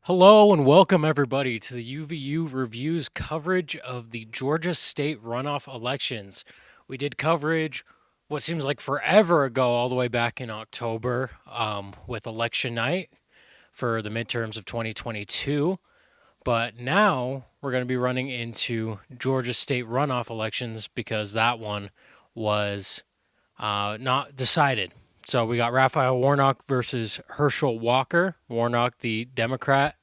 Hello and welcome everybody to the UVU reviews coverage of the Georgia state runoff elections. We did coverage what seems like forever ago, all the way back in October, with election night for the midterms of 2022. But now we're going to be running into Georgia state runoff elections because that one was not decided. So we got Raphael Warnock versus Herschel Walker. Warnock, the Democrat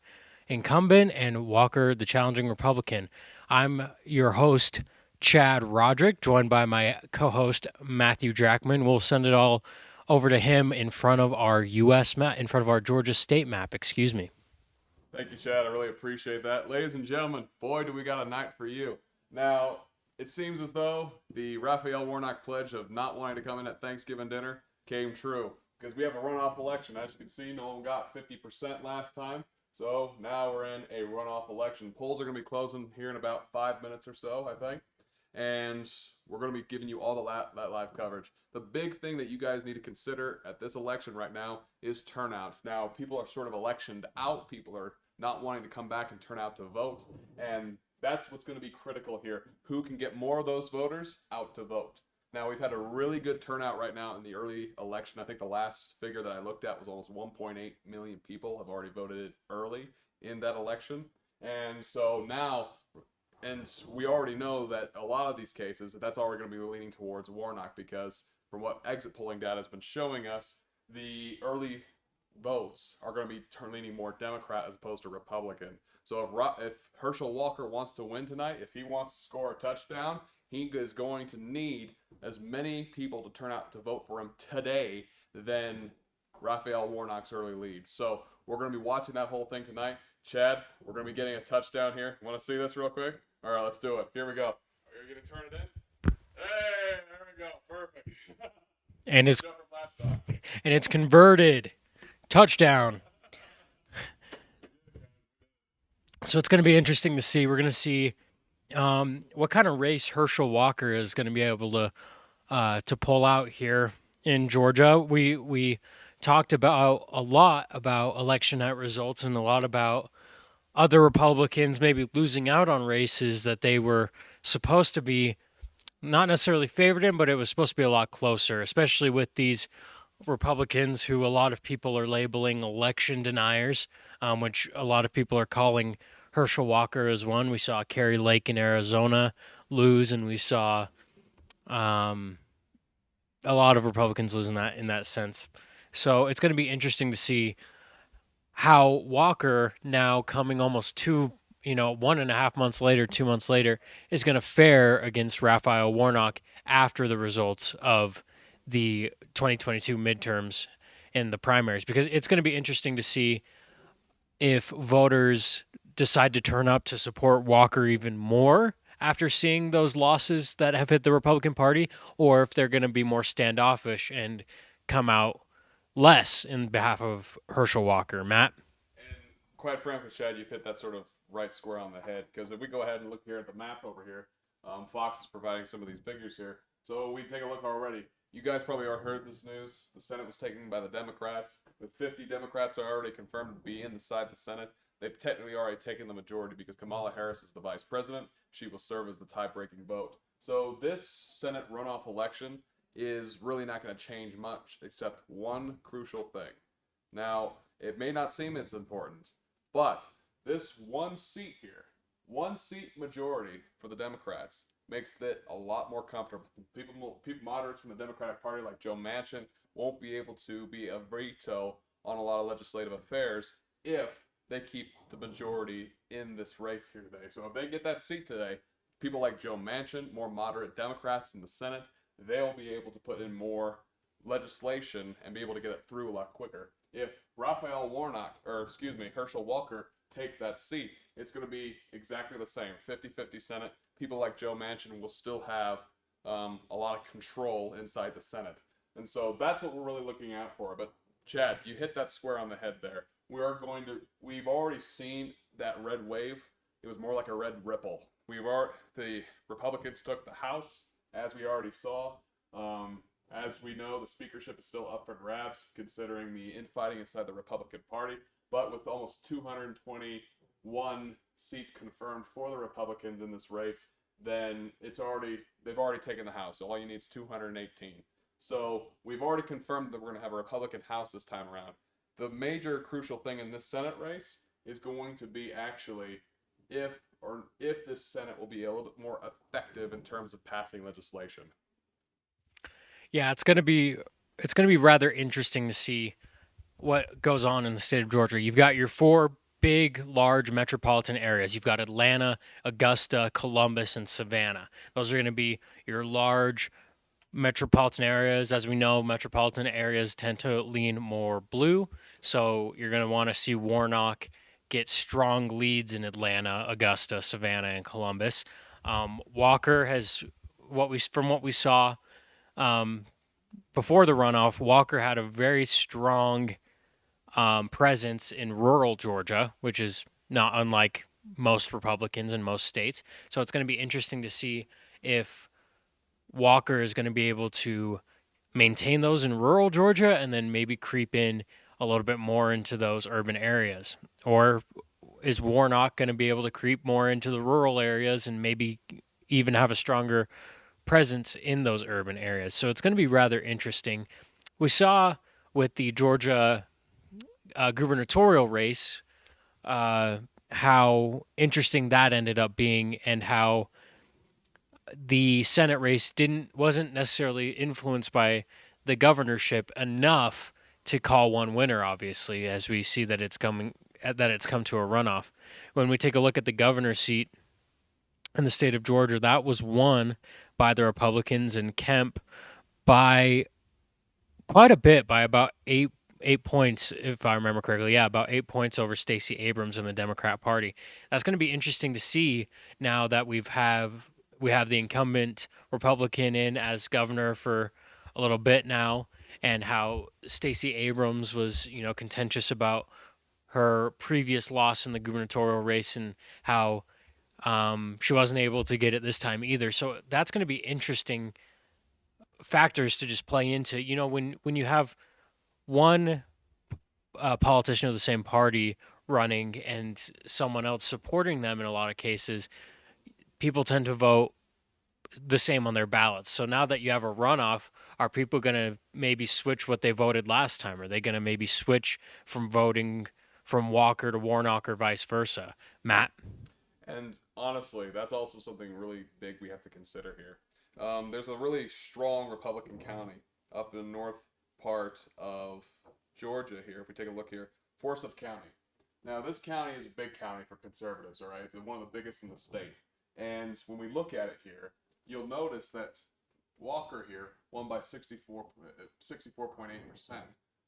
incumbent, and Walker, the challenging Republican. I'm your host, Chad Roderick, joined by my co host, Matthew Jackman. We'll send it all over to him in front of our U.S. map, in front of our Georgia state map, excuse me. Thank you, Chad. I really appreciate that. Ladies and gentlemen, boy, do we got a night for you. Now, it seems as though the Raphael Warnock pledge of not wanting to come in at Thanksgiving dinner came true because we have a runoff election. As you can see, no one got 50% last time. So now we're in a runoff election. Polls are going to be closing here in about 5 minutes or so, I think. And we're going to be giving you all that live coverage. The big thing that you guys need to consider at this election right now is turnout. Now, people are sort of electioned out. People are not wanting to come back and turn out to vote. And that's what's going to be critical here. Who can get more of those voters out to vote? Now, we've had a really good turnout right now in the early election. I think the last figure that I looked at was almost 1.8 million people have already voted early in that election. And so now, and we already know that a lot of these cases, that's already going to be leaning towards Warnock because from what exit polling data has been showing us, the early votes are going to be leaning more Democrat as opposed to Republican. So if Herschel Walker wants to win tonight, if he wants to score a touchdown, he is going to need as many people to turn out to vote for him today than Raphael Warnock's early lead. So we're going to be watching that whole thing tonight. Chad, we're going to be getting a touchdown here. Want to see this real quick? All right, let's do it. Here we go. Are you going to turn it in? Hey, there we go. Perfect. And it's Jump from last time. and it's converted. Touchdown. So it's going to be interesting to see. We're going to see what kind of race Herschel Walker is going to be able to pull out here in Georgia. We talked about a lot about election night results and a lot about other Republicans maybe losing out on races that they were supposed to be not necessarily favored in, but it was supposed to be a lot closer, especially with these Republicans who a lot of people are labeling election deniers, which a lot of people are calling Herschel Walker as one. We saw Kerry Lake in Arizona lose, and we saw um, a lot of Republicans lose in that sense. So it's going to be interesting to see how Walker, now coming almost 1.5 months later, 2 months later, is going to fare against Raphael Warnock after the results of the 2022 midterms and the primaries, because it's going to be interesting to see if voters decide to turn up to support Walker even more after seeing those losses that have hit the Republican Party, or if they're going to be more standoffish and come out less in behalf of Herschel Walker. Matt? And quite frankly, Chad, you've hit that sort of right square on the head. Because if we go ahead and look here at the map over here, Fox is providing some of these figures here. So we take a look already. You guys probably already heard this news. The Senate was taken by the Democrats. With 50 Democrats are already confirmed to be inside the Senate, they've technically already taken the majority because Kamala Harris is the vice president. She will serve as the tie-breaking vote. So this Senate runoff election is really not going to change much except one crucial thing. Now, it may not seem it's important, but this one seat here, one seat majority for the Democrats, makes it a lot more comfortable. People moderates from the Democratic Party like Joe Manchin won't be able to be a veto on a lot of legislative affairs if they keep the majority in this race here today. So if they get that seat today, people like Joe Manchin, more moderate Democrats in the Senate, they'll be able to put in more legislation and be able to get it through a lot quicker. If Raphael Warnock, or excuse me, Herschel Walker takes that seat, it's going to be exactly the same 50-50 Senate. People like Joe Manchin will still have a lot of control inside the Senate. And so that's what we're really looking out for. But Chad, you hit that square on the head there. We've already seen that red wave. It was more like a red ripple. The Republicans took the House, as we already saw. As we know, the speakership is still up for grabs, considering the infighting inside the Republican Party. but with almost 221 seats confirmed for the Republicans in this race, then they've already taken the House. So all you need is 218. So we've already confirmed that we're going to have a Republican House this time around. The major crucial thing in this Senate race is going to be actually if this Senate will be a little bit more effective in terms of passing legislation. Yeah, it's going to be rather interesting to see what goes on in the state of Georgia. You've got your four big, large metropolitan areas. You've got Atlanta, Augusta, Columbus, and Savannah. Those are going to be your large metropolitan areas. As we know, metropolitan areas tend to lean more blue. So you're going to want to see Warnock get strong leads in Atlanta, Augusta, Savannah, and Columbus. Walker has what we saw before the runoff. Walker had a very strong presence in rural Georgia, which is not unlike most Republicans in most states. So it's going to be interesting to see if Walker is going to be able to maintain those in rural Georgia and then maybe creep in a little bit more into those urban areas. Or is Warnock going to be able to creep more into the rural areas and maybe even have a stronger presence in those urban areas? So it's going to be rather interesting. We saw with the Georgia gubernatorial race how interesting that ended up being, and how the Senate race wasn't necessarily influenced by the governorship enough to call one winner, obviously, as we see that it's come to a runoff. When we take a look at the governor's seat in the state of Georgia, that was won by the Republicans and Kemp by quite a bit, by about eight points, if I remember correctly. Yeah, about 8 points over Stacey Abrams in the Democrat Party. That's going to be interesting to see now that we have the incumbent Republican in as governor for a little bit now, and how Stacey Abrams was, contentious about her previous loss in the gubernatorial race, and how she wasn't able to get it this time either. So that's going to be interesting factors to just play into. When you have one politician of the same party running and someone else supporting them, in a lot of cases, people tend to vote the same on their ballots. So now that you have a runoff, are people going to maybe switch what they voted last time? Are they going to maybe switch from voting from Walker to Warnock or vice versa? Matt? And honestly, that's also something really big we have to consider here. There's a really strong Republican county up in the north part of Georgia here. If we take a look here, Forsyth County. Now, this county is a big county for conservatives, all right? It's one of the biggest in the state. And when we look at it here, you'll notice that Walker here won by 64.8%.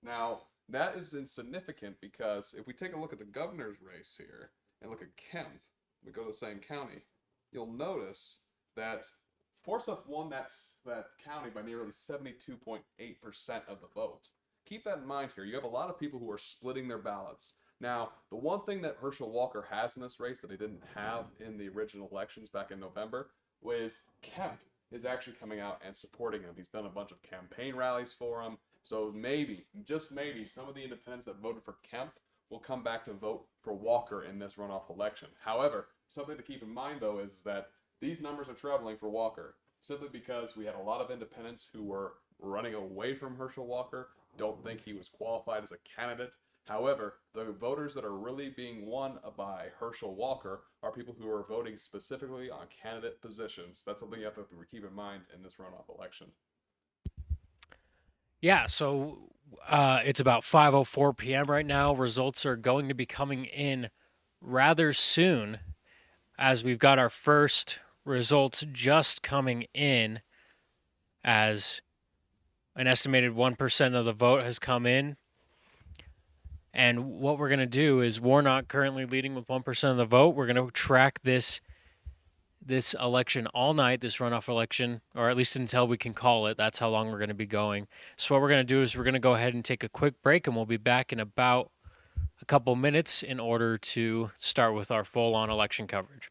Now, that is insignificant because if we take a look at the governor's race here and look at Kemp, we go to the same county, you'll notice that Forsyth won that county by nearly 72.8% of the vote. Keep that in mind here. You have a lot of people who are splitting their ballots. Now, the one thing that Herschel Walker has in this race that he didn't have in the original elections back in November was Kemp is actually coming out and supporting him. He's done a bunch of campaign rallies for him. So maybe, just maybe, some of the independents that voted for Kemp will come back to vote for Walker in this runoff election. However, something to keep in mind, though, is that these numbers are troubling for Walker simply because we had a lot of independents who were running away from Herschel Walker, don't think he was qualified as a candidate. However, the voters that are really being won by Herschel Walker are people who are voting specifically on candidate positions. That's something you have to keep in mind in this runoff election. Yeah, so it's about 5:04 p.m. right now. Results are going to be coming in rather soon, as we've got our first results just coming in, as an estimated 1% of the vote has come in. And what we're going to do is Warnock currently leading with 1% of the vote. We're going to track this election all night, this runoff election, or at least until we can call it. That's how long we're going to be going. So what we're going to do is we're going to go ahead and take a quick break, and we'll be back in about a couple minutes in order to start with our full-on election coverage.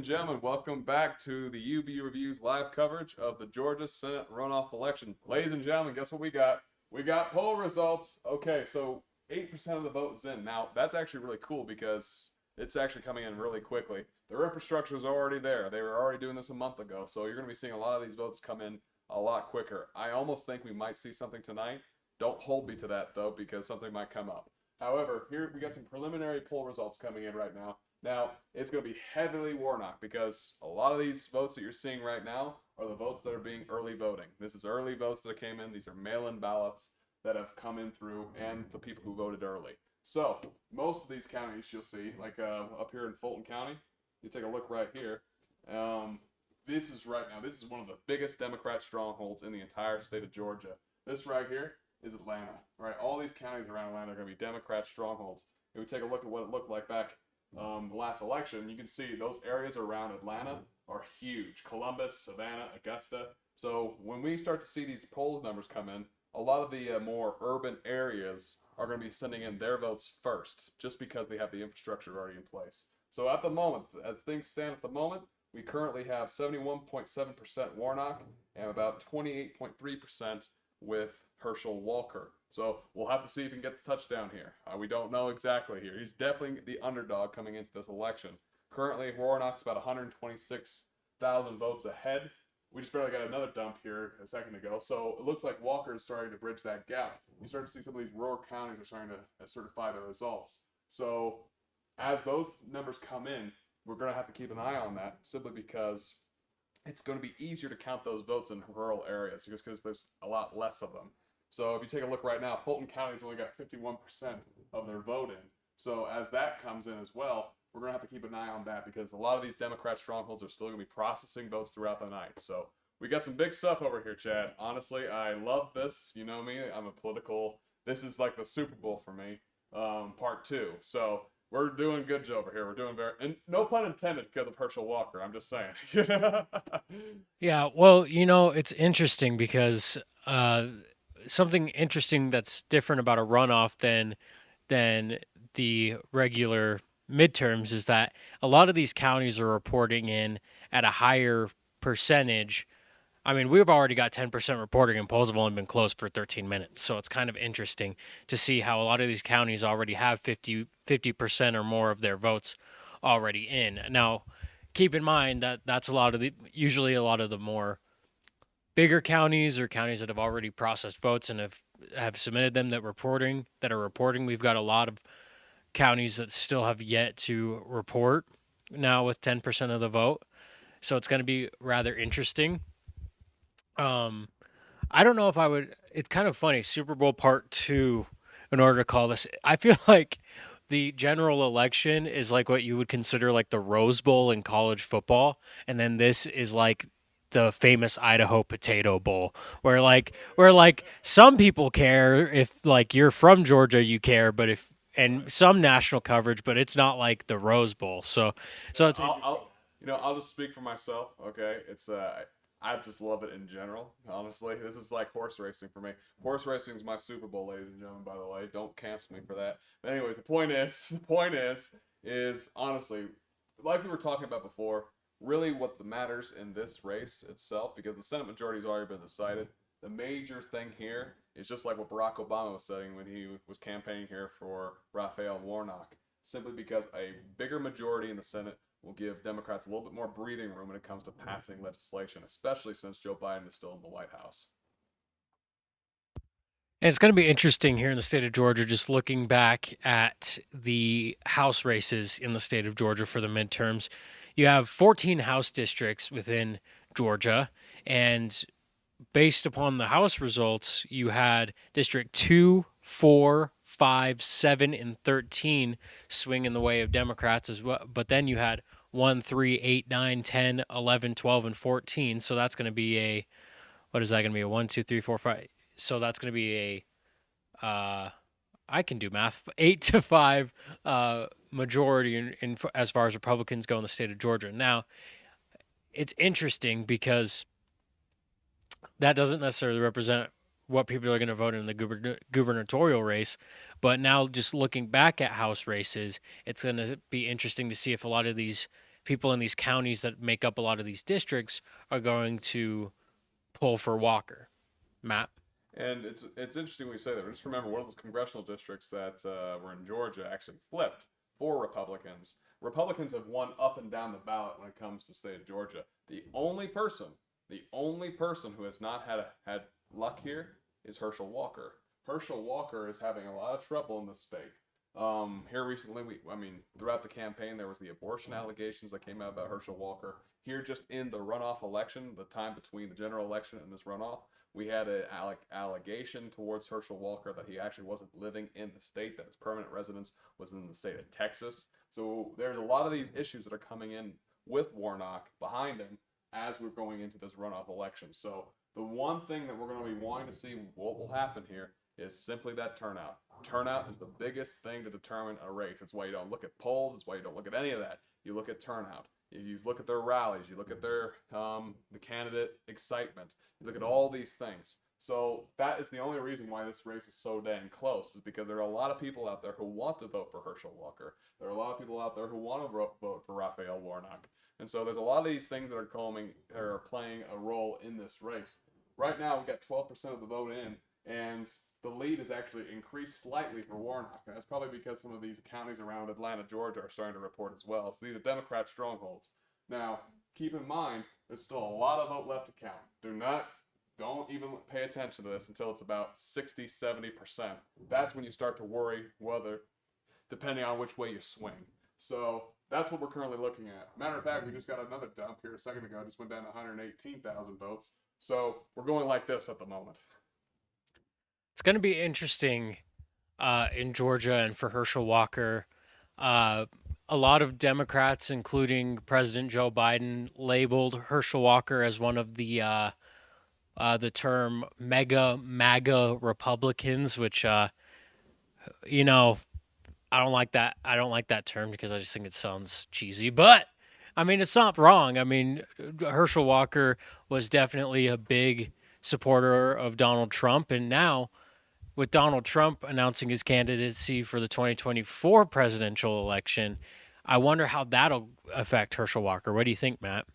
and gentlemen, welcome back to the UVU Reviews live coverage of the Georgia Senate runoff election. Ladies and gentlemen, guess what we got? We got poll results. Okay, so 8% of the vote is in. Now, that's actually really cool because it's actually coming in really quickly. Their infrastructure is already there. They were already doing this a month ago, so you're going to be seeing a lot of these votes come in a lot quicker. I almost think we might see something tonight. Don't hold me to that, though, because something might come up. However, here we got some preliminary poll results coming in right now. Now, it's going to be heavily Warnock because a lot of these votes that you're seeing right now are the votes that are being early voting. This is early votes that came in. These are mail-in ballots that have come in through and the people who voted early. So, most of these counties you'll see, like up here in Fulton County, you take a look right here. This is one of the biggest Democrat strongholds in the entire state of Georgia. This right here is Atlanta. All right, all these counties around Atlanta are going to be Democrat strongholds. If we take a look at what it looked like back the last election, you can see those areas around Atlanta are huge. Columbus, Savannah, Augusta. So when we start to see these poll numbers come in, a lot of the more urban areas are going to be sending in their votes first, just because they have the infrastructure already in place. So at the moment, as things stand at the moment, we currently have 71.7% Warnock and about 28.3% with Herschel Walker. So we'll have to see if he can get the touchdown here. We don't know exactly here. He's definitely the underdog coming into this election. Currently, Warnock's about 126,000 votes ahead. We just barely got another dump here a second ago. So it looks like Walker is starting to bridge that gap. You start to see some of these rural counties are starting to certify the results. So as those numbers come in, we're going to have to keep an eye on that simply because it's going to be easier to count those votes in rural areas just because there's a lot less of them. So if you take a look right now, Fulton County's only got 51% of their vote in. So as that comes in as well, we're going to have to keep an eye on that because a lot of these Democrat strongholds are still going to be processing votes throughout the night. So we got some big stuff over here, Chad. Honestly, I love this. You know me, this is like the Super Bowl for me, part two. So we're doing good over here. We're doing and no pun intended because of Herschel Walker. I'm just saying. Yeah, well, it's interesting because something interesting that's different about a runoff than the regular midterms is that a lot of these counties are reporting in at a higher percentage. I mean, we've already got 10% reporting, and polls have only been closed for 13 minutes. So it's kind of interesting to see how a lot of these counties already have 50% or more of their votes already in. Now, keep in mind that that's usually a lot of the more bigger counties or counties that have already processed votes and have submitted them that are reporting. We've got a lot of counties that still have yet to report now with 10% of the vote. So it's going to be rather interesting. I don't know if I would. It's kind of funny. Super Bowl Part Two. In order to call this, I feel like the general election is like what you would consider like the Rose Bowl in college football, and then this is like the famous Idaho Potato Bowl, where some people care if like you're from Georgia, you care, but if and some national coverage, but it's not like the Rose Bowl. So it's I'll just speak for myself. Okay, I just love it in general. Honestly, this is like horse racing for me. Horse racing is my Super Bowl, ladies and gentlemen. By the way, don't cancel me for that. But anyways, is honestly, like we were talking about before, really what matters in this race itself, because the Senate majority has already been decided. The major thing here is just like what Barack Obama was saying when he was campaigning here for Raphael Warnock, simply because a bigger majority in the Senate will give Democrats a little bit more breathing room when it comes to passing legislation, especially since Joe Biden is still in the White House. And it's going to be interesting here in the state of Georgia, just looking back at the House races in the state of Georgia for the midterms. You have 14 House districts within Georgia, and based upon the House results, you had District 2, 4, 5, 7, and 13 swing in the way of Democrats as well. But then you had 1, 3, 8, 9, 10, 11, 12, and 14. So that's going to be what is that going to be? A 1, 2, 3, 4, 5. So that's going to be I can do math, 8-5 majority in as far as Republicans go in the state of Georgia. Now, it's interesting because that doesn't necessarily represent what people are going to vote in the gubernatorial race. But now, just looking back at House races, it's going to be interesting to see if a lot of these people in these counties that make up a lot of these districts are going to pull for Walker. Matt? And it's interesting when you say that. Just remember, one of those congressional districts that were in Georgia actually flipped for Republicans. Republicans have won up and down the ballot when it comes to the state of Georgia. The only person who has not had luck here is Herschel Walker. Herschel Walker is having a lot of trouble in the state. Here recently, throughout the campaign, there was the abortion allegations that came out about Herschel Walker. Here, just in the runoff election, the time between the general election and this runoff, we had an allegation towards Herschel Walker that he actually wasn't living in the state, that his permanent residence was in the state of Texas. So there's a lot of these issues that are coming in with Warnock behind him as we're going into this runoff election. So the one thing that we're going to be wanting to see what will happen here is simply that turnout. Turnout is the biggest thing to determine a race. It's why you don't look at polls. It's why you don't look at any of that. You look at turnout. You look at their rallies. You look at their the candidate excitement. You look at all these things. So that is the only reason why this race is so dang close, is because there are a lot of people out there who want to vote for Herschel Walker. There are a lot of people out there who want to vote for Raphael Warnock. And so there's a lot of these things that are playing a role in this race. Right now, we've got 12% of the vote in, and the lead has actually increased slightly for Warnock. And that's probably because some of these counties around Atlanta, Georgia are starting to report as well. So these are Democrat strongholds. Now, keep in mind, there's still a lot of vote left to count. Don't even pay attention to this until it's about 60, 70%. That's when you start to worry whether, depending on which way you swing. So that's what we're currently looking at. Matter of fact, we just got another dump here a second ago. It just went down to 118,000 votes. So we're going like this at the moment. It's going to be interesting in Georgia and for Herschel Walker. A lot of Democrats, including President Joe Biden, labeled Herschel Walker as one of the term mega MAGA Republicans, which you know, I don't like that. I don't like that term because I just think it sounds cheesy. But I mean, it's not wrong. I mean, Herschel Walker was definitely a big supporter of Donald Trump, and now with Donald Trump announcing his candidacy for the 2024 presidential election, I wonder how that'll affect Herschel Walker. What do you think, Matt?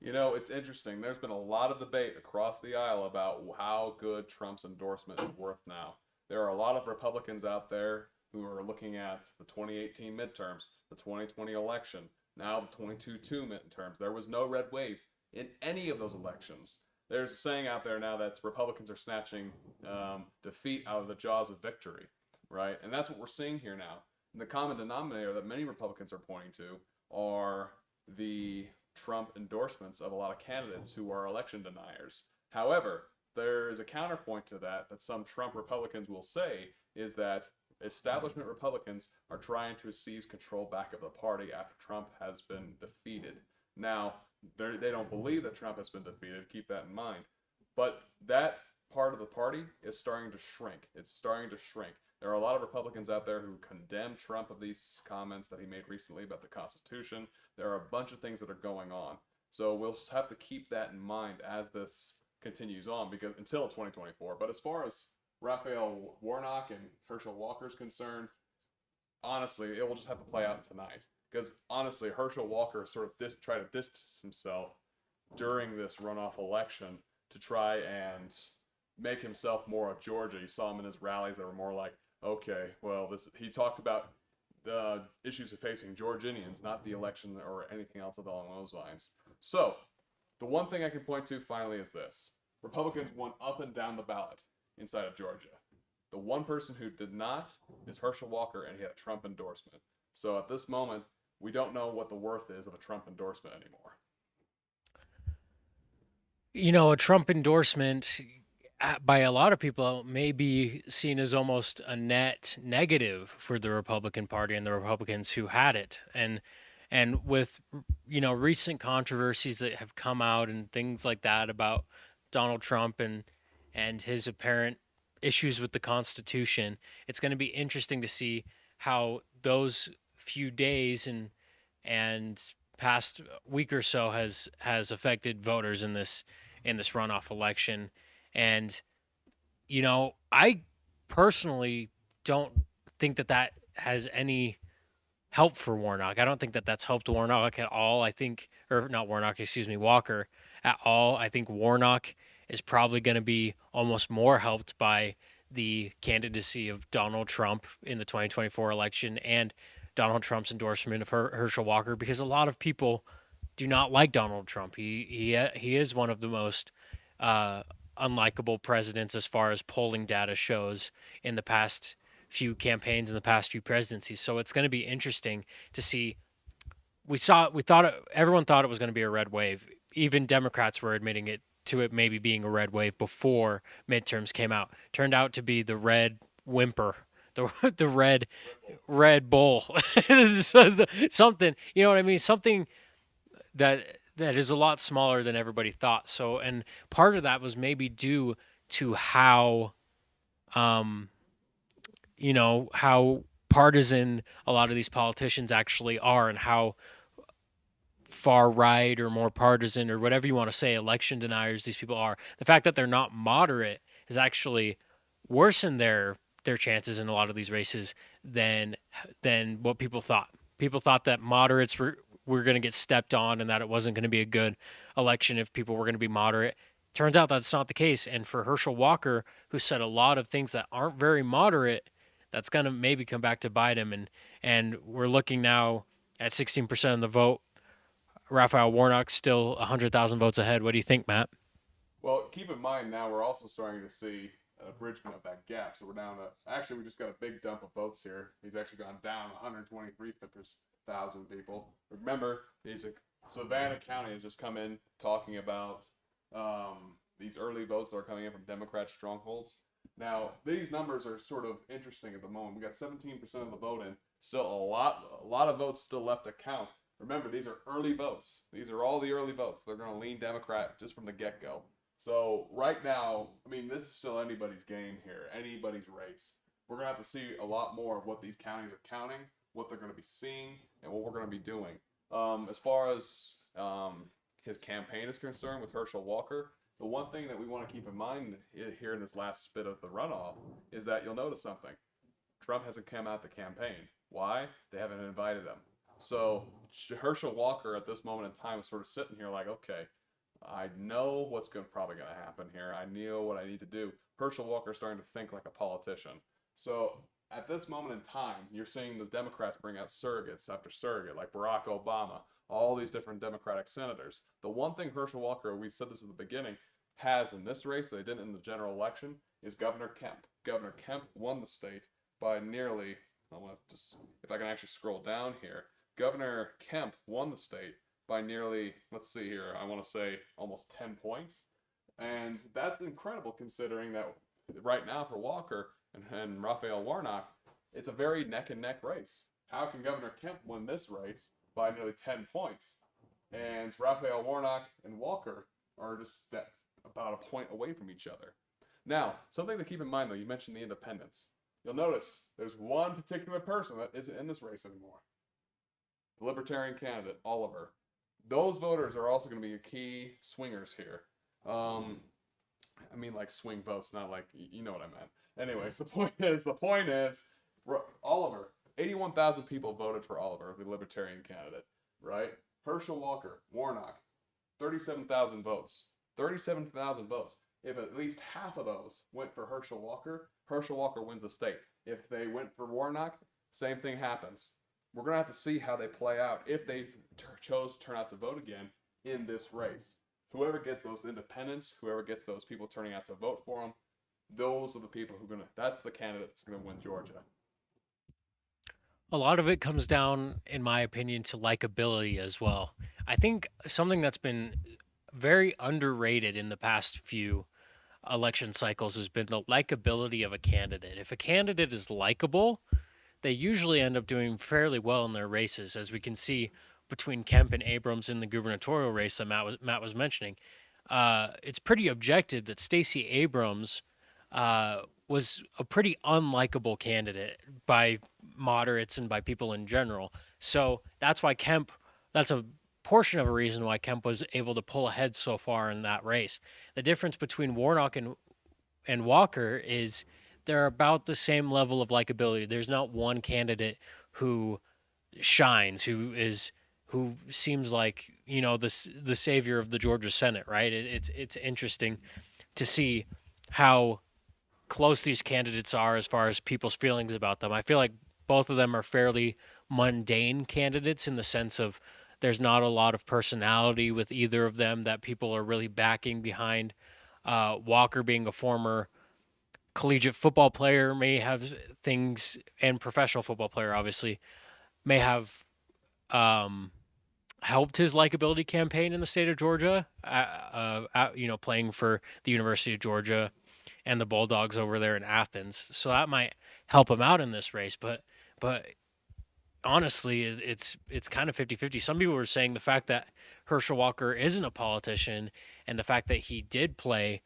You know, it's interesting. There's been a lot of debate across the aisle about how good Trump's endorsement is worth now. There are a lot of Republicans out there who are looking at the 2018 midterms, the 2020 election, now the 22 midterms. There was no red wave in any of those elections. There's a saying out there now that Republicans are snatching defeat out of the jaws of victory, right? And that's what we're seeing here now. And the common denominator that many Republicans are pointing to are the Trump endorsements of a lot of candidates who are election deniers. However, there is a counterpoint to that some Trump Republicans will say is that establishment Republicans are trying to seize control back of the party after Trump has been defeated. Now, they don't believe that Trump has been defeated, keep that in mind. But that part of the party is starting to shrink. It's starting to shrink. There are a lot of Republicans out there who condemn Trump of these comments that he made recently about the Constitution. There are a bunch of things that are going on. So we'll have to keep that in mind as this continues on, because until 2024. But as far as Raphael Warnock and Herschel Walker is concerned, honestly, it will just have to play out tonight. Because honestly, Herschel Walker sort of tried to distance himself during this runoff election to try and make himself more of Georgia. You saw him in his rallies that were more like, okay, well, he talked about the issues of facing Georgians, not the election or anything else along those lines. So, the one thing I can point to finally is this. Republicans won up and down the ballot inside of Georgia. The one person who did not is Herschel Walker, and he had a Trump endorsement. So at this moment, we don't know what the worth is of a Trump endorsement anymore. You know, a Trump endorsement by a lot of people may be seen as almost a net negative for the Republican Party and the Republicans who had it. And with recent controversies that have come out and things like that about Donald Trump and his apparent issues with the Constitution, it's going to be interesting to see how those few days and past week or so has affected voters in this runoff election. And I personally don't think that has any help for Warnock. I don't think that that's helped Warnock at all. I think, or not Warnock, excuse me, Walker at all. I think Warnock is probably going to be almost more helped by the candidacy of Donald Trump in the 2024 election and Donald Trump's endorsement of Herschel Walker, because a lot of people do not like Donald Trump. He is one of the most uh, unlikable presidents as far as polling data shows in the past few campaigns and the past few presidencies. So it's going to be interesting to see. Everyone thought it was going to be a red wave. Even Democrats were admitting it maybe being a red wave before midterms came out. Turned out to be the red whimper, the red bull, something, you know what I mean? Something that is a lot smaller than everybody thought. So, and part of that was maybe due to how, um, how partisan a lot of these politicians actually are, and how far right or more partisan or whatever you want to say, election deniers these people are. The fact that they're not moderate has actually worsened their chances in a lot of these races than what people thought. People thought that moderates were going to get stepped on and that it wasn't going to be a good election if people were going to be moderate. Turns out that's not the case. And for Herschel Walker, who said a lot of things that aren't very moderate, that's going to maybe come back to bite him. And we're looking now at 16% of the vote. Raphael Warnock's still 100,000 votes ahead. What do you think, Matt? Well, keep in mind now we're also starting to see an abridgment of that gap. So we're down to actually we just got a big dump of votes here. He's actually gone down 123,000 people. Remember, Savannah County has just come in talking about these early votes that are coming in from Democrat strongholds. Now these numbers are sort of interesting at the moment. We got 17% of the vote in. Still a lot of votes still left to count. Remember, these are early votes. These are all the early votes. They're going to lean Democrat just from the get go. So right now, I mean, this is still anybody's game here, anybody's race. We're gonna have to see a lot more of what these counties are counting, what they're gonna be seeing, and what we're gonna be doing. As far as his campaign is concerned with Herschel Walker, the one thing that we want to keep in mind here in this last bit of the runoff is that you'll notice something. Trump hasn't come out to campaign. Why? They haven't invited him. So Herschel Walker at this moment in time is sort of sitting here like, okay, I know what's probably going to happen here. I know what I need to do. Herschel Walker is starting to think like a politician. So at this moment in time, you're seeing the Democrats bring out surrogates after surrogate, like Barack Obama, all these different Democratic senators. The one thing Herschel Walker, we said this at the beginning, has in this race that they didn't in the general election is Governor Kemp. Governor Kemp won the state by nearly, I want to just, if I can actually scroll down here, Governor Kemp won the state by nearly, let's see here, I want to say almost 10 points. And that's incredible considering that right now for Walker and Raphael Warnock, it's a very neck and neck race. How can Governor Kemp win this race by nearly 10 points? And Raphael Warnock and Walker are just about a point away from each other. Now, something to keep in mind though, you mentioned the independents. You'll notice there's one particular person that isn't in this race anymore. The Libertarian candidate, Oliver. Those voters are also going to be key swingers here. I mean, like swing votes, not like you know what I meant. Anyways, the point is, Oliver. 81,000 people voted for Oliver, the Libertarian candidate, right? Herschel Walker, Warnock, 37,000 votes. 37,000 votes. If at least half of those went for Herschel Walker wins the state. If they went for Warnock, same thing happens. We're going to have to see how they play out if they chose to turn out to vote again in this race. Whoever gets those independents, whoever gets those people turning out to vote for them, those are the people who are going to, that's the candidate that's going to win Georgia. A lot of it comes down, in my opinion, to likability as well. I think something that's been very underrated in the past few election cycles has been the likability of a candidate. If a candidate is likable, they usually end up doing fairly well in their races, as we can see between Kemp and Abrams in the gubernatorial race that Matt was mentioning. It's pretty objective that Stacey Abrams was a pretty unlikable candidate by moderates and by people in general. So that's why Kemp, that's a portion of a reason why Kemp was able to pull ahead so far in that race. The difference between Warnock and Walker is they're about the same level of likability. There's not one candidate who shines, who seems like the savior of the Georgia Senate, right? It's interesting to see how close these candidates are as far as people's feelings about them. I feel like both of them are fairly mundane candidates in the sense of there's not a lot of personality with either of them that people are really backing behind. Walker being a former collegiate football player may have things, and professional football player obviously may have um, helped his likability campaign in the state of Georgia. Playing for the University of Georgia and the Bulldogs over there in Athens, so that might help him out in this race. But honestly, it's kind of 50-50. Some people were saying the fact that Herschel Walker isn't a politician and the fact that he did play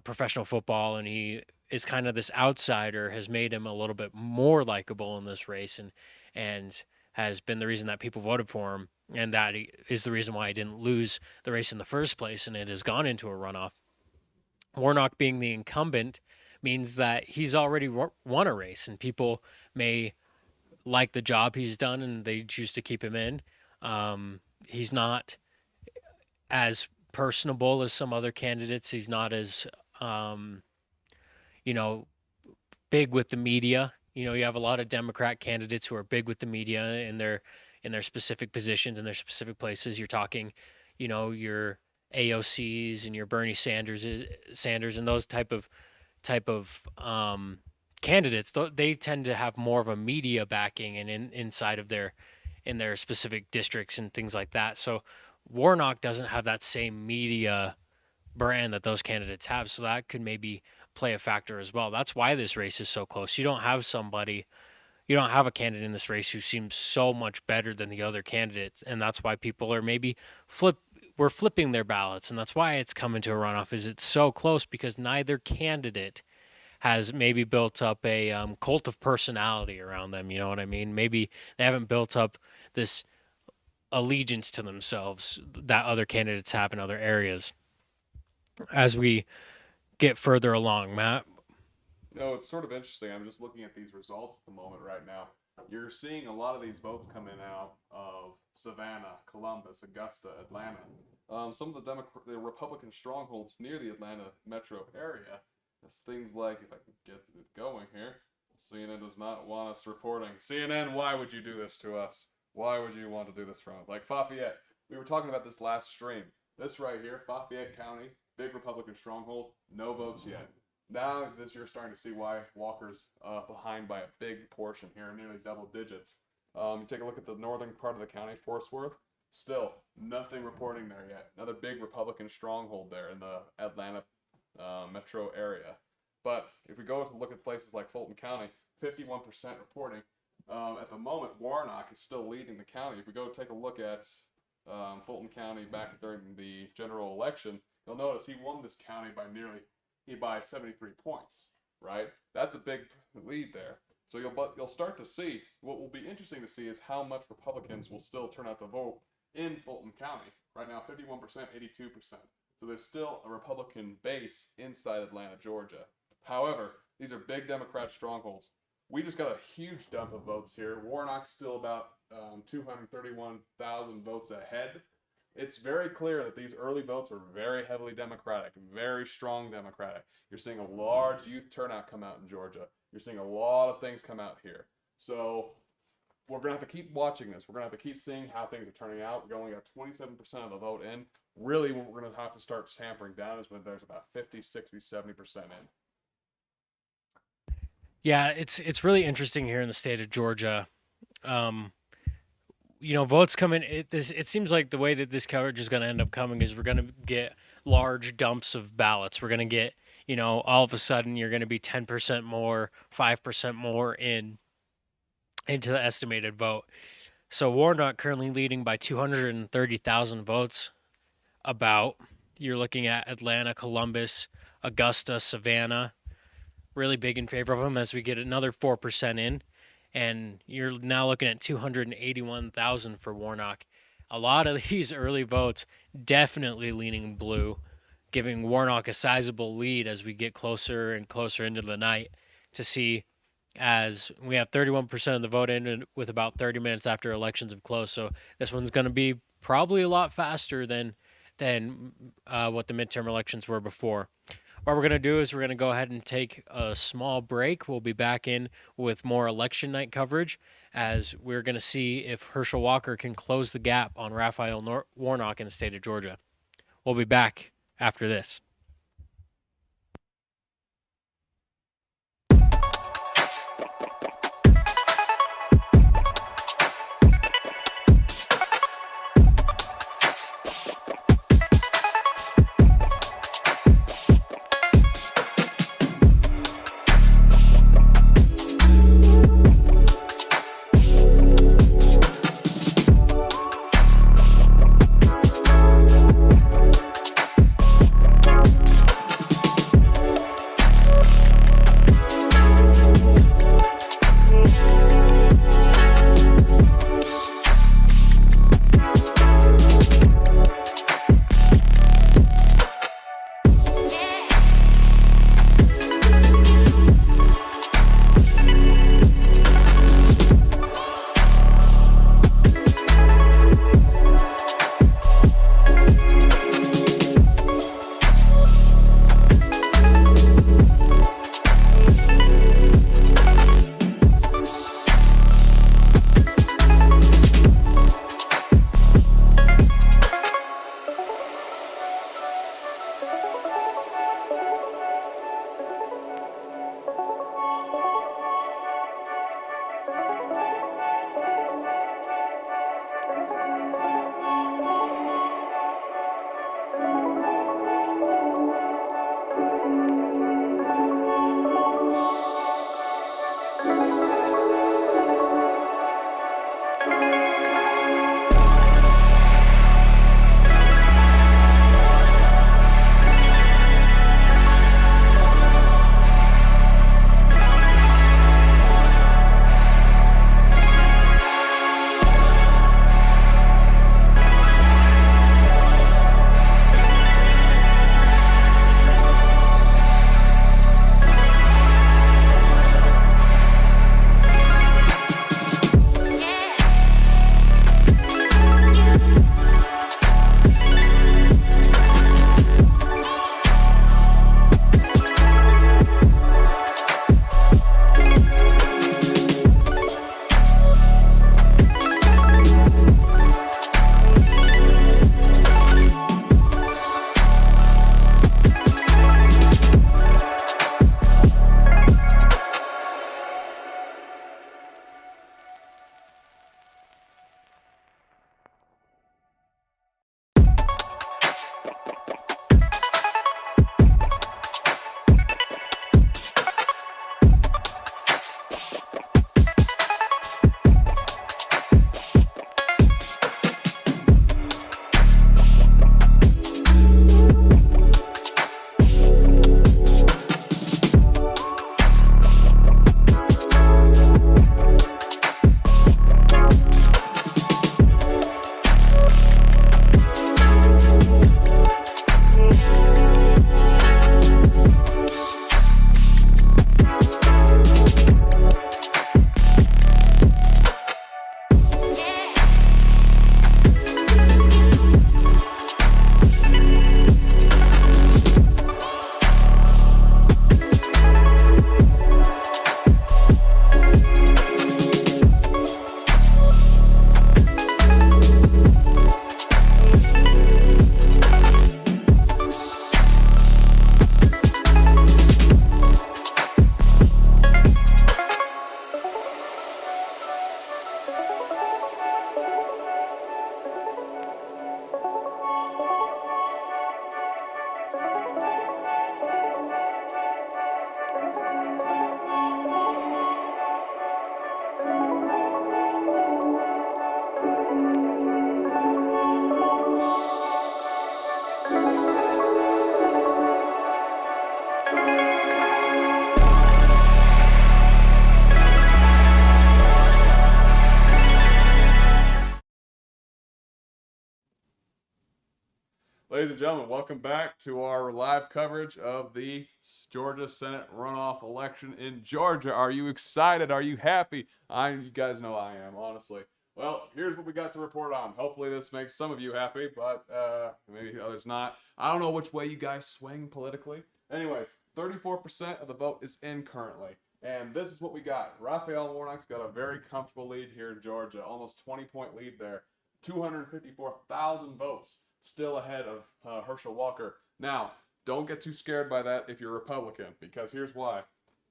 professional football and he is kind of this outsider has made him a little bit more likable in this race, and has been the reason that people voted for him, and that is the reason why he didn't lose the race in the first place and it has gone into a runoff. Warnock being the incumbent means that he's already won a race, and people may like the job he's done and they choose to keep him in. He's not as personable as some other candidates. He's not as um, you know big with the media. You have a lot of Democrat candidates who are big with the media in their specific positions in their specific places. You're talking, your AOCs and your Bernie Sanders and those type of candidates. They tend to have more of a media backing and inside of in their specific districts and things like that. So Warnock doesn't have that same media brand that those candidates have. So that could maybe play a factor as well. That's why this race is so close. You don't have a candidate in this race who seems so much better than the other candidates. And that's why people are maybe we're flipping their ballots. And that's why it's coming to a runoff is it's so close because neither candidate has maybe built up a cult of personality around them. You know what I mean? Maybe they haven't built up this allegiance to themselves that other candidates have in other areas. As we get further along, Matt. It's sort of interesting. I'm just looking at these results at the moment right now. You're seeing a lot of these votes come in out of Savannah, Columbus, Augusta, Atlanta. Some of the Republican strongholds near the Atlanta metro area. It's things like, if I can get it going here, CNN does not want us reporting. CNN, why would you do this to us? Why would you want to do this from us? Like Fayette, we were talking about this last stream. This right here, Fayette County, big Republican stronghold, no votes yet. Now this you're starting to see why Walker's behind by a big portion here, nearly double digits. You take a look at the northern part of the county, Fort Worth. Still, nothing reporting there yet. Another big Republican stronghold there in the Atlanta metro area. But if we go to look at places like Fulton County, 51% reporting. At the moment, Warnock is still leading the county. If we go take a look at Fulton County back during the general election, you'll notice he won this county by 73 points, right? That's a big lead there. So you'll start to see, what will be interesting to see is how much Republicans will still turn out to vote in Fulton County. Right now, 51%, 82%. So there's still a Republican base inside Atlanta, Georgia. However, these are big Democrat strongholds. We just got a huge dump of votes here. Warnock's still about 231,000 votes ahead. It's very clear that these early votes are very heavily Democratic, very strong Democratic. You're seeing a large youth turnout come out in Georgia. You're seeing a lot of things come out here. So we're going to have to keep watching this. We're going to have to keep seeing how things are turning out. We only got 27% of the vote in. Really, what we're going to have to start tampering down is when there's about 50, 60, 70% in. Yeah, it's really interesting here in the state of Georgia. Um, Votes come in. It seems like the way that this coverage is going to end up coming is we're going to get large dumps of ballots. We're going to get, all of a sudden you're going to be 10% more, 5% more into the estimated vote. So Warnock currently leading by 230,000 votes. About you're looking at Atlanta, Columbus, Augusta, Savannah, really big in favor of him as we get another 4% in. And you're now looking at 281,000 for Warnock. A lot of these early votes definitely leaning blue, giving Warnock a sizable lead as we get closer and closer into the night to see as we have 31% of the vote in with about 30 minutes after elections have closed. So this one's going to be probably a lot faster than what the midterm elections were before. What we're going to do is we're going to go ahead and take a small break. We'll be back in with more election night coverage as we're going to see if Herschel Walker can close the gap on Raphael Warnock in the state of Georgia. We'll be back after this. Ladies and gentlemen, welcome back to our live coverage of the Georgia Senate runoff election in Georgia. Are you excited? Are you happy? You guys know I am, honestly. Well, here's what we got to report on. Hopefully, this makes some of you happy, but maybe others not. I don't know which way you guys swing politically. Anyways, 34% of the vote is in currently. And this is what we got. Raphael Warnock's got a very comfortable lead here in Georgia, almost 20-point lead there. 254,000 votes, still ahead of Herschel Walker. Now, don't get too scared by that if you're a Republican, because here's why.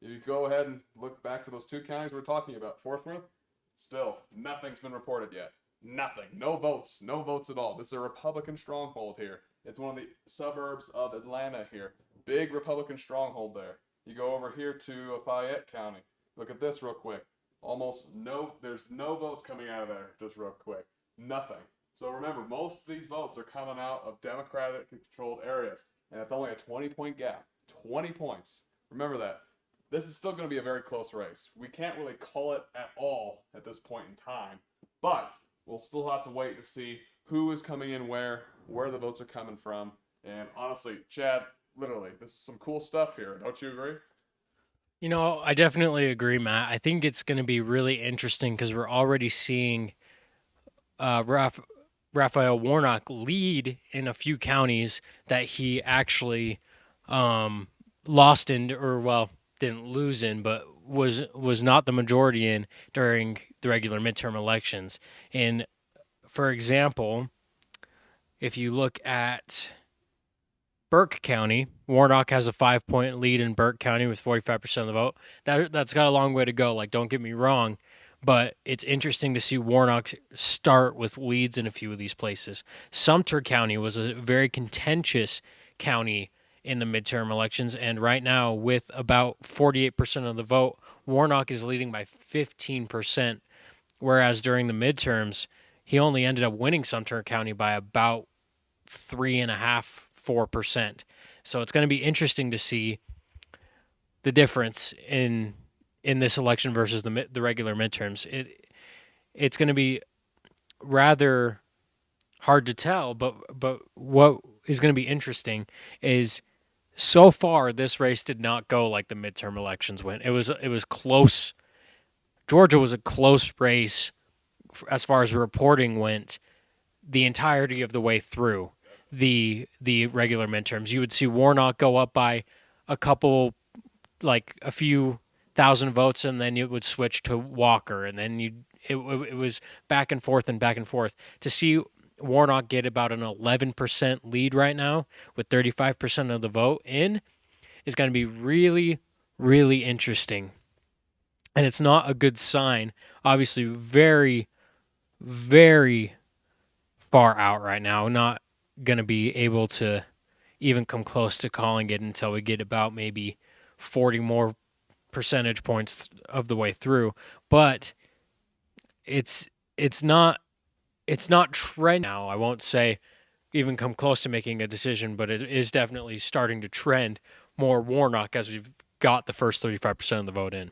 If you go ahead and look back to those two counties we're talking about, Fort Worth, still nothing's been reported yet. Nothing. No votes. No votes at all. This is a Republican stronghold here. It's one of the suburbs of Atlanta here. Big Republican stronghold there. You go over here to Fayette County. Look at this real quick. There's no votes coming out of there, just real quick. Nothing. So remember, most of these votes are coming out of Democratic controlled areas, and it's only a 20-point gap. 20 points. Remember that. This is still going to be a very close race. We can't really call it at all at this point in time, but we'll still have to wait to see who is coming in where the votes are coming from. And honestly, Chad, literally, this is some cool stuff here. Don't you agree? I definitely agree, Matt. I think it's going to be really interesting because we're already seeing Raphael Warnock lead in a few counties that he actually lost in, or well, didn't lose in, but was not the majority in during the regular midterm elections. And for example, if you look at Burke County, Warnock has a 5-point lead in Burke County with 45% of the vote. That's got a long way to go. Like, don't get me wrong, but it's interesting to see Warnock start with leads in a few of these places. Sumter County was a very contentious county in the midterm elections, and right now, with about 48% of the vote, Warnock is leading by 15%, whereas during the midterms, he only ended up winning Sumter County by about 3.5–4%. So it's going to be interesting to see the difference in this election versus the regular midterms. It's going to be rather hard to tell, but what is going to be interesting is so far this race did not go like the midterm elections went. It was close. Georgia was a close race as far as reporting went the entirety of the way through the regular midterms. You would see Warnock go up by a few thousand votes, and then it would switch to Walker, and then it was back and forth and back and forth. To see Warnock get about an 11% lead right now with 35% of the vote in is going to be really, really interesting. And it's not a good sign. Obviously, very, very far out right now. Not going to be able to even come close to calling it until we get about maybe 40 more percentage points of the way through. But it's not trend now. I won't say even come close to making a decision, but it is definitely starting to trend more Warnock as we've got the first 35% of the vote in.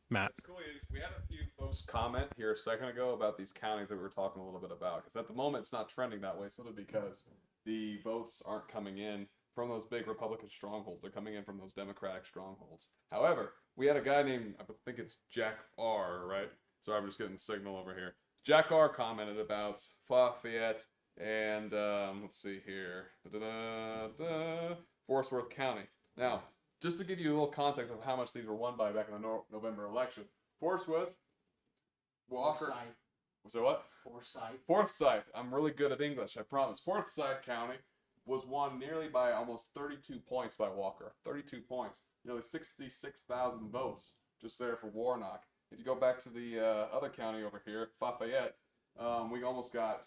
Matt. It's cool. We had a few folks comment here a second ago about these counties that we were talking a little bit about, because at the moment it's not trending that way simply because the votes aren't coming in from those big Republican strongholds. They're coming in from those Democratic strongholds. However, we had a guy named, I think it's Jack R., right? Sorry, I'm just getting the signal over here. Jack R. commented about Fayette and, let's see here, Fort Worth County. Now, just to give you a little context of how much these were won by back in the November election, Forsyth, Walker. Forsyth. So what? Forsyth. Forsyth. I'm really good at English, I promise. Forsyth County was won nearly by almost 32 points by Walker. 32 points. Nearly 66,000 votes just there for Warnock. If you go back to the other county over here, Fayette, we almost got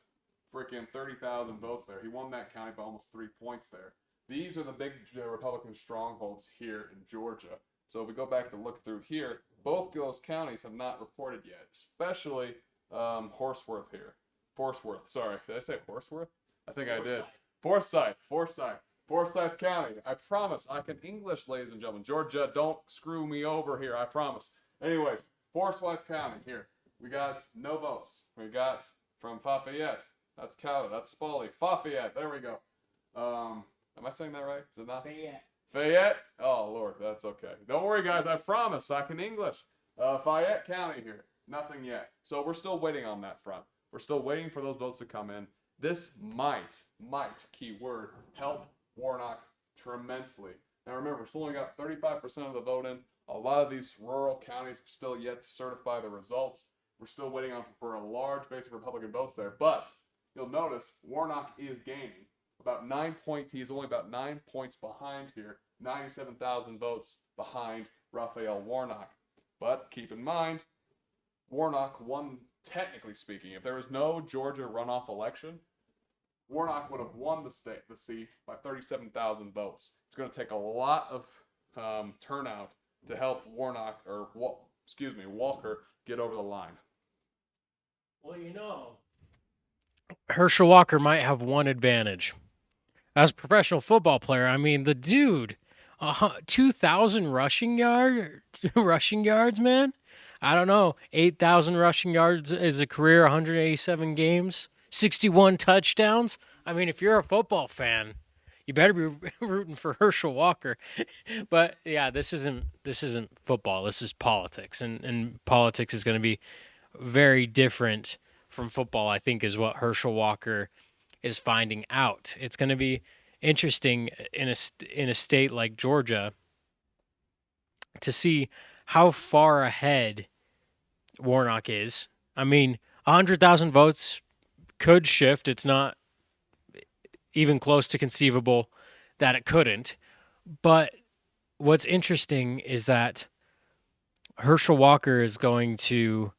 freaking 30,000 votes there. He won that county by almost 3 points there. These are the big Republican strongholds here in Georgia. So if we go back to look through here, both those counties have not reported yet, especially Horseworth here. Forsyth, sorry. Did I say Horseworth? I think I did. Forsyth County. I promise I can English, ladies and gentlemen. Georgia, don't screw me over here, I promise. Anyways, Forsyth County here. We got no votes. We got from Fayette. That's Cowder. That's Spaulding. Fayette. There we go. Am I saying that right? Is it not? Fayette? Oh, Lord, that's okay. Don't worry, guys. I promise I can English. Fayette County here. Nothing yet. So we're still waiting on that front. We're still waiting for those votes to come in. This might, key word, help Warnock tremendously. Now remember, we still only got 35% of the vote in. A lot of these rural counties are still yet to certify the results. We're still waiting on for a large base of Republican votes there. But you'll notice Warnock is gaining about 9 points. He's only about 9 points behind here, 97,000 votes behind Raphael Warnock. But keep in mind, Warnock won, technically speaking. If there was no Georgia runoff election, Warnock would have won the seat by 37,000 votes. It's going to take a lot of turnout to help Warnock, or Walker, get over the line. Well, Herschel Walker might have one advantage. As a professional football player, I mean, the dude, 2,000 rushing yards, man. I don't know, 8,000 rushing yards as a career, 187 games, 61 touchdowns. I mean, if you're a football fan, you better be rooting for Herschel Walker. But yeah, this isn't football. This is politics, and politics is going to be very different from football. I think is what Herschel Walker is finding out. It's going to be interesting in a state like Georgia to see how far ahead Warnock is. I mean, 100,000 votes could shift. It's not even close to conceivable that it couldn't. But what's interesting is that Herschel Walker is going to.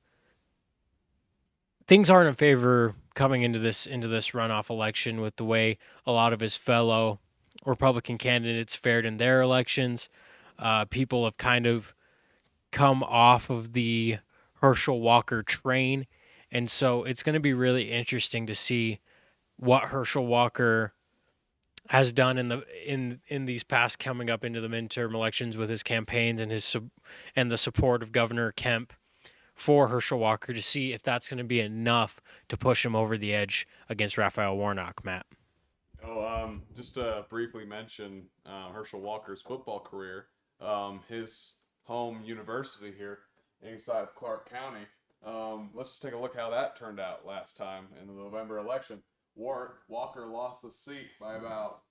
Things aren't in favor coming into this runoff election with the way a lot of his fellow Republican candidates fared in their elections. People have kind of come off of the Herschel Walker train, and so it's going to be really interesting to see what Herschel Walker has done in these past coming up into the midterm elections with his campaigns and the support of Governor Kemp for Herschel Walker, to see if that's going to be enough to push him over the edge against Raphael Warnock, Matt. Just to briefly mention Herschel Walker's football career, his home university here inside of Clark County. Let's just take a look how that turned out last time in the November election. Walker lost the seat by about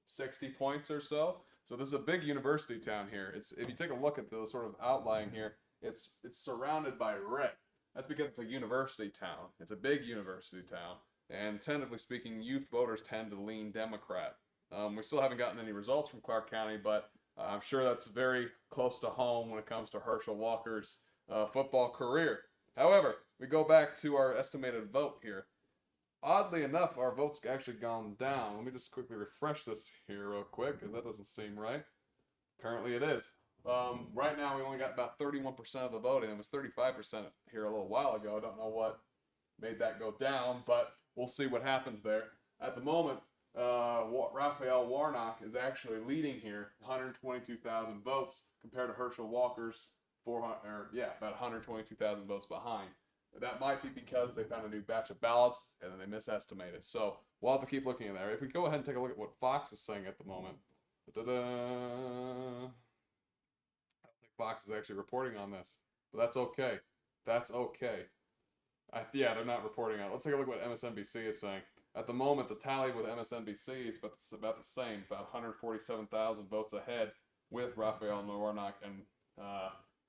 60 points or so. So this is a big university town here. If you take a look at the sort of outline here, it's surrounded by red. That's because it's a university town. It's a big university town. And tentatively speaking, youth voters tend to lean Democrat. We still haven't gotten any results from Clark County, but I'm sure that's very close to home when it comes to Herschel Walker's football career. However, we go back to our estimated vote here. Oddly enough, our vote's actually gone down. Let me just quickly refresh this here real quick, because that doesn't seem right. Apparently it is. Right now, we only got about 31% of the vote, and it was 35% here a little while ago. I don't know what made that go down, but we'll see what happens there. At the moment, Raphael Warnock is actually leading here, 122,000 votes compared to Herschel Walker's about 122,000 votes behind. That might be because they found a new batch of ballots and then they misestimated. So we'll have to keep looking at that. If we go ahead and take a look at what Fox is saying at the moment. I don't think Fox is actually reporting on this, but that's okay. That's okay. They're not reporting on it. Let's take a look at what MSNBC is saying. At the moment, the tally with MSNBC is about the same, about 147,000 votes ahead with Raphael Warnock and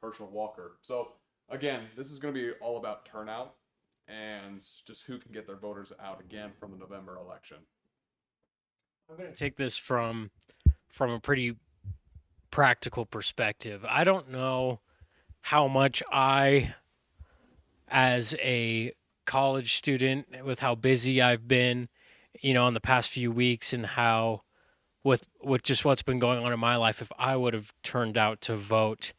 Herschel Walker. So again, this is going to be all about turnout and just who can get their voters out again from the November election. I'm going to take this from a pretty practical perspective. I don't know how much as a college student, with how busy I've been, in the past few weeks, and how with just what's been going on in my life, if I would have turned out to vote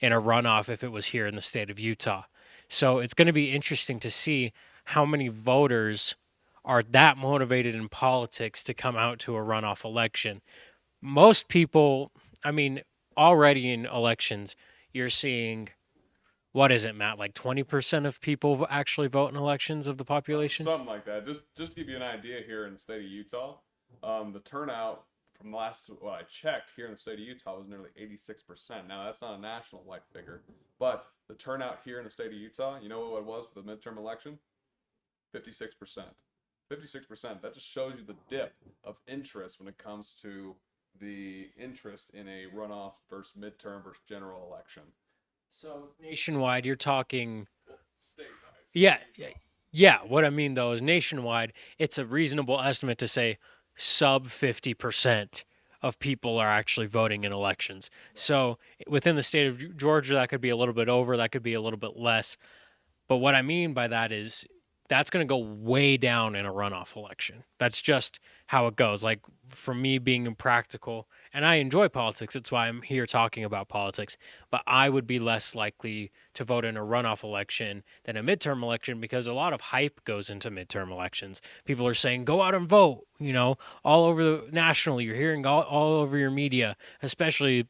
in a runoff if it was here in the state of Utah. So it's going to be interesting to see how many voters are that motivated in politics to come out to a runoff election. Most people, I mean, already in elections, you're seeing, what is it, Matt? Like 20% of people actually vote in elections of the population? Something like that. Just to give you an idea, here in the state of Utah, The turnout from the last what I checked here in the state of Utah was nearly 86%. Now that's not a national wide figure, but the turnout here in the state of Utah, you know what it was for the midterm election? 56%. 56%. That just shows you the dip of interest when it comes to the interest in a runoff versus midterm versus general election. So nationwide, you're talking. Well, state-wise, Yeah, Utah. yeah. What I mean though is nationwide, it's a reasonable estimate to say sub 50% of people are actually voting in elections. Right. So within the state of Georgia, that could be a little bit over, that could be a little bit less. But what I mean by that is that's going to go way down in a runoff election. That's just how it goes. Like for me being impractical, and I enjoy politics, that's why I'm here talking about politics, but I would be less likely to vote in a runoff election than a midterm election because a lot of hype goes into midterm elections. People are saying, go out and vote, all over the nationally. You're hearing all over your media, especially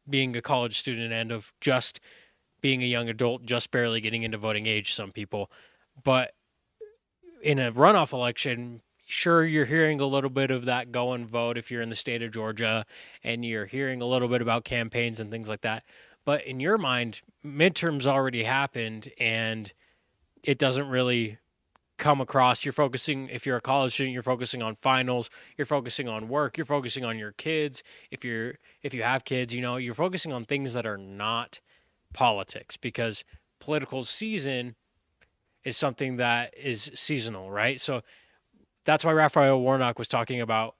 being a college student and of just being a young adult, just barely getting into voting age, some people. But in a runoff election, sure, you're hearing a little bit of that go and vote if you're in the state of Georgia and you're hearing a little bit about campaigns and things like that. But in your mind, midterms already happened and it doesn't really come across. You're focusing, if you're a college student, you're focusing on finals, you're focusing on work, you're focusing on your kids. If you have kids, you're focusing on things that are not politics because political season is something that is seasonal, right? So that's why Raphael Warnock was talking about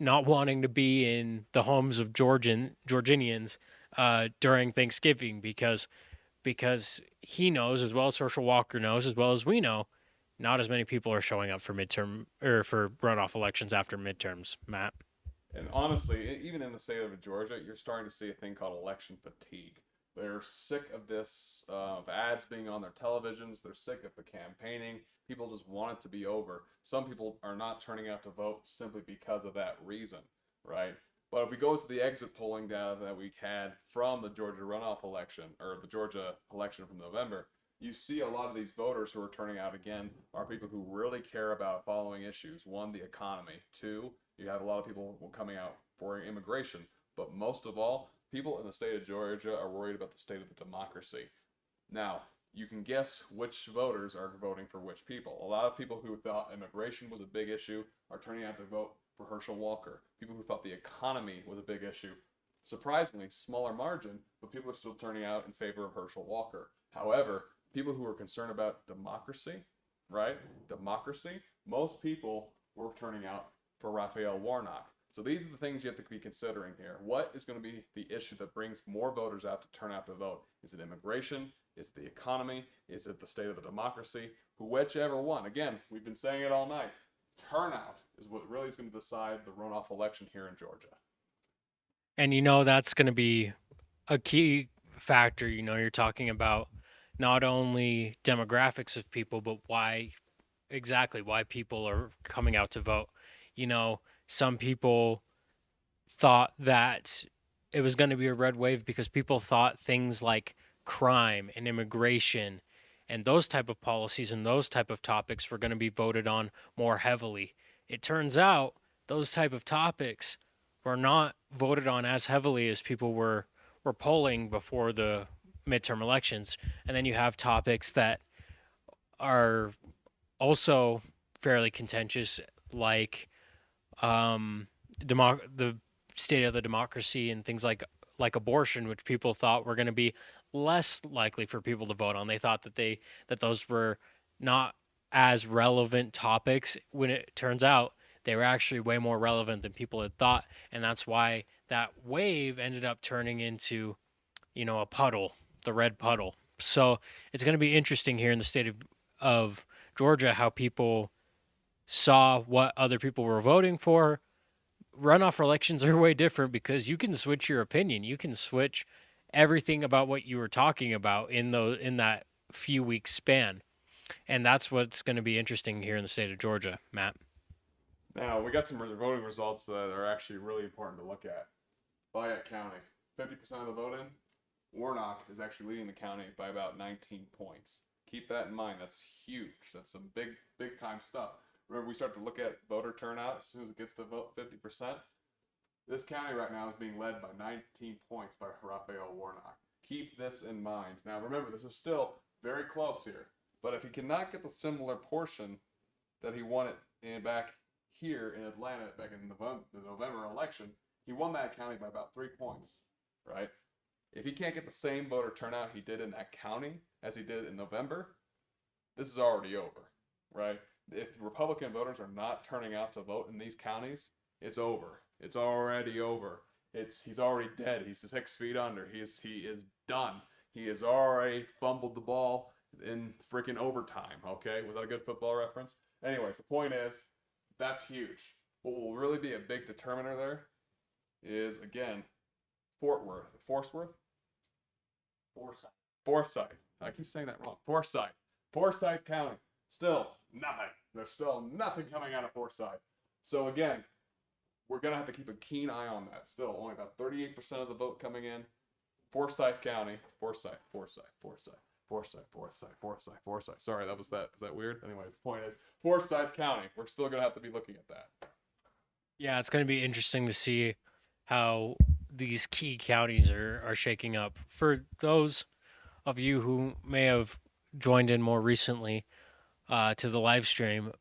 not wanting to be in the homes of Georgians during Thanksgiving because he knows, as well as Herschel Walker knows, as well as we know, not as many people are showing up for midterm or for runoff elections after midterms. Matt. And honestly, even in the state of Georgia, you're starting to see a thing called election fatigue. They're sick of this, of ads being on their televisions. They're sick of the campaigning. People just want it to be over. Some people are not turning out to vote simply because of that reason, right? But if we go to the exit polling data that we had from the Georgia runoff election, or the Georgia election from November, you see a lot of these voters who are turning out again are people who really care about following issues. One, the economy. Two, you have a lot of people coming out for immigration. But most of all, people in the state of Georgia are worried about the state of the democracy. Now, you can guess which voters are voting for which people. A lot of people who thought immigration was a big issue are turning out to vote for Herschel Walker. People who thought the economy was a big issue, surprisingly, smaller margin, but people are still turning out in favor of Herschel Walker. However, people who are concerned about democracy, right? Democracy, most people were turning out for Raphael Warnock. So these are the things you have to be considering here. What is going to be the issue that brings more voters out to turn out to vote? Is it immigration? Is it the economy? Is it the state of the democracy? Whichever one. Again, we've been saying it all night. Turnout is what really is going to decide the runoff election here in Georgia. And that's going to be a key factor. You're talking about not only demographics of people, but why people are coming out to vote. Some people thought that it was going to be a red wave because people thought things like crime and immigration and those type of policies and those type of topics were going to be voted on more heavily. It turns out those type of topics were not voted on as heavily as people were polling before the midterm elections. And then you have topics that are also fairly contentious, like the state of the democracy and things like abortion, which people thought were going to be less likely for people to vote on. They thought that those were not as relevant topics when it turns out they were actually way more relevant than people had thought, and that's why that wave ended up turning into a puddle, the red puddle. So it's going to be interesting here in the state of Georgia how people saw what other people were voting for. Runoff elections are way different because you can switch your opinion. You can switch everything about what you were talking about in that few weeks span. And that's what's going to be interesting here in the state of Georgia, Matt. Now, we got some voting results that are actually really important to look at. Fayette County, 50% of the vote in. Warnock is actually leading the county by about 19 points. Keep that in mind. That's huge. That's some big time stuff. Remember, we start to look at voter turnout as soon as it gets to vote 50%. This county right now is being led by 19 points by Raphael Warnock. Keep this in mind. Now, remember, this is still very close here, but if he cannot get the similar portion that he won it in back here in Atlanta back in the November election, he won that county by about 3 points, right? If he can't get the same voter turnout he did in that county as he did in November, this is already over, right? If Republican voters are not turning out to vote in these counties, it's over. It's already over. He's already dead. He's 6 feet under. He is done. He has already fumbled the ball in freaking overtime. Okay, was that a good football reference? Anyways, the point is that's huge. What will really be a big determiner there is again Forsyth, Forsyth. I keep saying that wrong. Forsyth County. Still nothing. There's still nothing coming out of Forsyth. So again, we're gonna have to keep a keen eye on that. Still, only about 38% of the vote coming in. Forsyth County. Forsyth. Sorry, was that weird? Anyways, the point is Forsyth County. We're still gonna have to be looking at that. Yeah, it's going to be interesting to see how these key counties are shaking up. For those of you who may have joined in more recently to the live stream,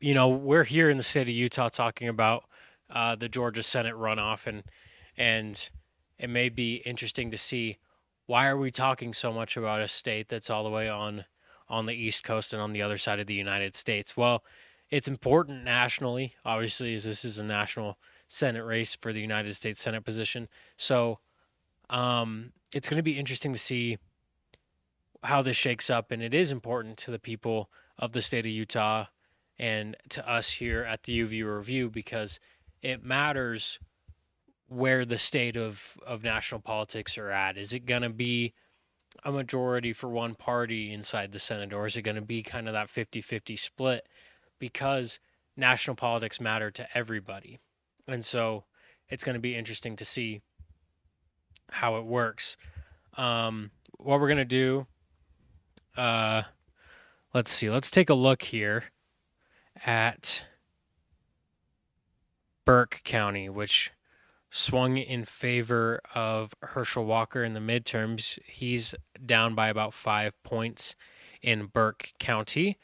we're here in the state of Utah talking about the Georgia Senate runoff, and it may be interesting to see why are we talking so much about a state that's all the way on the East Coast and on the other side of the United States. Well, it's important nationally, obviously, as this is a national Senate race for the United States Senate position. So it's going to be interesting to see how this shakes up, and it is important to the people of the state of Utah and to us here at the UVU Review because it matters where the state of national politics are at. Is it going to be a majority for one party inside the Senate, or is it going to be kind of that 50-50 split? Because national politics matter to everybody. And so it's going to be interesting to see how it works. What we're going to do, let's see, let's take a look here at Burke County, which swung in favor of Herschel Walker in the midterms. He's down by about 5 points in Burke County.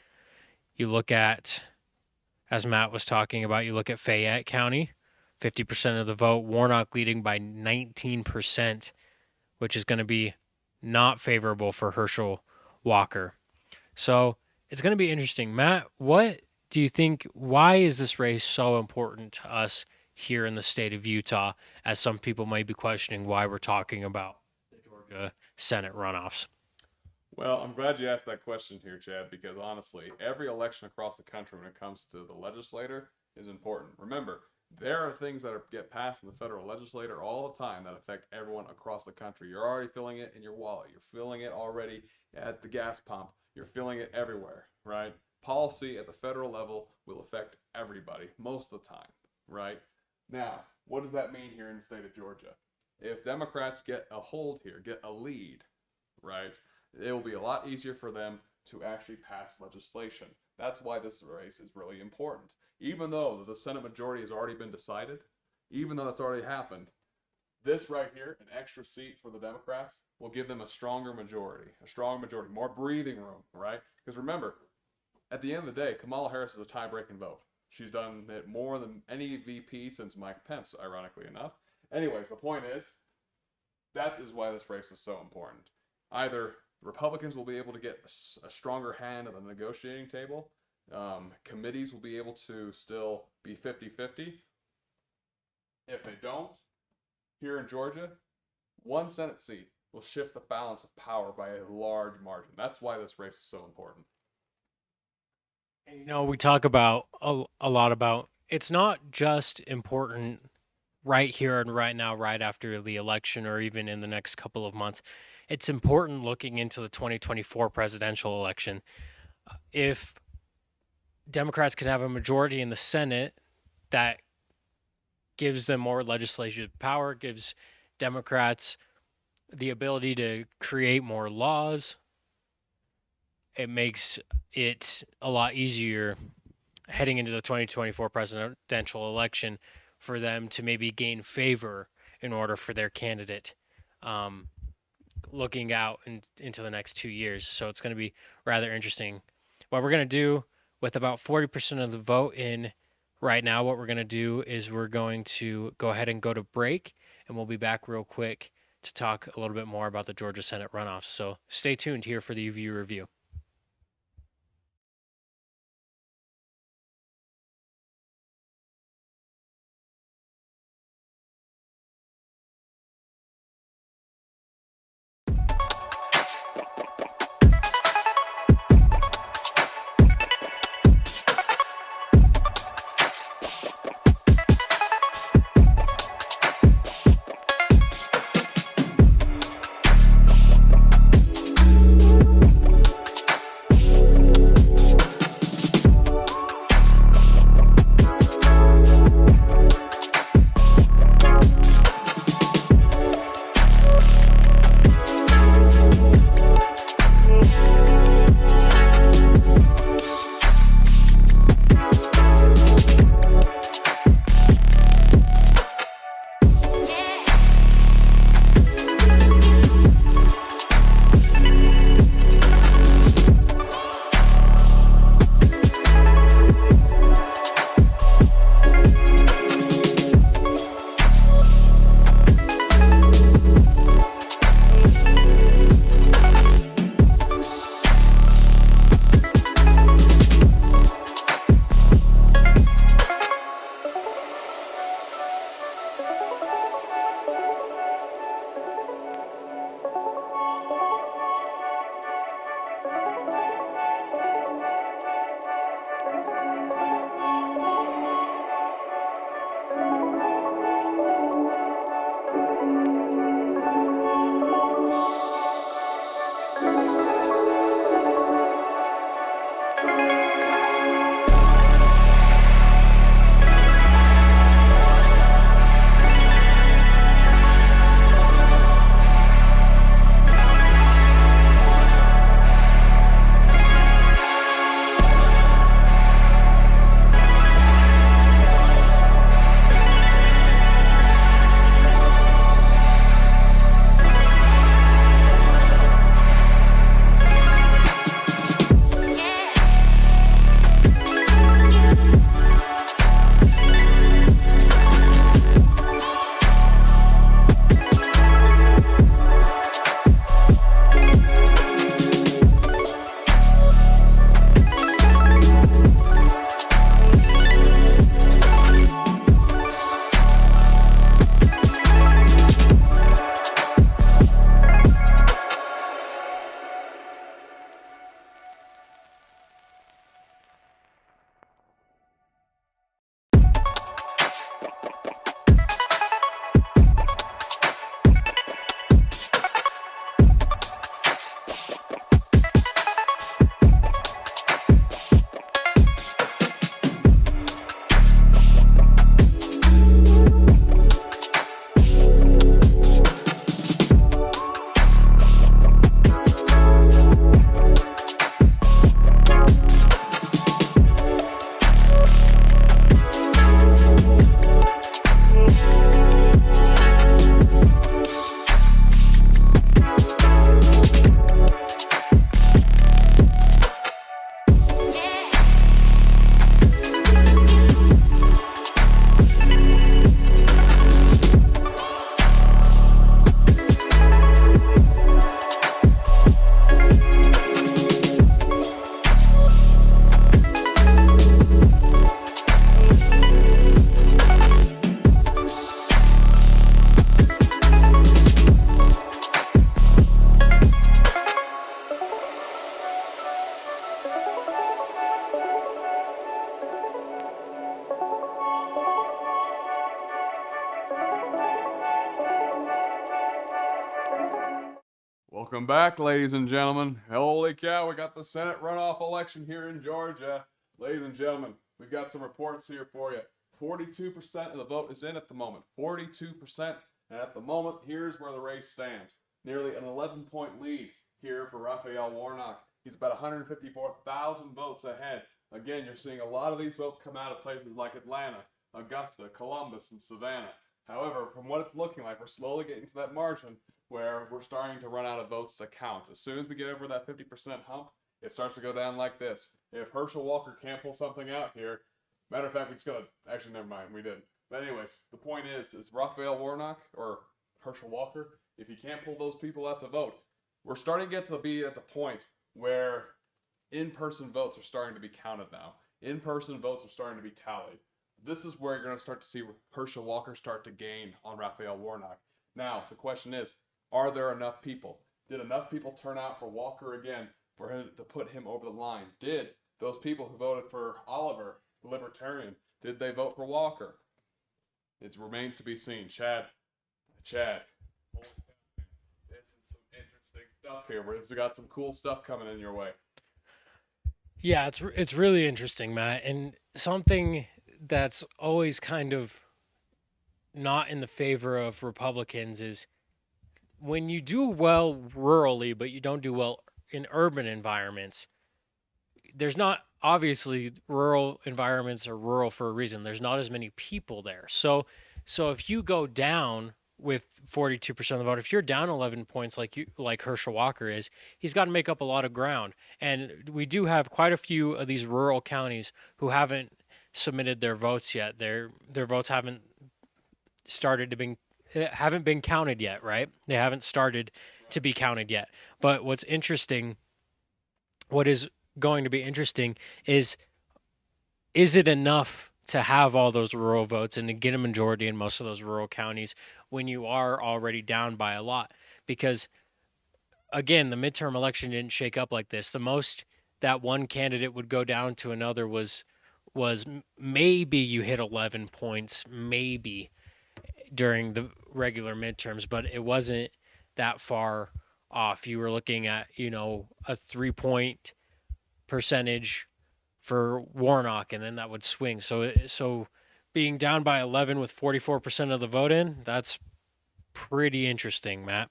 You look at, as Matt was talking about, you look at Fayette County, 50% of the vote, Warnock leading by 19%, which is going to be not favorable for Herschel Walker. So it's going to be interesting. Matt, what do you think, why is this race so important to us here in the state of Utah, as some people might be questioning why we're talking about the Georgia Senate runoffs? Well, I'm glad you asked that question here, Chad, because honestly, every election across the country when it comes to the legislator is important. Remember, there are things that get passed in the federal legislature all the time that affect everyone across the country. You're already feeling it in your wallet. You're feeling it already at the gas pump. You're feeling it everywhere, right? Policy at the federal level will affect everybody most of the time, right? Now, what does that mean here in the state of Georgia? If Democrats get a hold here, get a lead, right, it will be a lot easier for them to actually pass legislation. That's why this race is really important. Even though the Senate majority has already been decided, even though that's already happened, this right here, an extra seat for the Democrats, will give them a strong majority, more breathing room, right? Because remember, at the end of the day, Kamala Harris is a tie-breaking vote. She's done it more than any VP since Mike Pence, ironically enough. Anyways, the point is, that is why this race is so important. Either Republicans will be able to get a stronger hand at the negotiating table. Committees will be able to still be 50-50. If they don't, here in Georgia, one Senate seat will shift the balance of power by a large margin. That's why this race is so important. We talk about a lot about it's not just important right here and right now, right after the election, or even in the next couple of months. It's important looking into the 2024 presidential election. If Democrats can have a majority in the Senate, that gives them more legislative power, gives Democrats the ability to create more laws. It makes it a lot easier heading into the 2024 presidential election for them to maybe gain favor in order for their candidate um, looking out into the next 2 years. So it's going to be rather interesting. What we're going to do with about 40% of the vote in right now, what we're going to do is we're going to go ahead and go to break, and we'll be back real quick to talk a little bit more about the Georgia Senate runoffs. So stay tuned here for the UVU review. Welcome back, ladies and gentlemen. Holy cow, we got the Senate runoff election here in Georgia. Ladies and gentlemen, we've got some reports here for you. 42% of the vote is in at the moment. 42%. And at the moment, here's where the race stands. Nearly an 11-point lead here for Raphael Warnock. He's about 154,000 votes ahead Again, you're seeing a lot of these votes come out of places like Atlanta, Augusta, Columbus, and Savannah. However, from what it's looking like, we're slowly getting to that margin where we're starting to run out of votes to count. As soon as we get over that 50% hump, it starts to go down like this. If Herschel Walker can't pull something out here, matter of fact, we just gotta, actually, never mind, we did. But anyways, the point is Raphael Warnock or Herschel Walker, if he can't pull those people out to vote, we're starting to get to be at the point where in-person votes are starting to be counted now. In-person votes are starting to be tallied. This is where you're going to start to see Herschel Walker start to gain on Raphael Warnock. Now, the question is, are there enough people? Did enough people turn out for Walker again for him to put him over the line? Did those people who voted for Oliver, the Libertarian, did they vote for Walker? It remains to be seen. Chad, this is some interesting stuff here. We've got some cool stuff coming in your way. Yeah, it's really interesting, Matt, and something that's always kind of not in the favor of Republicans is when you do well rurally, but you don't do well in urban environments. There's not obviously rural environments are rural for a reason. There's not as many people there. So if you go down with 42% of the vote, if you're down 11 points like Herschel Walker is, he's got to make up a lot of ground. And we do have quite a few of these rural counties who haven't submitted their votes yet. Their votes started to be haven't been counted yet, right? They haven't started to be counted yet. But what is going to be interesting is it enough to have all those rural votes and to get a majority in most of those rural counties when you are already down by a lot? Because again, the midterm election didn't shake up like this. The most that one candidate would go down to another was maybe you hit 11 points, maybe during the regular midterms, but it wasn't that far off. You were looking at, a 3-point percentage for Warnock, and then that would swing. So being down by 11 with 44% of the vote in, that's pretty interesting, Matt.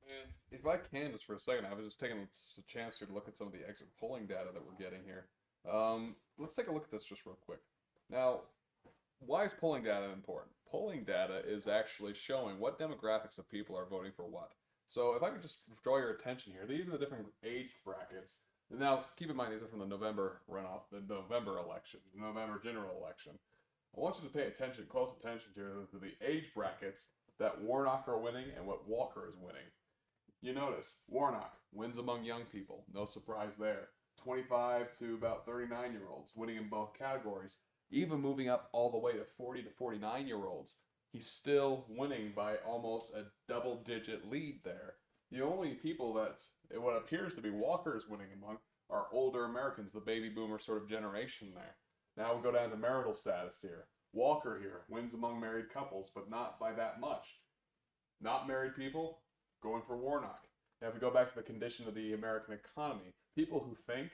And if I can, just for a second, I was just taking a chance here to look at some of the exit polling data that we're getting here. Let's take a look at this just real quick. Now, why is polling data important? Polling data is actually showing what demographics of people are voting for what. So if I could just draw your attention here, these are the different age brackets. Now, keep in mind, these are from the November runoff, the November election, the November general election. I want you to pay attention, close attention to the age brackets that Warnock are winning and what Walker is winning. You notice Warnock wins among young people, no surprise there. 25 to about 39-year-olds, winning in both categories. Even moving up all the way to 40 to 49-year-olds, he's still winning by almost a double-digit lead there. The only people that what appears to be Walker is winning among are older Americans, the baby boomer sort of generation there. Now we'll go down to marital status here. Walker here wins among married couples, but not by that much. Not married people going for Warnock. Now if we go back to the condition of the American economy, people who think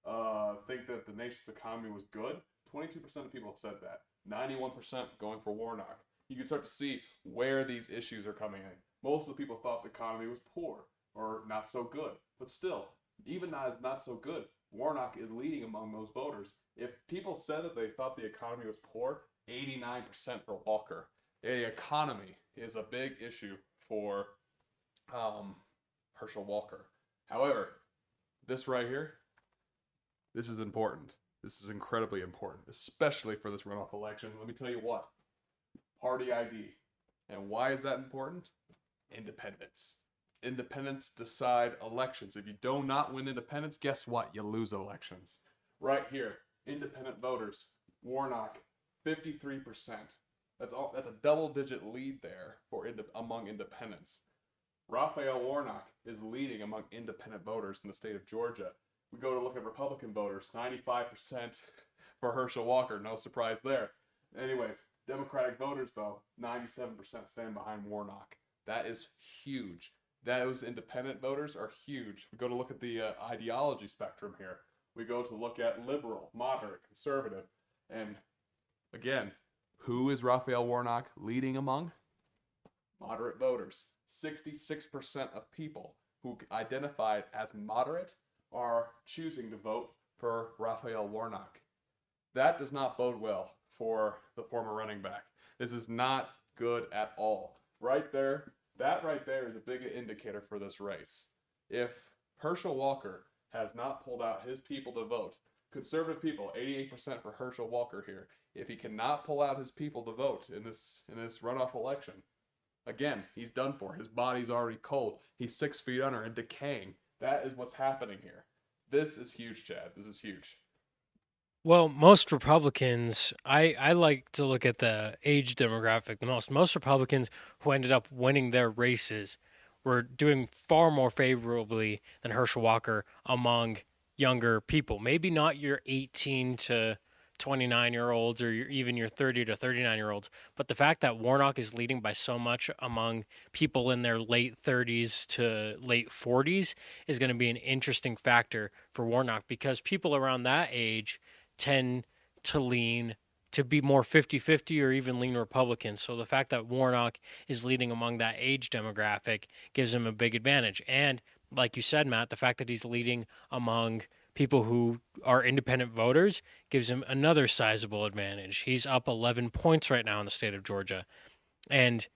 that the nation's economy was good, 22% of people have said that. 91% going for Warnock. You can start to see where these issues are coming in. Most of the people thought the economy was poor or not so good. But still, even as not so good, Warnock is leading among those voters. If people said that they thought the economy was poor, 89% for Walker. The economy is a big issue for Herschel Walker. However, this right here, this is important. This is incredibly important, especially for this runoff election. Let me tell you what. Party ID. And why is that important? Independents. Independents decide elections. If you do not win independents, guess what? You lose elections. Right here, independent voters. Warnock, 53%. That's a double-digit lead there for among independents. Raphael Warnock is leading among independent voters in the state of Georgia. We go to look at Republican voters, 95% for Herschel Walker. No surprise there. Anyways, Democratic voters, though, 97% stand behind Warnock. That is huge. Those independent voters are huge. We go to look at the ideology spectrum here. We go to look at liberal, moderate, conservative. And again, who is Raphael Warnock leading among? Moderate voters. 66% of people who identified as moderate are choosing to vote for Raphael Warnock. That does not bode well for the former running back. This is not good at all. Right there, that right there is a big indicator for this race. If Herschel Walker has not pulled out his people to vote, conservative people, 88% for Herschel Walker here. If he cannot pull out his people to vote in this runoff election, again, he's done for. His body's already cold. He's 6 feet under and decaying. That is what's happening here. This is huge, Chad. This is huge. Well, most Republicans, I like to look at the age demographic the most. Most Republicans who ended up winning their races were doing far more favorably than Herschel Walker among younger people. Maybe not your 18 to 29-year-olds or even your 30 to 39-year-olds, but the fact that Warnock is leading by so much among people in their late 30s to late 40s is going to be an interesting factor for Warnock because people around that age tend to lean to be more 50-50 or even lean Republican. So the fact that Warnock is leading among that age demographic gives him a big advantage. And like you said, Matt, the fact that he's leading among people who are independent voters gives him another sizable advantage. He's up 11 points right now in the state of Georgia. And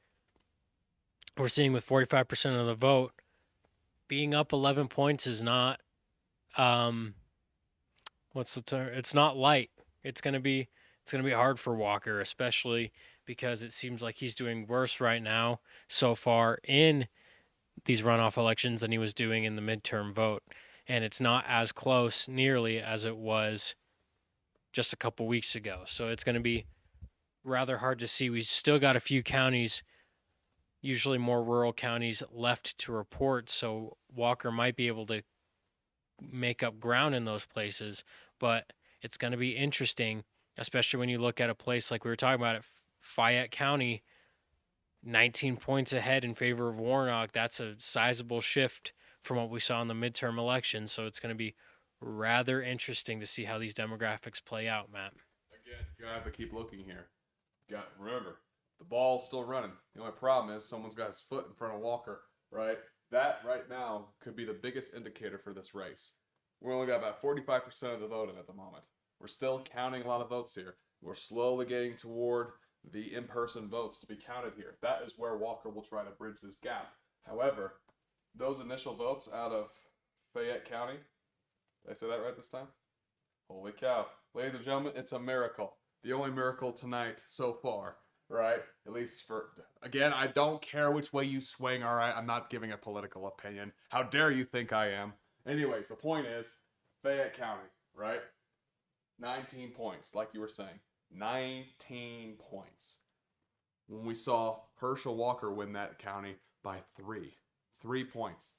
we're seeing with 45% of the vote, being up 11 points is not what's the term? It's not light. It's gonna be hard for Walker, especially because it seems like he's doing worse right now so far in these runoff elections than he was doing in the midterm vote, and it's not as close nearly as it was just a couple weeks ago. So it's going to be rather hard to see. We still got a few counties, usually more rural counties, left to report, so Walker might be able to make up ground in those places, but it's going to be interesting, especially when you look at a place like we were talking about at Fayette County, 19 points ahead in favor of Warnock. That's a sizable shift from what we saw in the midterm election. So it's going to be rather interesting to see how these demographics play out, Matt. Again, you have to keep looking here. Remember, the ball's still running. The only problem is someone's got his foot in front of Walker, right? That right now could be the biggest indicator for this race. We only got about 45% of the vote in at the moment. We're still counting a lot of votes here. We're slowly getting toward the in-person votes to be counted here. That is where Walker will try to bridge this gap. However, those initial votes out of Fayette County, did I say that right this time? Holy cow. Ladies and gentlemen, it's a miracle. The only miracle tonight so far, right? At least for, again, I don't care which way you swing, all right? I'm not giving a political opinion. How dare you think I am? Anyways, the point is, Fayette County, right? 19 points, like you were saying. 19 points. When we saw Herschel Walker win that county by 3. 3 points.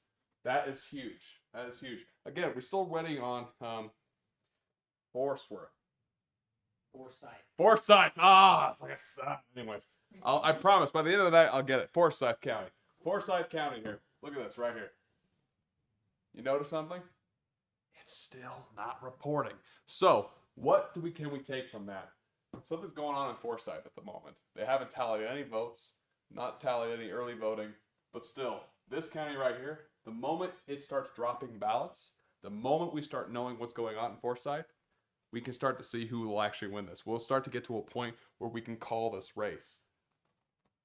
That is huge. That is huge. Again, we're still waiting on Forsyth. Forsyth. Ah, it's like anyways, I promise by the end of the night I'll get it. Forsyth County. Forsyth County here. Look at this right here. You notice something? It's still not reporting. So what can we take from that? Something's going on in Forsyth at the moment. They haven't tallied any votes, not tallied any early voting, but still, this county right here, the moment it starts dropping ballots, the moment we start knowing what's going on in Forsyth, we can start to see who will actually win this. We'll start to get to a point where we can call this race.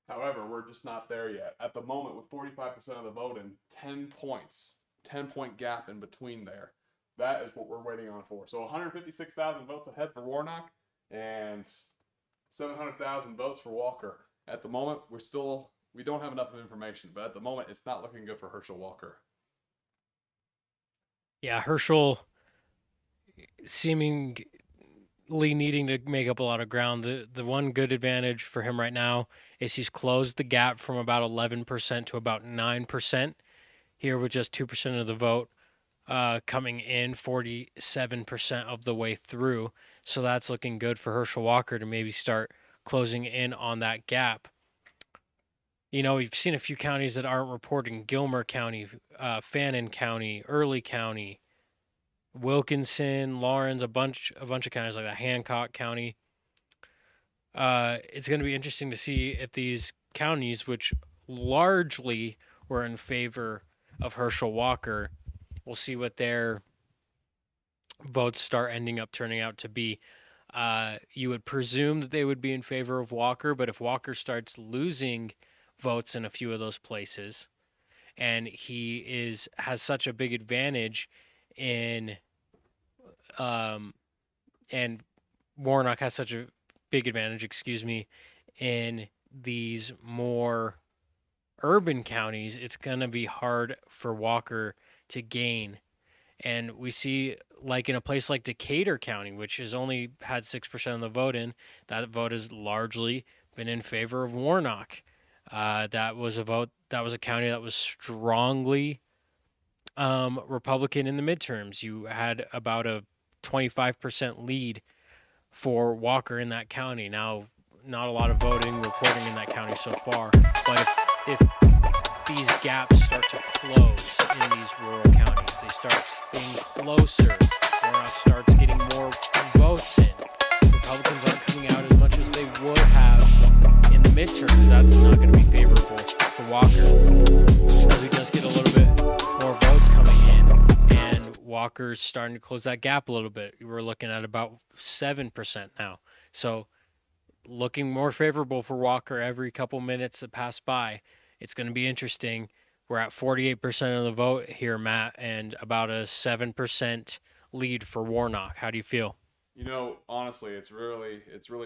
However, we're just not there yet. At the moment, with 45% of the vote and 10 points, 10-point gap in between there, that is what we're waiting on for. So 156,000 votes ahead for Warnock and 700,000 votes for Walker. At the moment, we don't have enough information, but at the moment, it's not looking good for Herschel Walker. Yeah, Herschel seemingly needing to make up a lot of ground. The one good advantage for him right now is he's closed the gap from about 11% to about 9% here with just 2% of the vote coming in 47% of the way through. So that's looking good for Herschel Walker to maybe start closing in on that gap. You know, we've seen a few counties that aren't reporting: Gilmer County, Fannin County, Early County, Wilkinson, Lawrence, a bunch of counties like that, Hancock County. It's going to be interesting to see if these counties, which largely were in favor of Herschel Walker, we'll see what their votes start ending up turning out to be. You would presume that they would be in favor of Walker, but if Walker starts losing votes in a few of those places, and he has such a big advantage in um, and Warnock has such a big advantage, excuse me, in these more urban counties, it's going to be hard for Walker to gain. And we see, like in a place like Decatur County, which has only had 6% of the vote in, that vote has largely been in favor of Warnock. That was a county that was strongly Republican in the midterms. You had about a 25% lead for Walker in that county. Now, not a lot of voting reporting in that county so far, but if these gaps start to close in these rural counties, they start being closer. Warnock starts getting more votes in. Republicans aren't coming out as much as they would have in the midterms. That's not going to be favorable for Walker, as we just get a little bit more votes coming in, and Walker's starting to close that gap a little bit. We're looking at about 7% now. So looking more favorable for Walker every couple minutes that pass by. It's going to be interesting. We're at 48% of the vote here, Matt, and about a 7% lead for Warnock. How do you feel? You know, honestly, it's really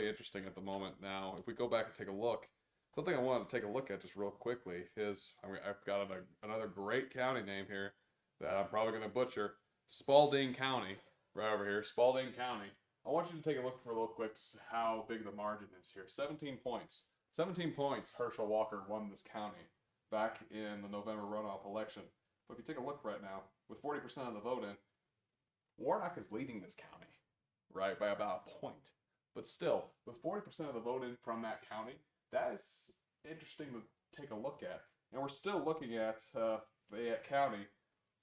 interesting at the moment. Now, if we go back and take a look, something I wanted to take a look at just real quickly is, I mean, I've got another great county name here that I'm probably going to butcher. Spalding County, right over here, Spalding County. I want you to take a look for a little quick to see how big the margin is here. 17 points. 17 points Herschel Walker won this county back in the November runoff election. But if you take a look right now, with 40% of the vote in, Warnock is leading this county, right, by about a point. But still, with 40% of the vote in from that county, that is interesting to take a look at. And we're still looking at Fayette County,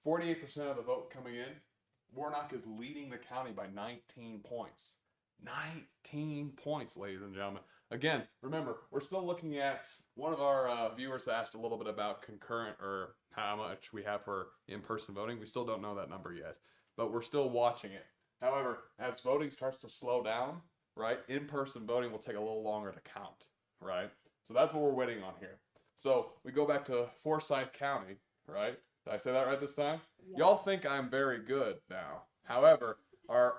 48% of the vote coming in. Warnock is leading the county by 19 points. 19 points, ladies and gentlemen. Again, remember, we're still looking at, one of our viewers asked a little bit about concurrent, or how much we have for in-person voting. We still don't know that number yet, but we're still watching it. However, as voting starts to slow down, right, in-person voting will take a little longer to count, right? So that's what we're waiting on here. So we go back to Forsyth County, right? Did I say that right this time? Yeah. Y'all think I'm very good now. However, our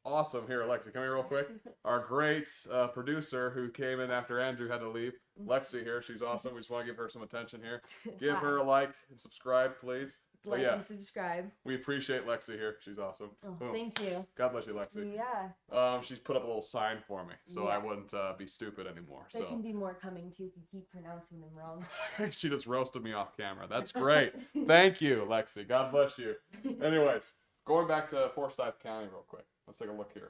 awesome, here, Lexi, come here real quick. Our great producer who came in after Andrew had to leave, Lexi here, she's awesome. We just want to give her some attention here. Give her a like and subscribe, please. Like and subscribe. We appreciate Lexi here. She's awesome. Oh, boom. Thank you. God bless you, Lexi. Yeah. She's put up a little sign for me, so I wouldn't be stupid anymore. There can be more coming too if you keep pronouncing them wrong. She just roasted me off camera. That's great. Thank you, Lexi. God bless you. Anyways, going back to Forsyth County real quick. Let's take a look here.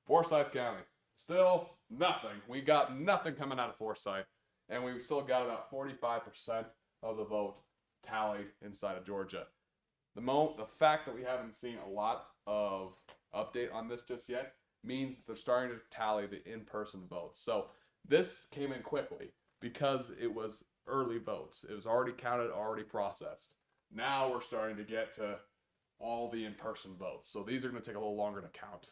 Forsyth County. Still nothing. We got nothing coming out of Forsyth, and we've still got about 45% of the vote tallied inside of Georgia. The fact that we haven't seen a lot of update on this just yet means that they're starting to tally the in-person votes. So this came in quickly because it was early votes. It was already counted, already processed. Now we're starting to get to all the in-person votes. So these are going to take a little longer to count.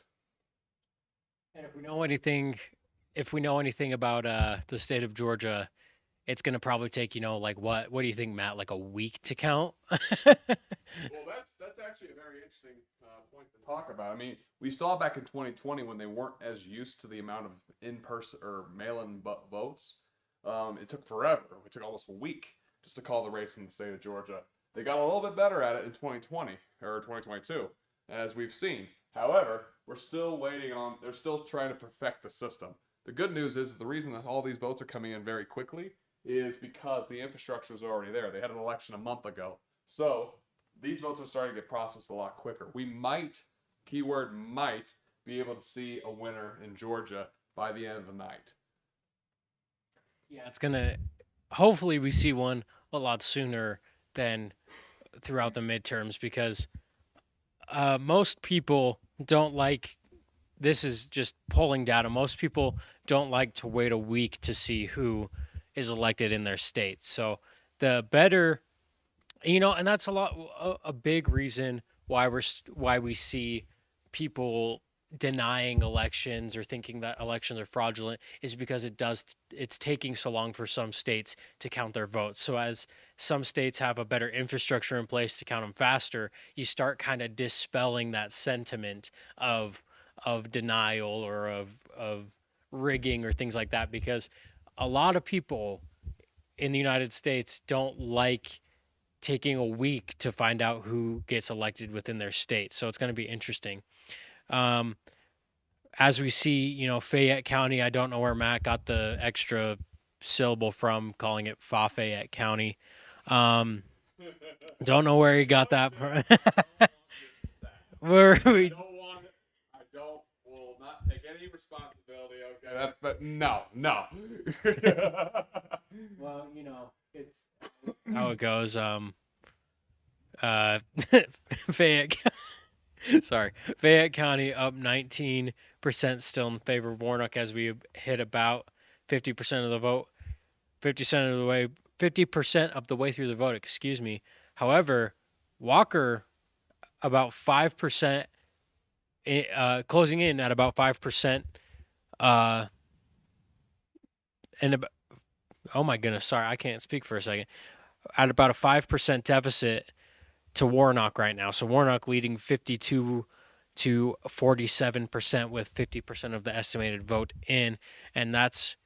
And if we know anything about the state of Georgia, it's going to probably take, like what do you think, Matt, like a week to count? Well, that's actually a very interesting point to talk about. I mean, we saw back in 2020 when they weren't as used to the amount of in-person or mail-in votes. It took forever. It took almost a week just to call the race in the state of Georgia. They got a little bit better at it in 2020 or 2022, as we've seen. However, we're still waiting on, they're still trying to perfect the system. The good news is the reason that all these votes are coming in very quickly is because the infrastructure is already there. They had an election a month ago. So these votes are starting to get processed a lot quicker. We might, keyword might, be able to see a winner in Georgia by the end of the night. Yeah, hopefully we see one a lot sooner than throughout the midterms, because most people don't like, this is just polling data, most people don't like to wait a week to see who is elected in their state. So the better, and that's a big reason why we see people denying elections or thinking that elections are fraudulent is because it's taking so long for some states to count their votes. So as some states have a better infrastructure in place to count them faster, you start kind of dispelling that sentiment of denial or of rigging or things like that, because a lot of people in the United States don't like taking a week to find out who gets elected within their state. So it's going to be interesting. Um, as we see, Fayette County, I don't know where Matt got the extra syllable from, calling it Fayette County. Don't know where he got that from. Where we, I don't. Will not take any responsibility. Okay, but no. well, it's how it goes. Uh, Fayette. Sorry, Fayette County up 19% still in favor of Warnock as we hit about 50% of the vote, 50% of the way, 50% of the way through the vote. Excuse me. However, Walker about 5%, closing in at about 5%, and about, oh my goodness, sorry, I can't speak for a second. At about a 5% deficit to Warnock right now. So Warnock leading 52 to 47% with 50% of the estimated vote in. And that's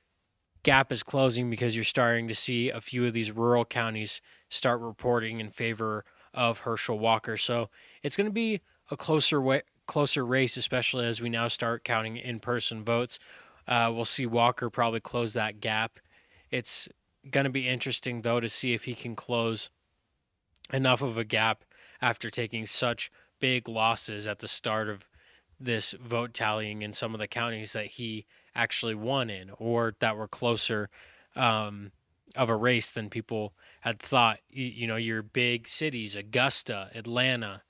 gap is closing because you're starting to see a few of these rural counties start reporting in favor of Herschel Walker. So it's going to be a closer race, especially as we now start counting in-person votes. We'll see Walker probably close that gap. It's going to be interesting, though, to see if he can close enough of a gap after taking such big losses at the start of this vote tallying in some of the counties that he actually won in, or that were closer of a race than people had thought. Your big cities, Augusta, Atlanta,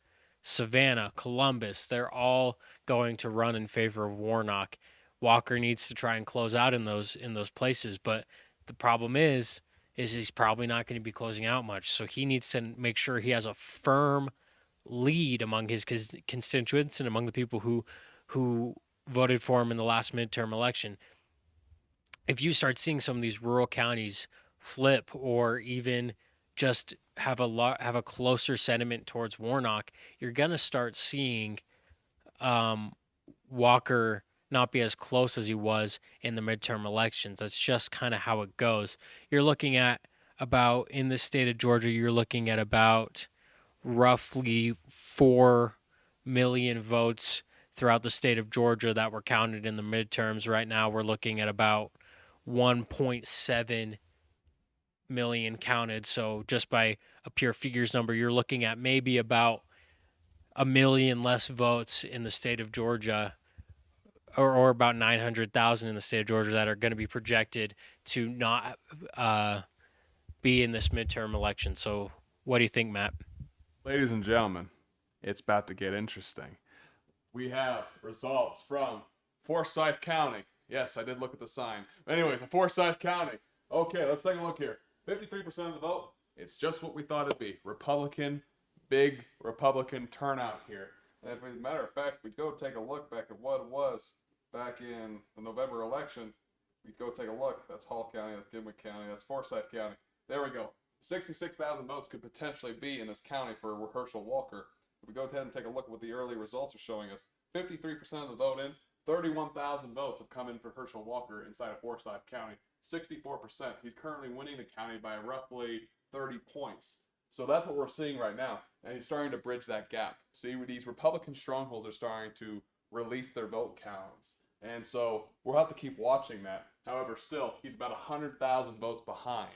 Savannah, Columbus, they're all going to run in favor of Warnock. Walker needs to try and close out in those places, but the problem is he's probably not going to be closing out much. So he needs to make sure he has a firm lead among his constituents and among the people who voted for him in the last midterm election. If you start seeing some of these rural counties flip, or even just have a closer sentiment towards Warnock, you're gonna start seeing Walker not be as close as he was in the midterm elections. That's just kind of how it goes. You're looking at about, in the state of Georgia, you're looking at about roughly 4 million votes throughout the state of Georgia that were counted in the midterms. Right now, we're looking at about 1.7 million counted. So just by a pure figures number, you're looking at maybe about a million less votes in the state of Georgia, or about 900,000 in the state of Georgia, that are going to be projected to not be in this midterm election. So what do you think, Matt? Ladies and gentlemen, it's about to get interesting. We have results from Forsyth County. Yes, I did look at the sign. Anyways, Forsyth County. Okay, let's take a look here. 53% of the vote. It's just what we thought it'd be. Big Republican turnout here. And as a matter of fact, we go take a look back at what it was back in the November election. We go take a look. That's Hall County. That's Gimmick County. That's Forsyth County. There we go. 66,000 votes could potentially be in this county for Herschel Walker. If we go ahead and take a look at what the early results are showing us, 53% of the vote in, 31,000 votes have come in for Herschel Walker inside of Forsyth County. 64%. He's currently winning the county by roughly 30 points. So that's what we're seeing right now, and he's starting to bridge that gap. See, these Republican strongholds are starting to release their vote counts, and so we'll have to keep watching that. However, still, he's about 100,000 votes behind.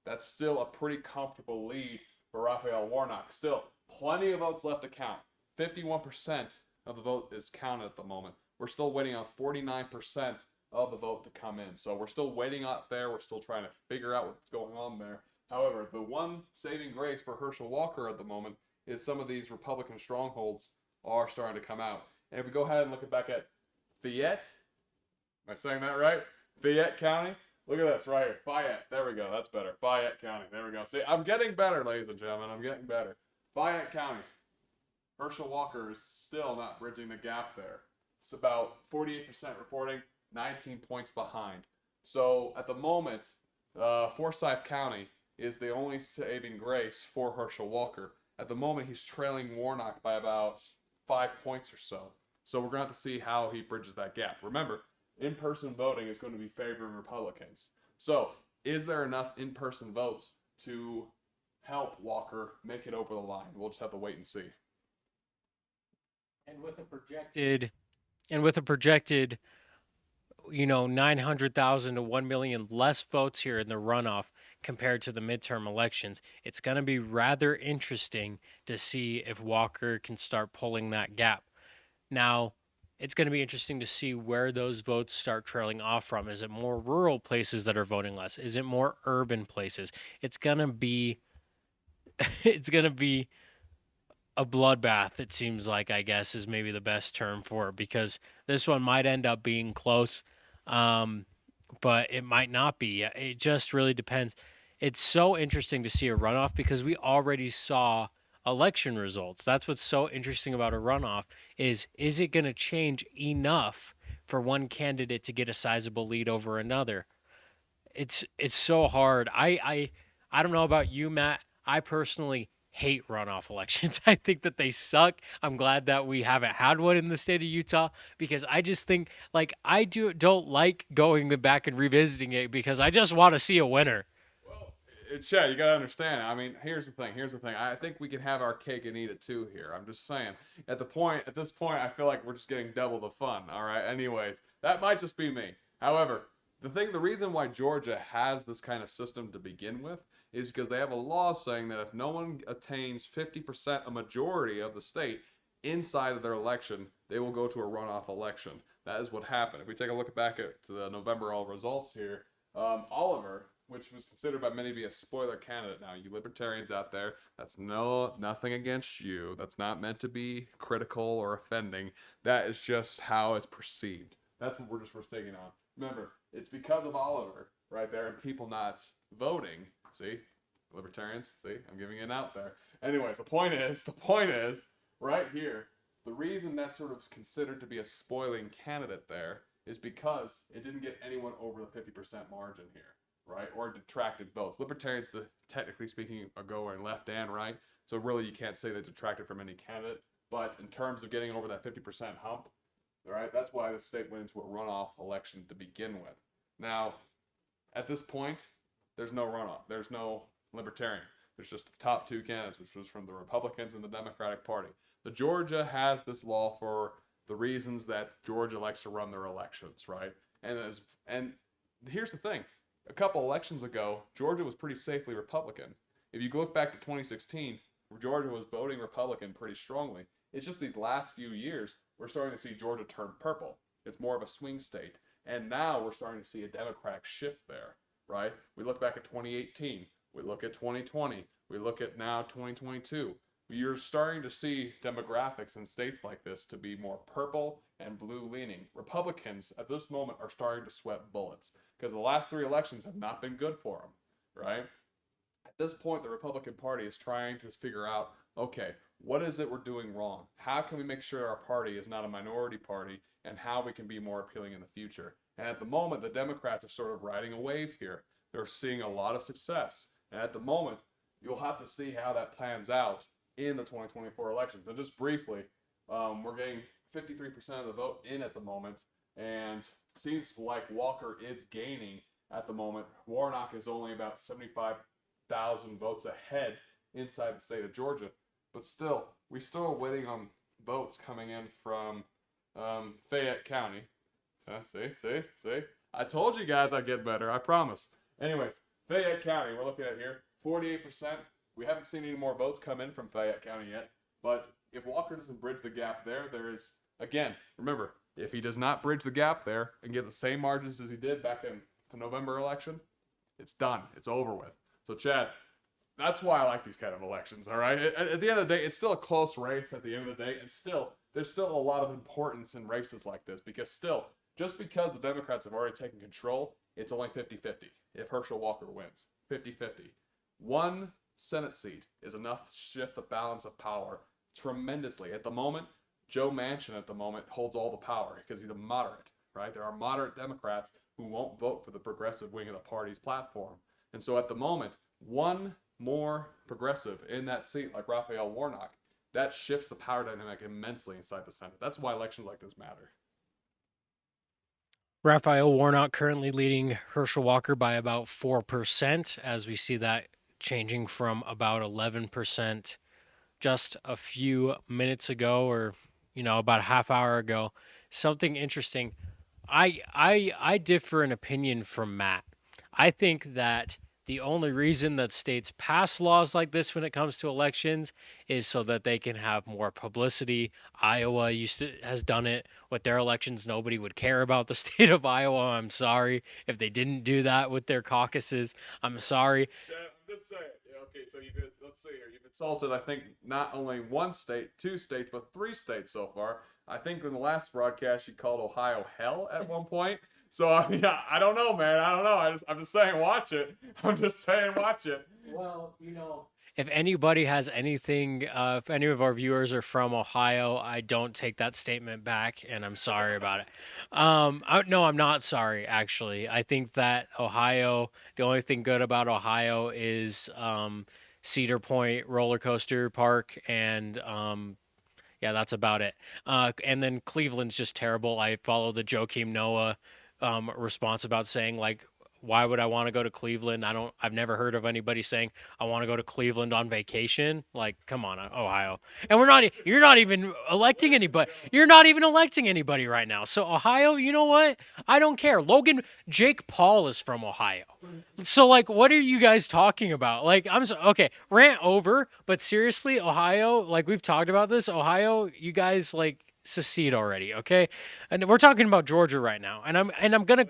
That's still a pretty comfortable lead for Raphael Warnock. Still, plenty of votes left to count. 51% of the vote is counted at the moment. We're still waiting on 49% of the vote to come in. So we're still waiting out there. We're still trying to figure out what's going on there. However, the one saving grace for Herschel Walker at the moment is some of these Republican strongholds are starting to come out. And if we go ahead and look back at Fayette, am I saying that right? Fayette County. Look at this right here. Fayette. There we go. That's better. Fayette County. There we go. See, I'm getting better, ladies and gentlemen. I'm getting better. Fayette County. Herschel Walker is still not bridging the gap there. It's about 48% reporting, 19 points behind. So at the moment, Forsyth County is the only saving grace for Herschel Walker. At the moment, he's trailing Warnock by about 5 points or so. So we're going to have to see how he bridges that gap. Remember, in-person voting is going to be favoring Republicans. So is there enough in-person votes to help Walker make it over the line? We'll just have to wait and see. And with a projected 900,000 to 1 million less votes here in the runoff compared to the midterm elections, it's going to be rather interesting to see if Walker can start pulling that gap. Now, it's going to be interesting to see where those votes start trailing off from. Is it more rural places that are voting less? Is it more urban places? It's going to be a bloodbath, it seems like, I guess, is maybe the best term for it, because this one might end up being close, but it might not be. It just really depends. It's so interesting to see a runoff because we already saw election results. That's what's so interesting about a runoff is it going to change enough for one candidate to get a sizable lead over another? It's so hard. I don't know about you, Matt. I personally hate runoff elections. I think that they suck. I'm glad that we haven't had one in the state of Utah because I just think like don't like going back and revisiting it because I just want to see a winner. Well, Chad, you gotta understand. I mean, here's the thing. I think we can have our cake and eat it too here. I'm just saying. At this point, I feel like we're just getting double the fun. All right. Anyways, that might just be me. However, the reason why Georgia has this kind of system to begin with is because they have a law saying that if no one attains 50%, a majority of the state inside of their election, they will go to a runoff election. That is what happened. If we take a look back at the November all results here, Oliver, which was considered by many to be a spoiler candidate. Now, you libertarians out there, that's nothing against you. That's not meant to be critical or offending. That is just how it's perceived. That's what we're taking on. Remember, it's because of Oliver right there and people not voting. See, libertarians. See, I'm giving it out there. Anyways, the point is, right here, the reason that's sort of considered to be a spoiling candidate there is because it didn't get anyone over the 50% margin here, right? Or detracted votes. Libertarians, technically speaking, are going left and right. So really, you can't say they detracted from any candidate. But in terms of getting over that 50% hump, right? That's why the state went into a runoff election to begin with. Now, at this point, there's no runoff. There's no libertarian. There's just the top two candidates, which was from the Republicans and the Democratic Party. The Georgia has this law for the reasons that Georgia likes to run their elections, right? And here's the thing. A couple elections ago, Georgia was pretty safely Republican. If you look back to 2016, Georgia was voting Republican pretty strongly. It's just these last few years, we're starting to see Georgia turn purple. It's more of a swing state. And now we're starting to see a Democratic shift there, right? We look back at 2018. We look at 2020. We look at now 2022. You're starting to see demographics in states like this to be more purple and blue leaning. Republicans at this moment are starting to sweat bullets because the last three elections have not been good for them, right? At this point, the Republican Party is trying to figure out, okay, what is it we're doing wrong? How can we make sure our party is not a minority party and how we can be more appealing in the future? And at the moment, the Democrats are sort of riding a wave here. They're seeing a lot of success. And at the moment, you'll have to see how that plans out in the 2024 elections. And just briefly, we're getting 53% of the vote in at the moment, and seems like Walker is gaining at the moment. Warnock is only about 75,000 votes ahead inside the state of Georgia. But still, we're still waiting on votes coming in from Fayette County. See? I told you guys I'd get better, I promise. Anyways, Fayette County, we're looking at here, 48%. We haven't seen any more votes come in from Fayette County yet. But if Walker doesn't bridge the gap there is, again, remember, if he does not bridge the gap there and get the same margins as he did back in the November election, it's done. It's over with. So, Chad, that's why I like these kind of elections, all right? At the end of the day, it's still a close race at the end of the day, and there's still a lot of importance in races like this because just because the Democrats have already taken control, it's only 50-50 if Herschel Walker wins. 50-50. One Senate seat is enough to shift the balance of power tremendously. At the moment, Joe Manchin at the moment holds all the power because he's a moderate, right? There are moderate Democrats who won't vote for the progressive wing of the party's platform. And so at the moment, one more progressive in that seat, like Raphael Warnock, that shifts the power dynamic immensely inside the Senate. That's why elections like this matter. Raphael Warnock currently leading Herschel Walker by about 4%, as we see that changing from about 11% just a few minutes ago, or about a half hour ago. Something interesting. I differ in opinion from Matt. I think that the only reason that states pass laws like this when it comes to elections is so that they can have more publicity. Iowa has done it with their elections. Nobody would care about the state of Iowa. I'm sorry if they didn't do that with their caucuses. I'm sorry. I'm just saying. Okay, so let's see here. You've insulted, I think, not only one state, two states, but three states so far. I think in the last broadcast you called Ohio hell at one point. So yeah, I don't know, man. I don't know. I'm just saying, watch it. I'm just saying, watch it. Well, if anybody has anything, if any of our viewers are from Ohio, I don't take that statement back, and I'm sorry about it. No, I'm not sorry, actually. I think that Ohio, the only thing good about Ohio is Cedar Point roller coaster park, and yeah, that's about it. And then Cleveland's just terrible. I follow the Joakim Noah response about saying, like, why would I want to go to Cleveland? I've never heard of anybody saying I want to go to Cleveland on vacation. Like, come on, Ohio. And you're not even electing anybody. You're not even electing anybody right now. So Ohio, you know what? I don't care. Jake Paul is from Ohio. So like, what are you guys talking about? Like, okay, rant over, but seriously, Ohio, like we've talked about this, Ohio, you guys like secede already, okay? And we're talking about Georgia right now, and I'm gonna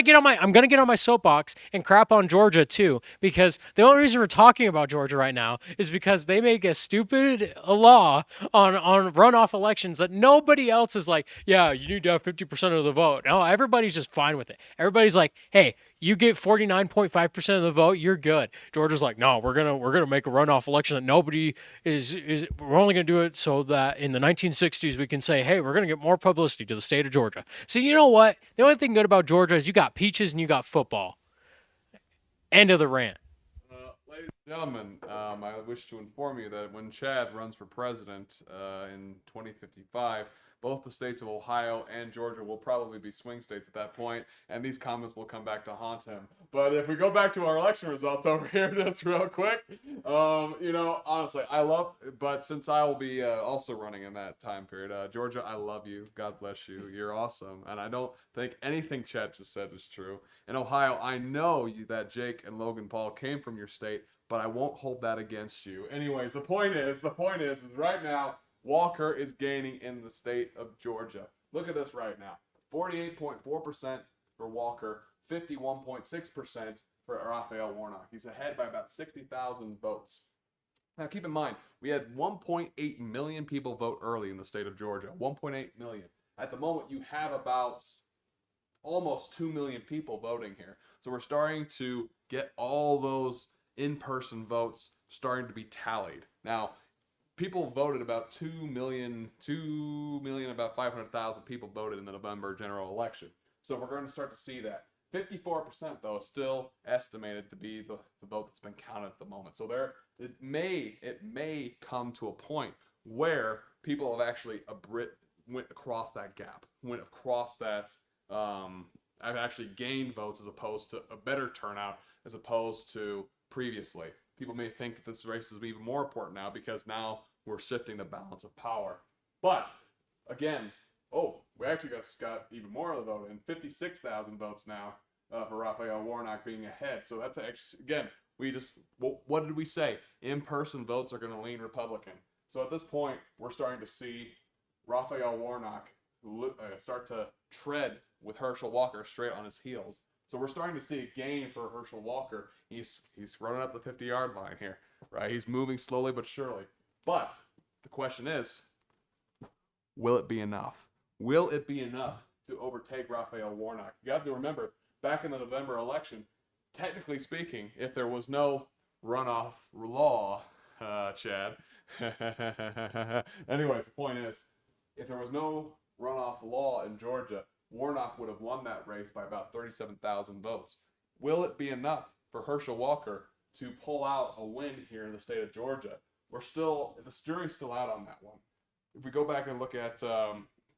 get on my soapbox and crap on Georgia too, because the only reason we're talking about Georgia right now is because they make a stupid law on runoff elections that nobody else is like, yeah, you need to have 50% of the vote. No, everybody's just fine with it. Everybody's like, hey, you get 49.5% of the vote, you're good. Georgia's like, no, we're gonna make a runoff election that nobody is. We're only gonna do it so that in the 1960s we can say, hey, we're gonna get more publicity to the state of Georgia. So you know what? The only thing good about Georgia is you got peaches and you got football. End of the rant. Ladies and gentlemen, I wish to inform you that when Chad runs for president in 2055, both the states of Ohio and Georgia will probably be swing states at that point, and these comments will come back to haunt him. But if we go back to our election results over here just real quick, honestly, but since I will be also running in that time period, Georgia, I love you. God bless you. You're awesome. And I don't think anything Chad just said is true. In Ohio, I know that Jake and Logan Paul came from your state, but I won't hold that against you. Anyways, the point is right now, Walker is gaining in the state of Georgia. Look at this right now. 48.4% for Walker, 51.6% for Raphael Warnock. He's ahead by about 60,000 votes. Now, keep in mind, we had 1.8 million people vote early in the state of Georgia. 1.8 million. At the moment, you have about almost 2 million people voting here. So we're starting to get all those in-person votes starting to be tallied. Now, people voted about 2 million, about 500,000 people voted in the November general election. So we're going to start to see that. 54%, though, is still estimated to be the vote that's been counted at the moment. So it may come to a point where people have actually went across that gap, went across that, I've actually gained votes as opposed to a better turnout as opposed to previously. People may think that this race is even more important now because now we're shifting the balance of power. But again, we actually got even more of the vote in 56,000 votes now for Raphael Warnock being ahead. So that's actually, again, what did we say? In-person votes are going to lean Republican. So at this point, we're starting to see Raphael Warnock start to tread with Herschel Walker straight on his heels. So we're starting to see a gain for Herschel Walker. He's running up the 50-yard line here, right? He's moving slowly but surely. But the question is, will it be enough? Will it be enough to overtake Raphael Warnock? You have to remember, back in the November election, technically speaking, if there was no runoff law, Chad, Anyways, the point is, if there was no runoff law in Georgia, Warnock would have won that race by about 37,000 votes. Will it be enough for Herschel Walker to pull out a win here in the state of Georgia? The jury's still out on that one. If we go back and look at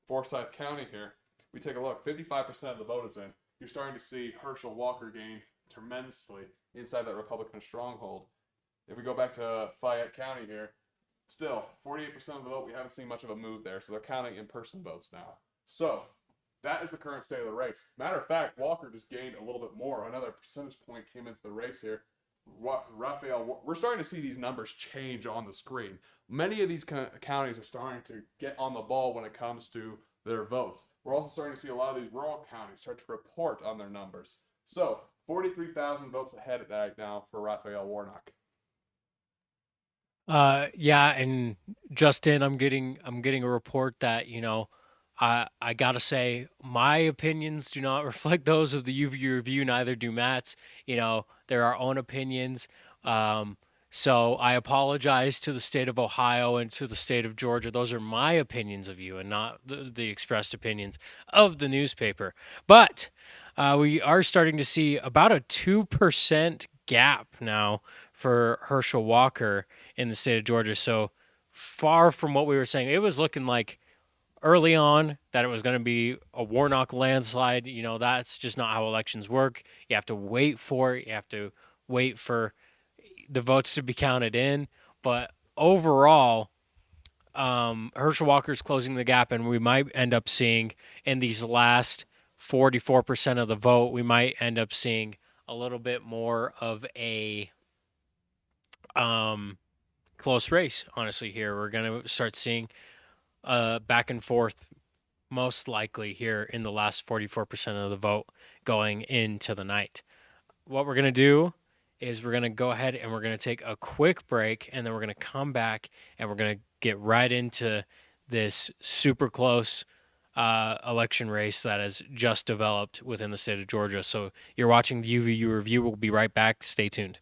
Forsyth County here, we take a look. 55% of the vote is in. You're starting to see Herschel Walker gain tremendously inside that Republican stronghold. If we go back to Fayette County here, still 48% of the vote. We haven't seen much of a move there, so they're counting in-person votes now. So that is the current state of the race. Matter of fact, Walker just gained a little bit more. Another percentage point came into the race here. Raphael, we're starting to see these numbers change on the screen. Many of these counties are starting to get on the ball when it comes to their votes. We're also starting to see a lot of these rural counties start to report on their numbers. So 43,000 votes ahead right now for Raphael Warnock. Yeah, and Justin, I'm getting a report that, I gotta say my opinions do not reflect those of the UVU review, neither do Matt's. They're our own opinions. So I apologize to the state of Ohio and to the state of Georgia. Those are my opinions of you and not the expressed opinions of the newspaper. But we are starting to see about a 2% gap now for Herschel Walker in the state of Georgia. So far from what we were saying. It was looking like early on that it was going to be a Warnock landslide. That's just not how elections work. You have to wait for it. You have to wait for the votes to be counted in. But overall, Herschel Walker's closing the gap, and we might end up seeing in these last 44% of the vote, we might end up seeing a little bit more of a close race, honestly, here. We're going to start seeing back and forth, most likely here in the last 44% of the vote going into the night. What we're going to do is we're going to go ahead and we're going to take a quick break, and then we're going to come back and we're going to get right into this super close election race that has just developed within the state of Georgia. So you're watching the UVU review. We'll be right back. Stay tuned.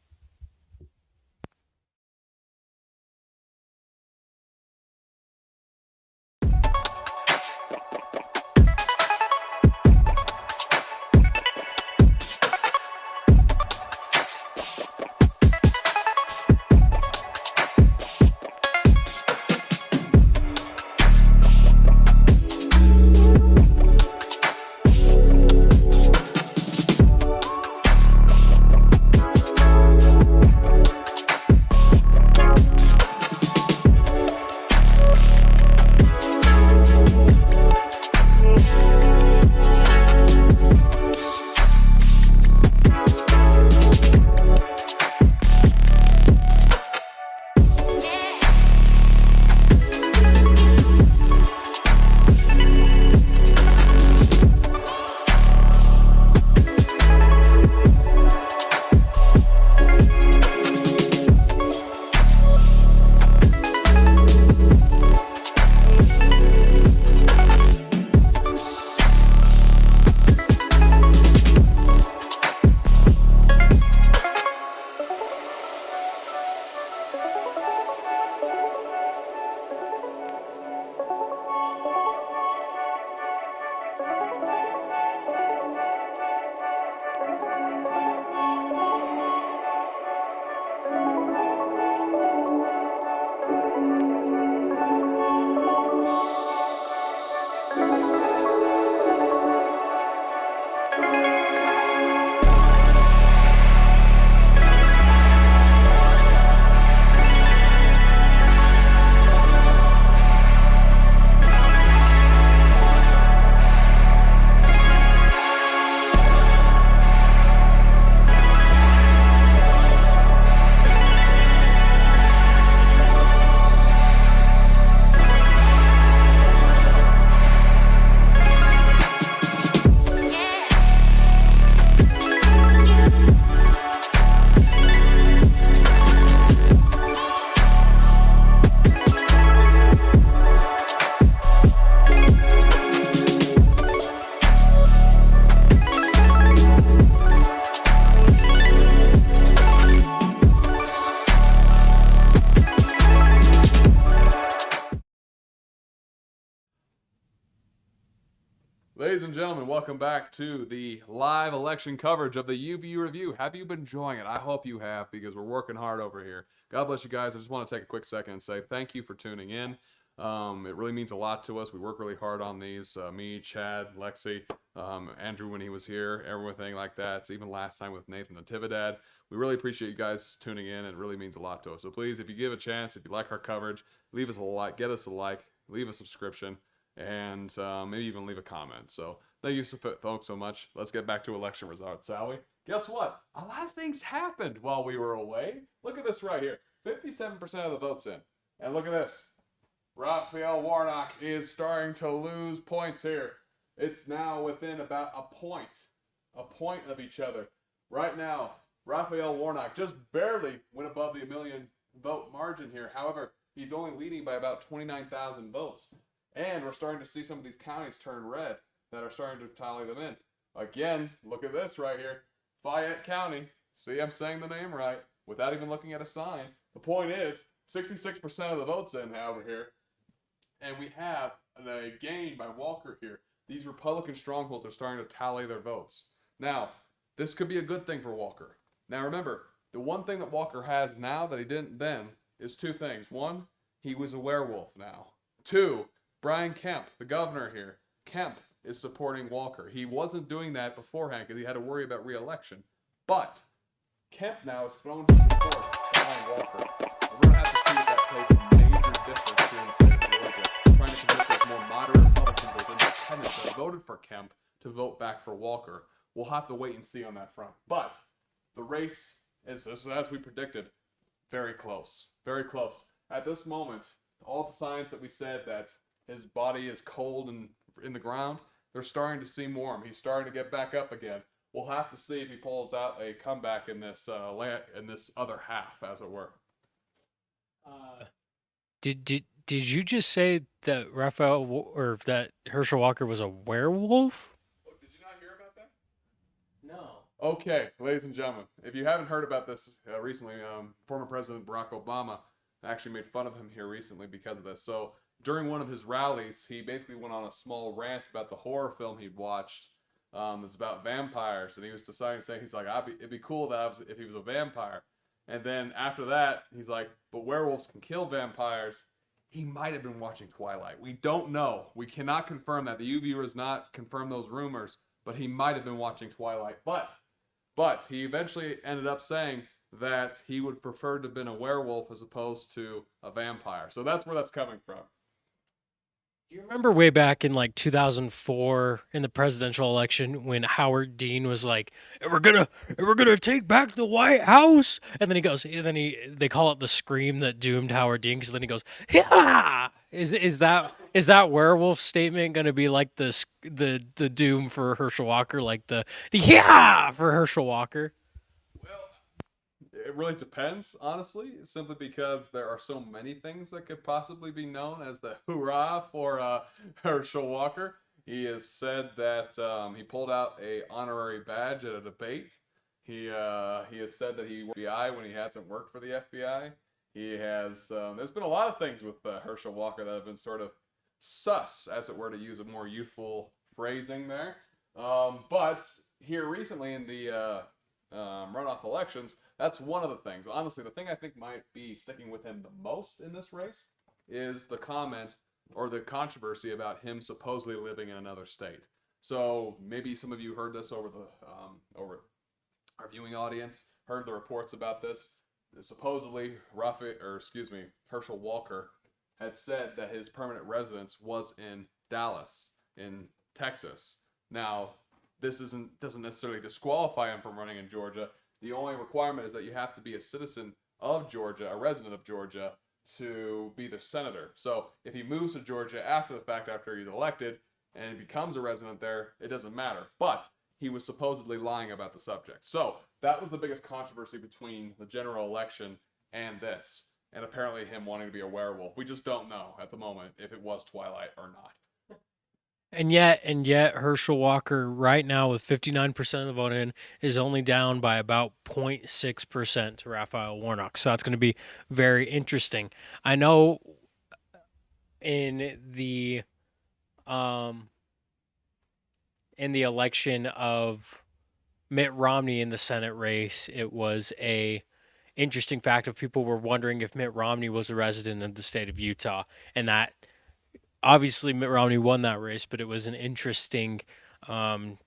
Ladies and gentlemen, welcome back to the live election coverage of the UVU Review. Have you been enjoying it? I hope you have, because we're working hard over here. God bless you guys. I just want to take a quick second and say thank you for tuning in. It really means a lot to us. We work really hard on these. Me, Chad, Lexi, Andrew when he was here, everything like that. Even last time with Nathan the Tivadad. We really appreciate you guys tuning in. It really means a lot to us. So please, if you give a chance, if you like our coverage, leave us a like, get us a like, leave a subscription, and maybe even leave a comment. So thank you folks so much. Let's get back to election results, shall we? Guess what? A lot of things happened while we were away. Look at this right here. 57% of the votes in. And look at this. Raphael Warnock is starting to lose points here. It's now within about a point of each other. Right now, Raphael Warnock just barely went above the 1 million vote margin here. However, he's only leading by about 29,000 votes. And we're starting to see some of these counties turn red that are starting to tally them in. Again, look at this right here. Fayette County. See, I'm saying the name right without even looking at a sign. The point is, 66% of the votes in, however, here. And we have a gain by Walker here. These Republican strongholds are starting to tally their votes. Now, this could be a good thing for Walker. Now remember, the one thing that Walker has now that he didn't then is two things. One, he was a werewolf now. Two, Brian Kemp, the governor here, Kemp is supporting Walker. He wasn't doing that beforehand because he had to worry about re-election. But Kemp now is thrown to support Brian Walker. We're going to have to see if that takes a major difference here in the state of Georgia, trying to convince those more moderate Republicans, those independents that voted for Kemp, to vote back for Walker. We'll have to wait and see on that front. But the race is, as we predicted, very close. Very close. At this moment, all the signs that we said that his body is cold and in the ground, they're starting to seem warm. He's starting to get back up again. We'll have to see if he pulls out a comeback in this other half, as it were. Did you just say that or that Herschel Walker was a werewolf? Oh, did you not hear about that? No. Okay, ladies and gentlemen, if you haven't heard about this recently, former President Barack Obama actually made fun of him here recently because of this. So during one of his rallies, he basically went on a small rant about the horror film he'd watched. It's about vampires, and he was saying he's like, it'd be cool if he was a vampire. And then after that, he's like, but werewolves can kill vampires. He might have been watching Twilight. We don't know. We cannot confirm that. The UVU has not confirmed those rumors, but he might have been watching Twilight. But he eventually ended up saying that he would prefer to have been a werewolf as opposed to a vampire. So that's where that's coming from. Do you remember way back in like 2004 in the presidential election when Howard Dean was like, "And we're gonna take back the White House," and then they call it the scream that doomed Howard Dean, because then he goes, "Yeah." Is that werewolf statement gonna be like the doom for Herschel Walker, like the "yeah" for Herschel Walker? It really depends, honestly, simply because there are so many things that could possibly be known as the hoorah for Herschel Walker. He has said that he pulled out a honorary badge at a debate. He has said that he worked for the FBI when he hasn't worked for the FBI. He has. There's been a lot of things with Herschel Walker that have been sort of sus, as it were, to use a more youthful phrasing there. But here recently in the runoff elections, that's one of the things. Honestly, the thing I think might be sticking with him the most in this race is the comment or the controversy about him supposedly living in another state. So maybe some of you heard this over over our viewing audience, heard the reports about this. Supposedly, Herschel Walker had said that his permanent residence was in Dallas, in Texas. Now, this doesn't necessarily disqualify him from running in Georgia. The only requirement is that you have to be a citizen of Georgia, a resident of Georgia, to be the senator. So if he moves to Georgia after the fact, after he's elected, and he becomes a resident there, it doesn't matter. But he was supposedly lying about the subject. So that was the biggest controversy between the general election and this. And apparently him wanting to be a werewolf. We just don't know at the moment if it was Twilight or not. And yet, Herschel Walker right now with 59% of the vote in is only down by about 0.6% to Raphael Warnock. So that's going to be very interesting. I know in the in the election of Mitt Romney in the Senate race, it was a interesting fact of people were wondering if Mitt Romney was a resident of the state of Utah, and that obviously Mitt Romney won that race, but it was an interesting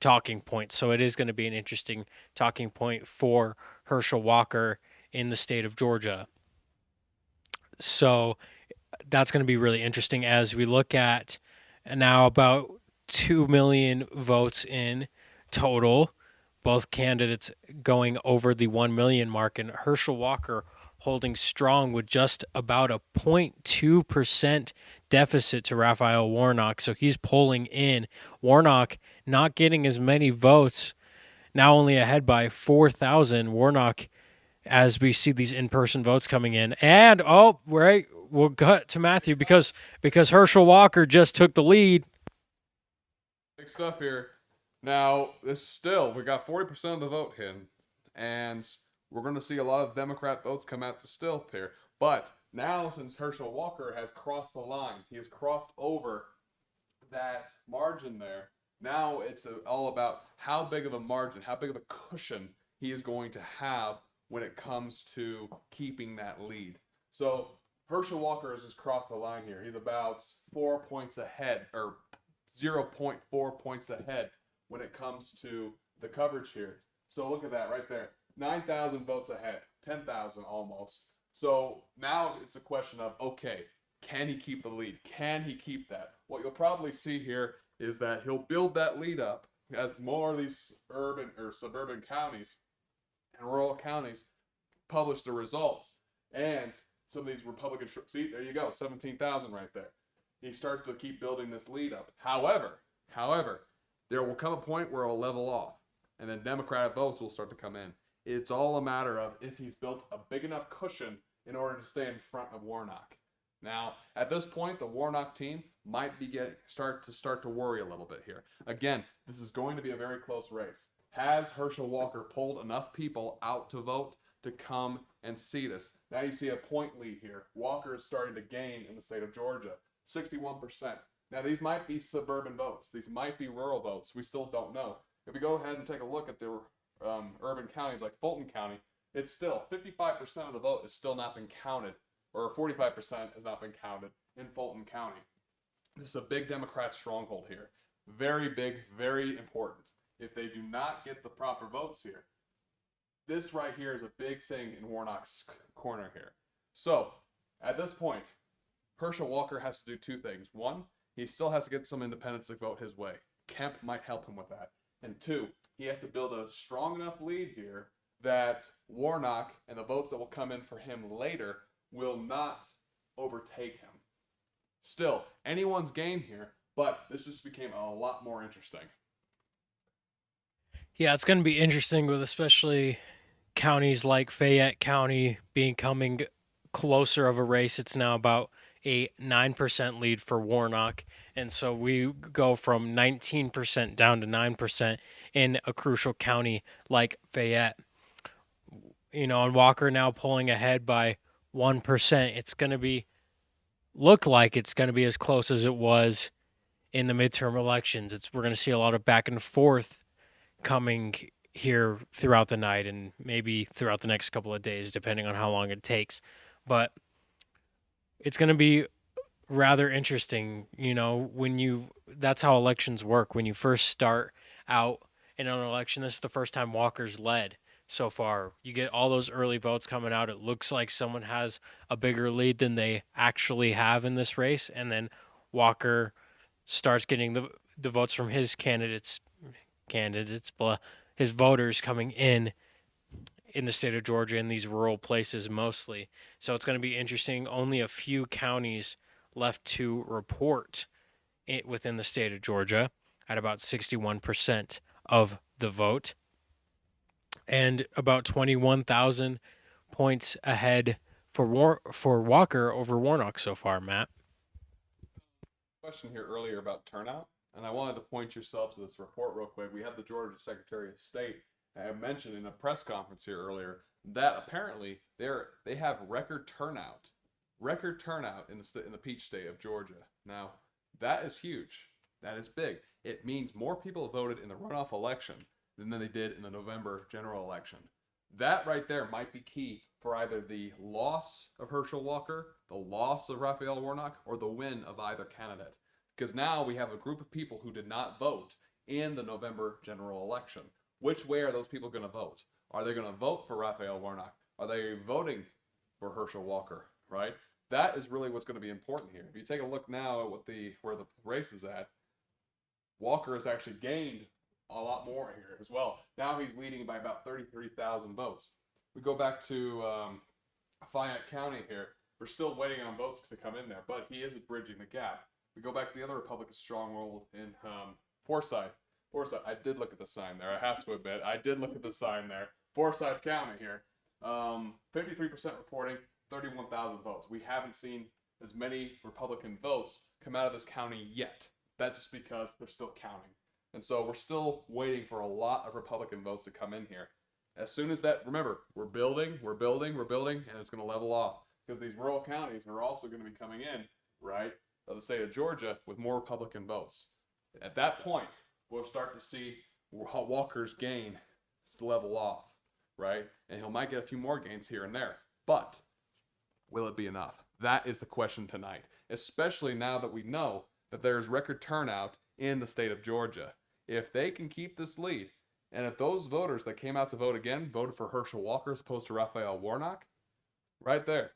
talking point. So it is going to be an interesting talking point for Herschel Walker in the state of Georgia. So that's going to be really interesting as we look at now about 2 million votes in total, both candidates going over the 1 million mark, and Herschel Walker holding strong with just about a 0.2% deficit to Raphael Warnock. So he's pulling in. Warnock not getting as many votes, now only ahead by 4,000. Warnock, as we see these in-person votes coming in. And, we'll cut to Matthew because Herschel Walker just took the lead. Big stuff here. Now, this still, we got 40% of the vote in, and we're going to see a lot of Democrat votes come out to still here. But now, since Herschel Walker has crossed the line, he has crossed over that margin there. Now it's all about how big of a margin, how big of a cushion he is going to have when it comes to keeping that lead. So Herschel Walker has just crossed the line here. He's about 4 points ahead, or 0.4 points ahead when it comes to the coverage here. So look at that right there. 9,000 votes ahead, 10,000 almost. So now it's a question of, okay, can he keep the lead? Can he keep that? What you'll probably see here is that he'll build that lead up as more of these urban or suburban counties and rural counties publish the results. And some of these Republican, see, there you go, 17,000 right there. He starts to keep building this lead up. However, there will come a point where it'll level off, and then Democratic votes will start to come in. It's all a matter of if he's built a big enough cushion in order to stay in front of Warnock. Now, at this point, the Warnock team might be start to worry a little bit here. Again, this is going to be a very close race. Has Herschel Walker pulled enough people out to vote to come and see this? Now you see a point lead here. Walker is starting to gain in the state of Georgia, 61%. Now these might be suburban votes. These might be rural votes. We still don't know. If we go ahead and take a look at the urban counties like Fulton County, it's still 55% of the vote is still not been counted, or 45% has not been counted in Fulton County. This is a big Democrat stronghold here. Very big, very important. If they do not get the proper votes here, this right here is a big thing in Warnock's corner here. So, at this point, Herschel Walker has to do two things. One, he still has to get some independents to vote his way. Kemp might help him with that. And two, he has to build a strong enough lead here that Warnock and the votes that will come in for him later will not overtake him. Still, anyone's game here, but this just became a lot more interesting. Yeah, it's going to be interesting with especially counties like Fayette County becoming closer of a race. It's now about a 9% lead for Warnock. And so we go from 19% down to 9% in a crucial county like Fayette. And Walker now pulling ahead by 1%. It's going to look like it's going to be as close as it was in the midterm elections. We're going to see a lot of back and forth coming here throughout the night and maybe throughout the next couple of days, depending on how long it takes. But it's going to be rather interesting, that's how elections work. When you first start out in an election, this is the first time Walker's led so far. You get all those early votes coming out. It looks like someone has a bigger lead than they actually have in this race. And then Walker starts getting the votes from his his voters coming in the state of Georgia in these rural places mostly. So it's going to be interesting. Only a few counties left to report within the state of Georgia at about 61% of the vote and about 21,000 points ahead for Walker over Warnock so far, Matt. Question here earlier about turnout, and I wanted to point yourself to this report real quick. We had the Georgia Secretary of State mentioned in a press conference here earlier that apparently they have record turnout in the Peach State of Georgia. Now that is huge. That is big. It means more people voted in the runoff election than they did in the November general election. That right there might be key for either the loss of Herschel Walker, the loss of Raphael Warnock, or the win of either candidate. Because now we have a group of people who did not vote in the November general election. Which way are those people going to vote? Are they going to vote for Raphael Warnock? Are they voting for Herschel Walker? Right? That is really what's going to be important here. If you take a look now at where the race is at, Walker has actually gained a lot more here as well. Now he's leading by about 33,000 votes. We go back to Fayette County here. We're still waiting on votes to come in there, but he is bridging the gap. We go back to the other Republican stronghold in Forsyth. I did look at the sign there. I have to admit, I did look at the sign there. Forsyth County here. 53% reporting, 31,000 votes. We haven't seen as many Republican votes come out of this county yet. That's just because they're still counting. And so we're still waiting for a lot of Republican votes to come in here. As soon as that, remember, we're building, and it's going to level off. Because these rural counties are also going to be coming in, right, of the state of Georgia with more Republican votes. At that point, we'll start to see Walker's gain level off, right? And he might get a few more gains here and there. But will it be enough? That is the question tonight, especially now that we know that there's record turnout in the state of Georgia. If they can keep this lead, and if those voters that came out to vote again voted for Herschel Walker as opposed to Raphael Warnock, right there,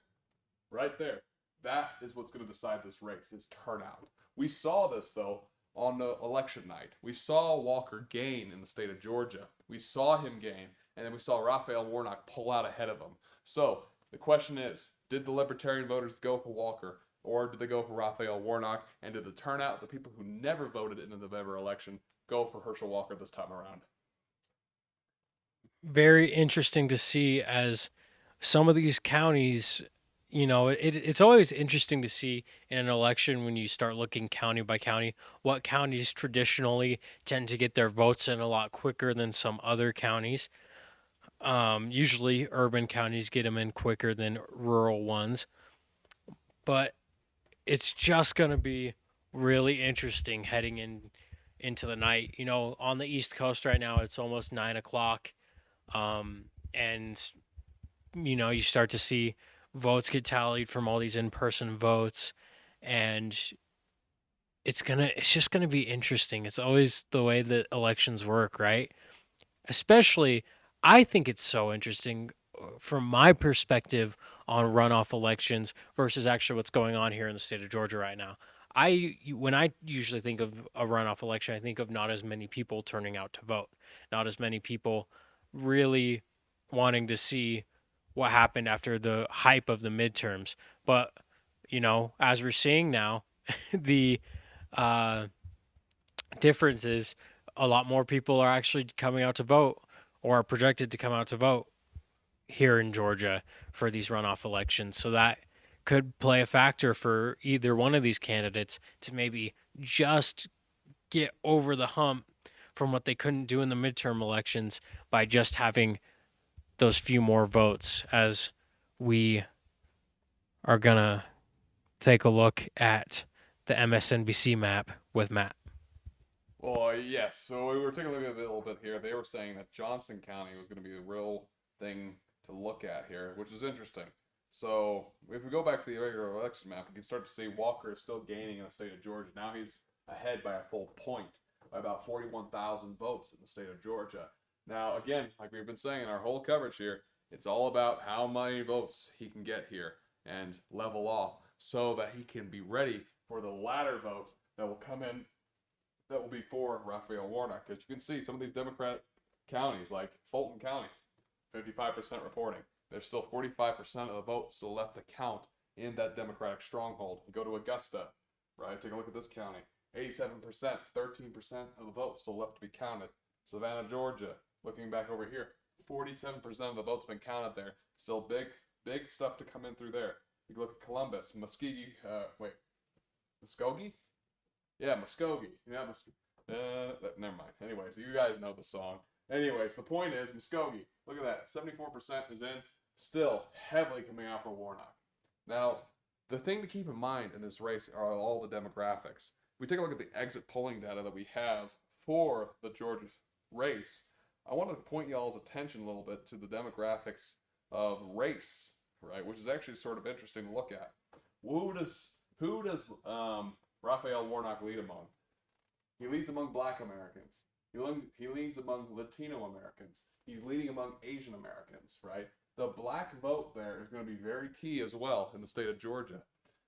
that is what's going to decide this race, is turnout. We saw this, though, on the election night. We saw Walker gain in the state of Georgia. We saw him gain, and then we saw Raphael Warnock pull out ahead of him. So the question is, did the Libertarian voters go for Walker, or did they go for Raphael Warnock? And did the turnout, the people who never voted in the November election, go for Herschel Walker this time around? Very interesting to see, as some of these counties, it's always interesting to see in an election when you start looking county by county, what counties traditionally tend to get their votes in a lot quicker than some other counties. Usually urban counties get them in quicker than rural ones. But it's just going to be really interesting heading into the night. On the East Coast right now, it's almost 9 o'clock. And you start to see votes get tallied from all these in-person votes, and it's just gonna be interesting. It's always the way that elections work, right? Especially, I think it's so interesting from my perspective on runoff elections versus actually what's going on here in the state of Georgia right now. When I usually think of a runoff election, I think of not as many people turning out to vote, not as many people really wanting to see what happened after the hype of the midterms. But, as we're seeing now, the difference is a lot more people are actually coming out to vote, or are projected to come out to vote here in Georgia for these runoff elections. So that could play a factor for either one of these candidates to maybe just get over the hump from what they couldn't do in the midterm elections by just having those few more votes, as we are going to take a look at the MSNBC map with Matt. Well, yes. So we were taking a look at it a little bit here. They were saying that Johnson County was going to be the real thing to look at here, which is interesting. So if we go back to the regular election map, we can start to see Walker is still gaining in the state of Georgia. Now he's ahead by a full point, by about 41,000 votes in the state of Georgia. Now, again, like we've been saying in our whole coverage here, it's all about how many votes he can get here and level off so that he can be ready for the latter vote that will come in, that will be for Raphael Warnock. Because you can see some of these Democratic counties, like Fulton County, 55% reporting. There's still 45% of the votes still left to count in that Democratic stronghold. You go to Augusta, right? Take a look at this county. 87%, 13% of the votes still left to be counted. Savannah, Georgia, looking back over here, 47% of the votes been counted there. Still big stuff to come in through there. You look at Columbus, Muskogee, Muskogee? Yeah, Muskogee. Yeah, never mind. Anyways, you guys know the song. Anyways, the point is, Muskogee, look at that, 74% is in, still heavily coming out for Warnock. Now, the thing to keep in mind in this race are all the demographics. we take a look at the exit polling data that we have for the Georgia race, I want to point y'all's attention a little bit to the demographics of race, right? Which is actually sort of interesting to look at. Who does Raphael Warnock lead among? He leads among Black Americans. He leads among Latino Americans. He's leading among Asian Americans, right? The black vote there is going to be very key as well in the state of Georgia.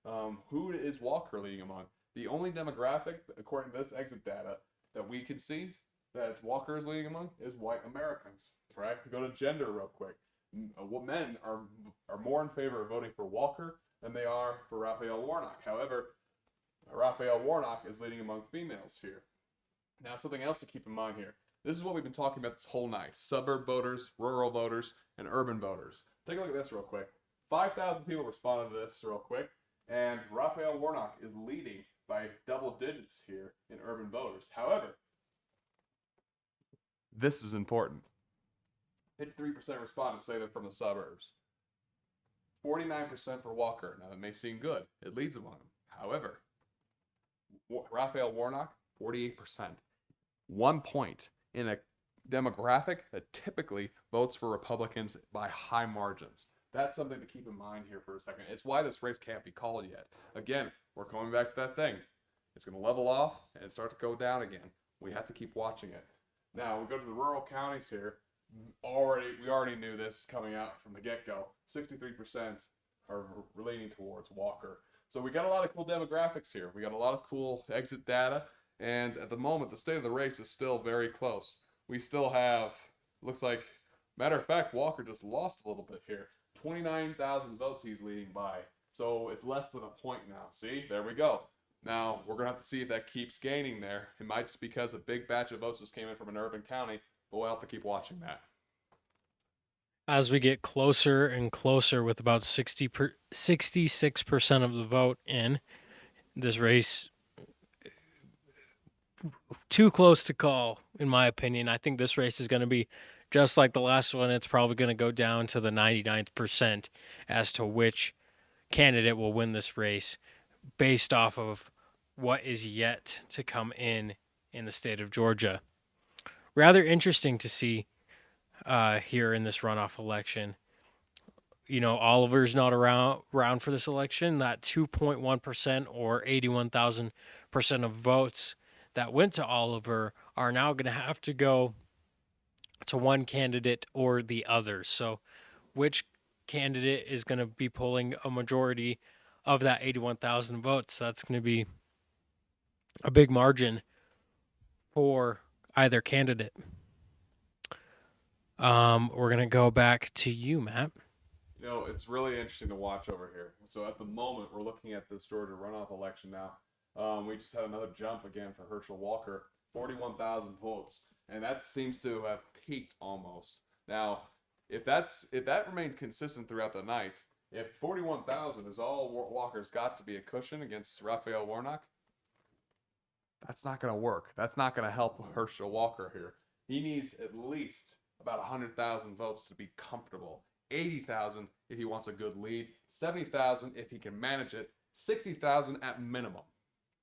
Who is Walker leading among? The only demographic, according to this exit data, that we can see that Walker is leading among is white Americans, right? Go to gender real quick. Men are more in favor of voting for Walker than they are for Raphael Warnock. However, Raphael Warnock is leading among females here. Now, something else to keep in mind here. This is what we've been talking about this whole night. Suburb voters, rural voters, and urban voters. Take a look at this real quick. 5,000 people responded to this real quick, and Raphael Warnock is leading by double digits here in urban voters. However, this is important. 53% responded say they're from the suburbs. 49% for Walker. Now, that may seem good. It leads among them. However, Raphael Warnock, 48%. 1 point in a demographic that typically votes for Republicans by high margins. That's something to keep in mind here for a second. It's why this race can't be called yet. Again, we're coming back to that thing. It's going to level off and start to go down again. We have to keep watching it. Now, we go to the rural counties here. We already knew this coming out from the get-go. 63% are leaning towards Walker. So we got a lot of cool demographics here. We got a lot of cool exit data. And at the moment, the state of the race is still very close. We still have, looks like, matter of fact, Walker just lost a little bit here. 29,000 votes he's leading by. So it's less than a point now. See, there we go. Now, we're going to have to see if that keeps gaining there. It might just because a big batch of votes just came in from an urban county, but we'll have to keep watching that. As we get closer and closer with about 66% of the vote in this race, too close to call, in my opinion. I think this race is going to be just like the last one. It's probably going to go down to the 99th percent as to which candidate will win this race based off of what is yet to come in the state of Georgia. Rather interesting to see here in this runoff election. You know, Oliver's not around for this election. That 2.1% or 81,000% of votes that went to Oliver are now going to have to go to one candidate or the other. So which candidate is going to be pulling a majority of that 81,000 votes? That's going to be a big margin for either candidate. We're going to go back to you, Matt. You know, it's really interesting to watch over here. So at the moment, we're looking at this Georgia runoff election now. We just had another jump again for Herschel Walker, 41,000 votes, and that seems to have peaked almost. Now, if that remains consistent throughout the night, if 41,000 is all Walker's got to be a cushion against Raphael Warnock, that's not going to work. That's not going to help Herschel Walker here. He needs at least about 100,000 votes to be comfortable. 80,000 if he wants a good lead. 70,000 if he can manage it. 60,000 at minimum,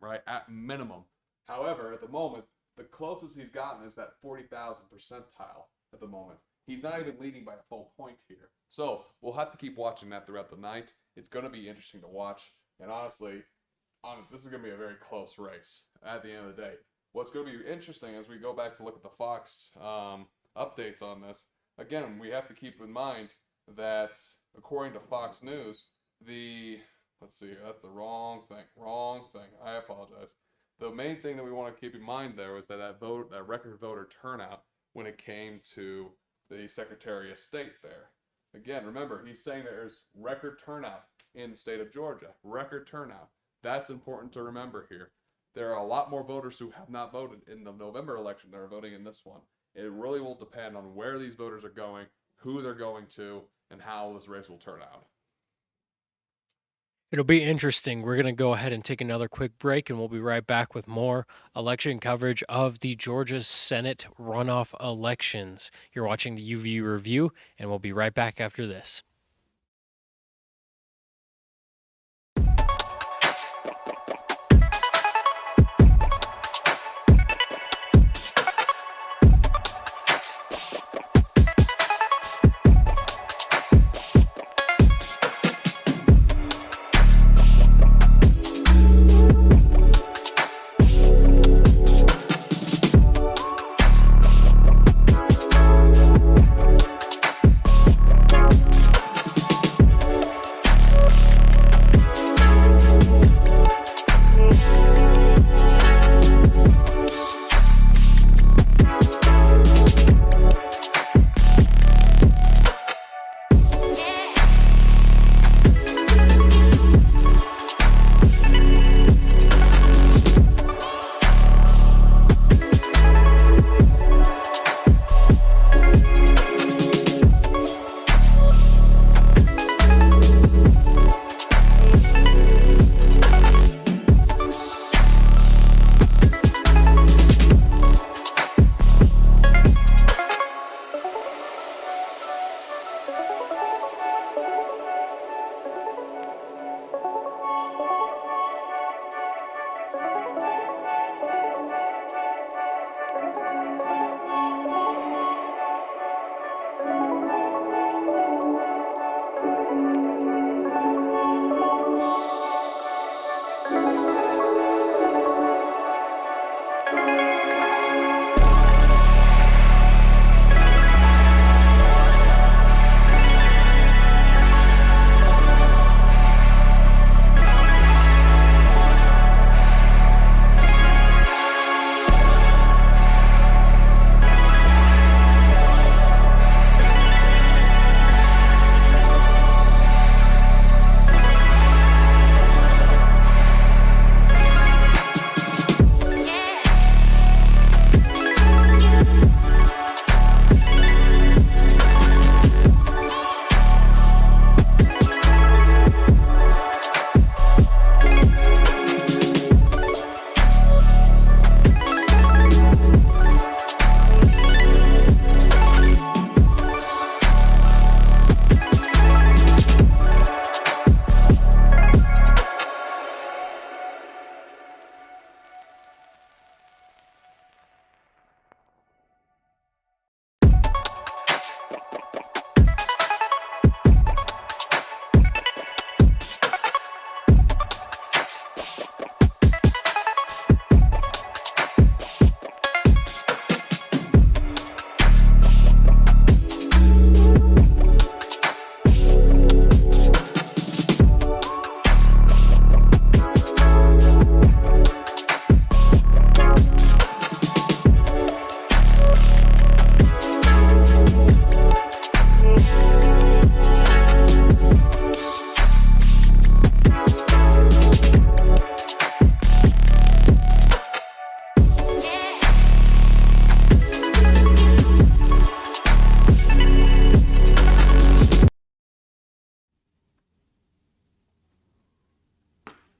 right? At minimum. However, at the moment, the closest he's gotten is that 40,000 percentile at the moment. He's not even leading by a full point here. So we'll have to keep watching that throughout the night. It's going to be interesting to watch. And honestly, this is going to be a very close race at the end of the day. What's going to be interesting as we go back to look at the Fox updates on this, again, we have to keep in mind that according to Fox News, let's see, that's the wrong thing. I apologize. The main thing that we want to keep in mind there was that record voter turnout when it came to the Secretary of State there. Again, remember, he's saying there's record turnout in the state of Georgia. Record turnout. That's important to remember here. There are a lot more voters who have not voted in the November election that are voting in this one. It really will depend on where these voters are going, who they're going to, and how this race will turn out. It'll be interesting. We're going to go ahead and take another quick break, and we'll be right back with more election coverage of the Georgia Senate runoff elections. You're watching the UVU Review, and we'll be right back after this.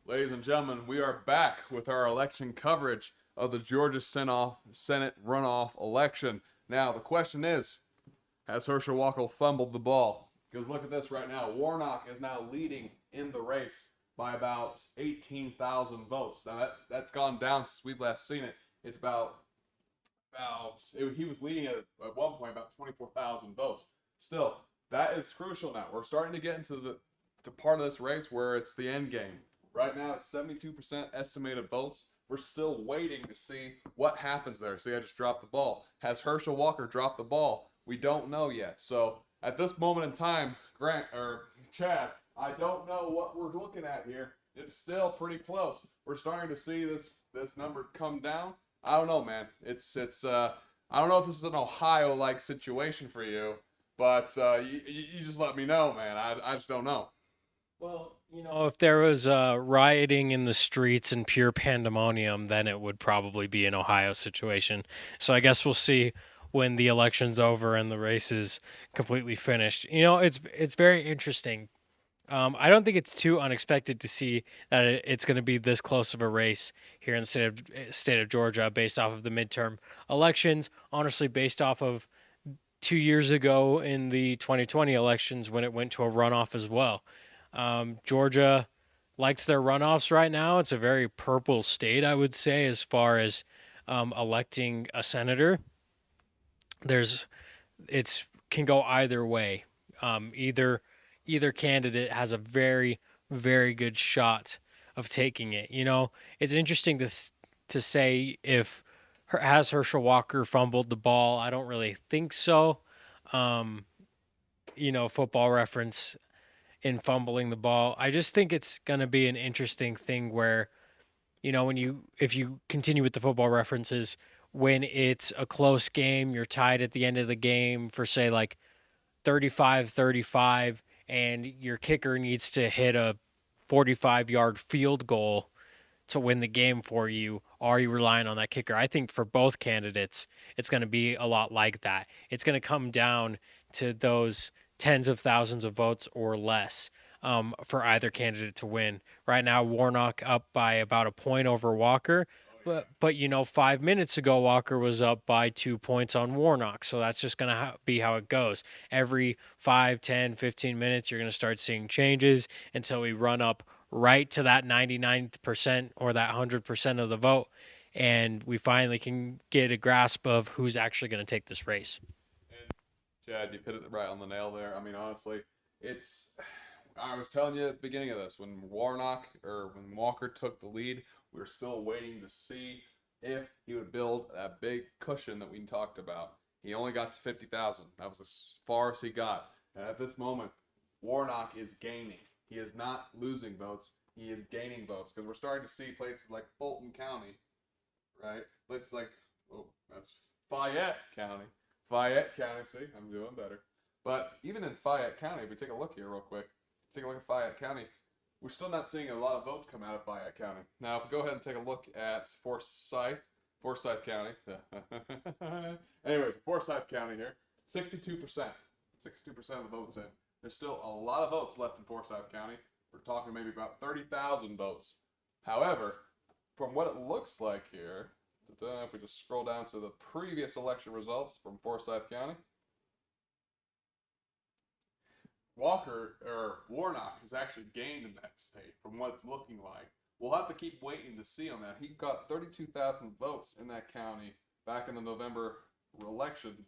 Ladies and gentlemen, we are back with our election coverage of the Georgia Senate runoff election. Now, the question is, has Herschel Walker fumbled the ball? Because look at this right now. Warnock is now leading in the race by about 18,000 votes. Now, that's gone down since we've last seen it. It's he was leading at one point about 24,000 votes. Still, that is crucial now. We're starting to get into to part of this race where it's the end game. Right now, it's 72% estimated votes. We're still waiting to see what happens there. See, I just dropped the ball. Has Herschel Walker dropped the ball? We don't know yet. So at this moment in time, Chad, I don't know what we're looking at here. It's still pretty close. We're starting to see this number come down. I don't know, man. It's I don't know if this is an Ohio-like situation for you, but you just let me know, man. I just don't know. Well, if there was rioting in the streets and pure pandemonium, then it would probably be an Ohio situation. So I guess we'll see when the election's over and the race is completely finished. It's very interesting. I don't think it's too unexpected to see that it's going to be this close of a race here in the state of Georgia based off of the midterm elections. Honestly, based off of 2 years ago in the 2020 elections when it went to a runoff as well. Georgia likes their runoffs right now. It's a very purple state, I would say, as far as electing a senator. It's can go either way. Either candidate has a very, very good shot of taking it. It's interesting to say if has Herschel Walker fumbled the ball. I don't really think so. Football Reference in fumbling the ball. I just think it's going to be an interesting thing where, if you continue with the Football References, when it's a close game, you're tied at the end of the game for say like 35-35 and your kicker needs to hit a 45-yard field goal to win the game for you. Are you relying on that kicker? I think for both candidates, it's going to be a lot like that. It's going to come down to those tens of thousands of votes or less for either candidate to win. Right now, Warnock up by about a point over Walker. But 5 minutes ago, Walker was up by 2 points on Warnock. So that's just going to be how it goes. Every 5, 10, 15 minutes, you're going to start seeing changes until we run up right to that 99% or that 100% of the vote. And we finally can get a grasp of who's actually going to take this race. Chad, you hit it right on the nail there. I mean, honestly, I was telling you at the beginning of this, when Walker took the lead, we were still waiting to see if he would build that big cushion that we talked about. He only got to 50,000. That was as far as he got. And at this moment, Warnock is gaining. He is not losing votes. He is gaining votes because we're starting to see places like Fulton County, right? Places like, oh, that's Fayette County. Fayette County, see, I'm doing better. But even in Fayette County, if we take a look here real quick, take a look at Fayette County, we're still not seeing a lot of votes come out of Fayette County. Now, if we go ahead and take a look at Forsyth County. Anyways, Forsyth County here, 62%. 62% of the votes in. There's still a lot of votes left in Forsyth County. We're talking maybe about 30,000 votes. However, from what it looks like here, if we just scroll down to the previous election results from Forsyth County, Warnock has actually gained in that state from what it's looking like. We'll have to keep waiting to see on that. He got 32,000 votes in that county back in the November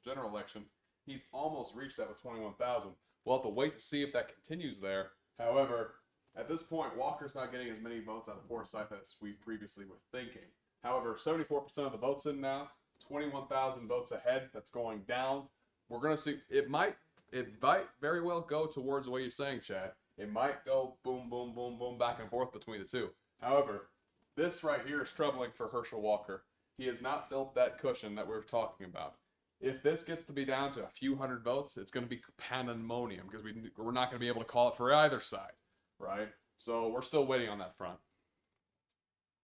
general election. He's almost reached that with 21,000. We'll have to wait to see if that continues there. However, at this point, Walker's not getting as many votes out of Forsyth as we previously were thinking. However, 74% of the votes in now, 21,000 votes ahead. That's going down. We're going to see. It might very well go towards the way you're saying, Chad. It might go boom, boom, boom, boom, back and forth between the two. However, this right here is troubling for Herschel Walker. He has not built that cushion that we're talking about. If this gets to be down to a few hundred votes, it's going to be pandemonium because we're not going to be able to call it for either side, right? So we're still waiting on that front.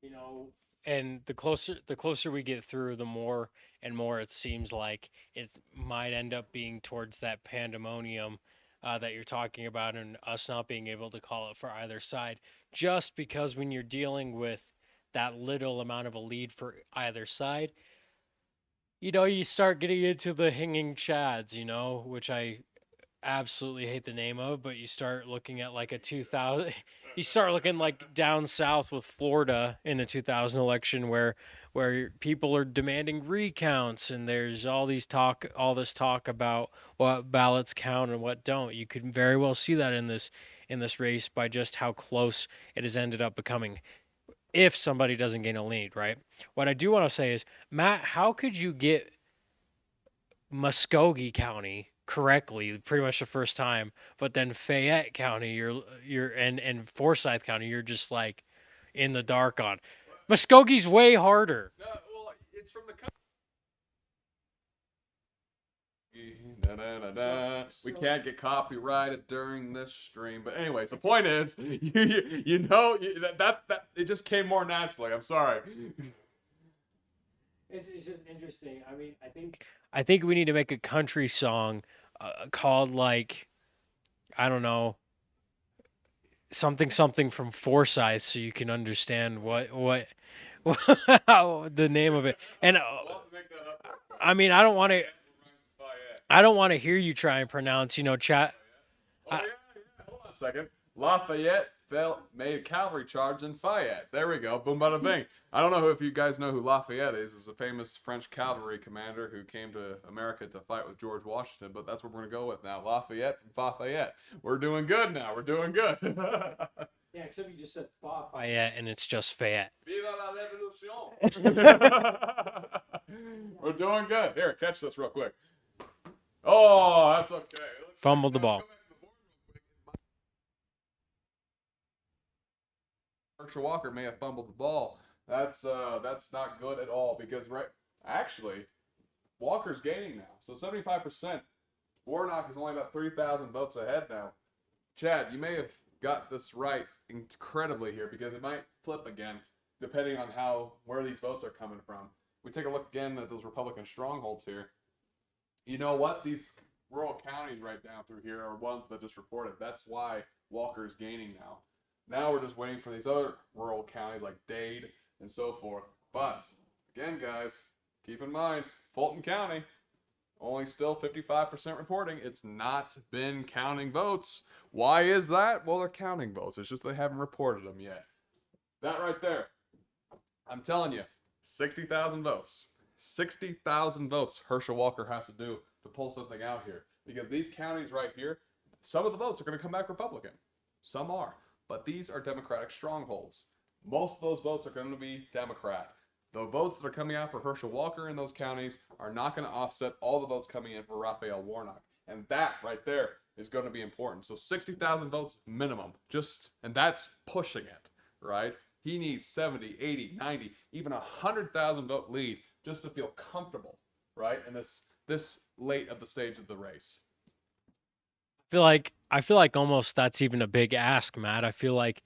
You know, and the closer we get through, the more and more it seems like it might end up being towards that pandemonium that you're talking about, and us not being able to call it for either side, just because when you're dealing with that little amount of a lead for either side, you know, you start getting into the hanging chads, you know, which I absolutely hate the name of, but you start looking at like a 2000, you start looking like down south with Florida in the 2000 election where people are demanding recounts, and there's all this talk about what ballots count and what don't. You could very well see that in this race by just how close it has ended up becoming if somebody doesn't gain a lead, right? What I do want to say is, Matt, how could you get Muskogee County correctly pretty much the first time, but then Fayette County and Forsyth County you're just like in the dark on? Muskogee's way harder. No, well, it's from the country. We can't get copyrighted during this stream, but anyways, the point is, that it just came more naturally. I'm sorry. It's just interesting. I mean, I think we need to make a country song called, like, I don't know, something from Forsyth, so you can understand what the name of it. And I mean, I don't want to hear you try and pronounce, chat. Oh, yeah. Hold on a second. Lafayette made a cavalry charge in Fayette. There we go. Boom, bada, bing. I don't know if you guys know who Lafayette is. He's a famous French cavalry commander who came to America to fight with George Washington, but that's what we're going to go with now. Lafayette from Fayette. We're doing good now. We're doing good. Yeah, except you just said Fayette, and it's just Fayette. Viva la revolution. We're doing good. Here, catch this real quick. Oh, that's okay. Fumbled the ball. Herschel Walker may have fumbled the ball. That's not good at all because actually, Walker's gaining now. So 75%. Warnock is only about 3,000 votes ahead now. Chad, you may have got this right incredibly here because it might flip again depending on where these votes are coming from. We take a look again at those Republican strongholds here. You know what? These rural counties right down through here are ones that just reported. That's why Walker is gaining now. Now we're just waiting for these other rural counties like Dade and so forth. But, again, guys, keep in mind, Fulton County, only still 55% reporting. It's not been counting votes. Why is that? Well, they're counting votes. It's just they haven't reported them yet. That right there, I'm telling you, 60,000 votes. 60,000 votes Herschel Walker has to do to pull something out here. Because these counties right here, some of the votes are going to come back Republican. Some are. But these are Democratic strongholds. Most of those votes are going to be Democrat. the votes that are coming out for Herschel Walker in those counties are not going to offset all the votes coming in for Raphael Warnock. And that right there is going to be important. So 60,000 votes minimum. And that's pushing it, right? He needs 70, 80, 90, even 100,000 vote lead just to feel comfortable, right? In this late of the stage of the race. I feel like almost that's even a big ask, Matt. I feel like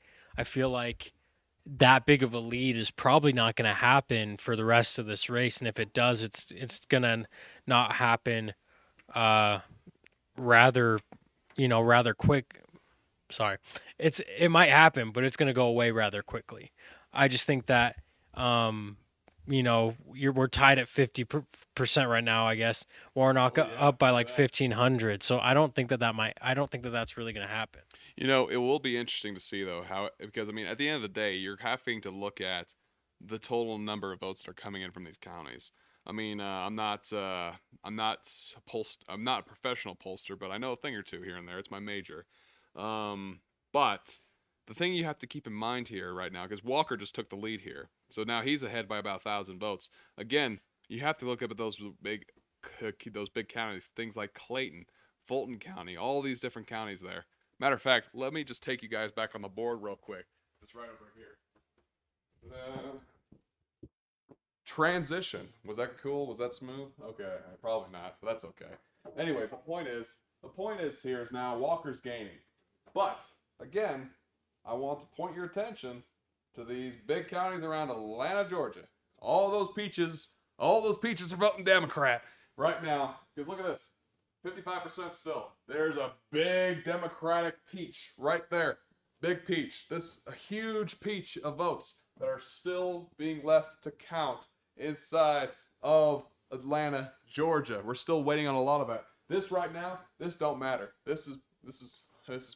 that big of a lead is probably not going to happen for the rest of this race, and if it does, it's going to not happen rather quick. Sorry. It might happen, but it's going to go away rather quickly. I just think that we're tied at 50% right now, I guess. Warnock up by like 1,500. So I don't think that's really going to happen. You know, it will be interesting to see though because I mean, at the end of the day, you're having to look at the total number of votes that are coming in from these counties. I mean, I'm not a professional pollster, but I know a thing or two here and there. It's my major. But the thing you have to keep in mind here right now, because Walker just took the lead here, so now he's ahead by about 1,000 votes. Again, you have to look up at those big counties, things like Clayton, Fulton County, all these different counties there. Matter of fact, let me just take you guys back on the board real quick. It's right over here. Transition. Was that cool? Was that smooth? Okay, probably not, but that's okay. Anyways, the point is here is now Walker's gaining. But again, I want to point your attention to these big counties around Atlanta, Georgia. All those peaches are voting Democrat right now. Because look at this. 55% still. There's a big Democratic peach right there. Big peach. A huge peach of votes that are still being left to count inside of Atlanta, Georgia. We're still waiting on a lot of it. This right now, this don't matter. This is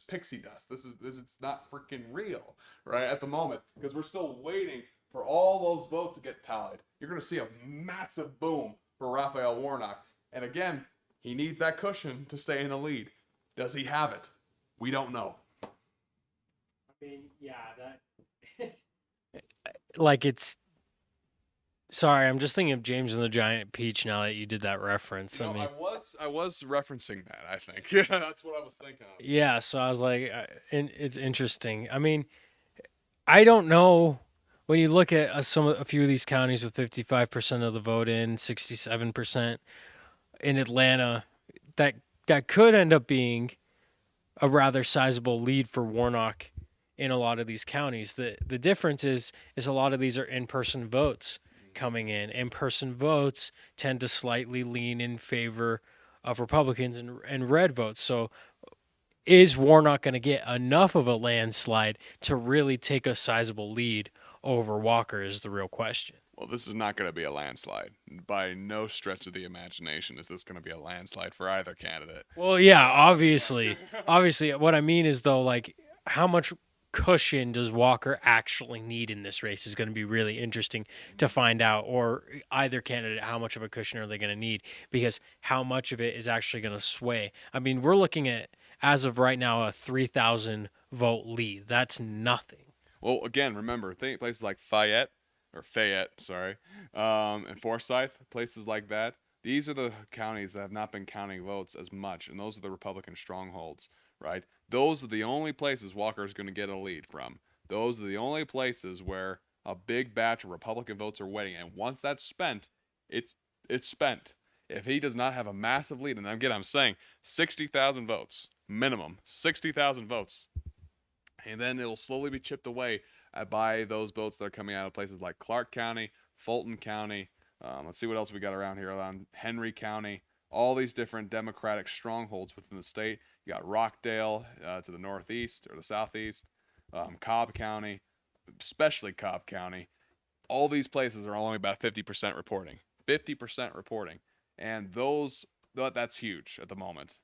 pixie dust. This is not freaking real, right? At the moment, because we're still waiting for all those votes to get tallied. You're going to see a massive boom for Raphael Warnock. And again, he needs that cushion to stay in the lead. Does he have it? We don't know. I mean, yeah, that like it's. Sorry, I'm just thinking of James and the Giant Peach now that you did that reference. I was referencing that, I think. Yeah, that's what I was thinking of. Yeah, so I was like, it's interesting. I mean, I don't know. When you look at a few of these counties with 55% of the vote in, 67% in Atlanta, that could end up being a rather sizable lead for Warnock in a lot of these counties. The difference is a lot of these are in-person votes coming in. In-person votes tend to slightly lean in favor of Republicans and red votes. So is Warnock going to get enough of a landslide to really take a sizable lead over Walker is the real question. Well, this is not going to be a landslide. By no stretch of the imagination is this going to be a landslide for either candidate. Well, yeah, obviously. Obviously, what I mean is, though, like, how much cushion does Walker actually need in this race is going to be really interesting to find out, or either candidate, how much of a cushion are they going to need, because how much of it is actually going to sway. I mean, we're looking at, as of right now, a 3,000 vote lead. That's nothing. Well, again, remember, places like Fayette, and Forsyth, places like that, these are the counties that have not been counting votes as much, and those are the Republican strongholds, right? Those are the only places Walker is going to get a lead from. Those are the only places where a big batch of Republican votes are waiting, and once that's spent, it's spent. If he does not have a massive lead, and again, I'm saying 60,000 votes, minimum, 60,000 votes, and then it'll slowly be chipped away by those votes that are coming out of places like Clark County, Fulton County. Let's see what else we got around here, around Henry County. All these different Democratic strongholds within the state. You got Rockdale to the northeast or the southeast, Cobb County, especially Cobb County. All these places are only about 50% reporting. 50% reporting. And that's huge at the moment.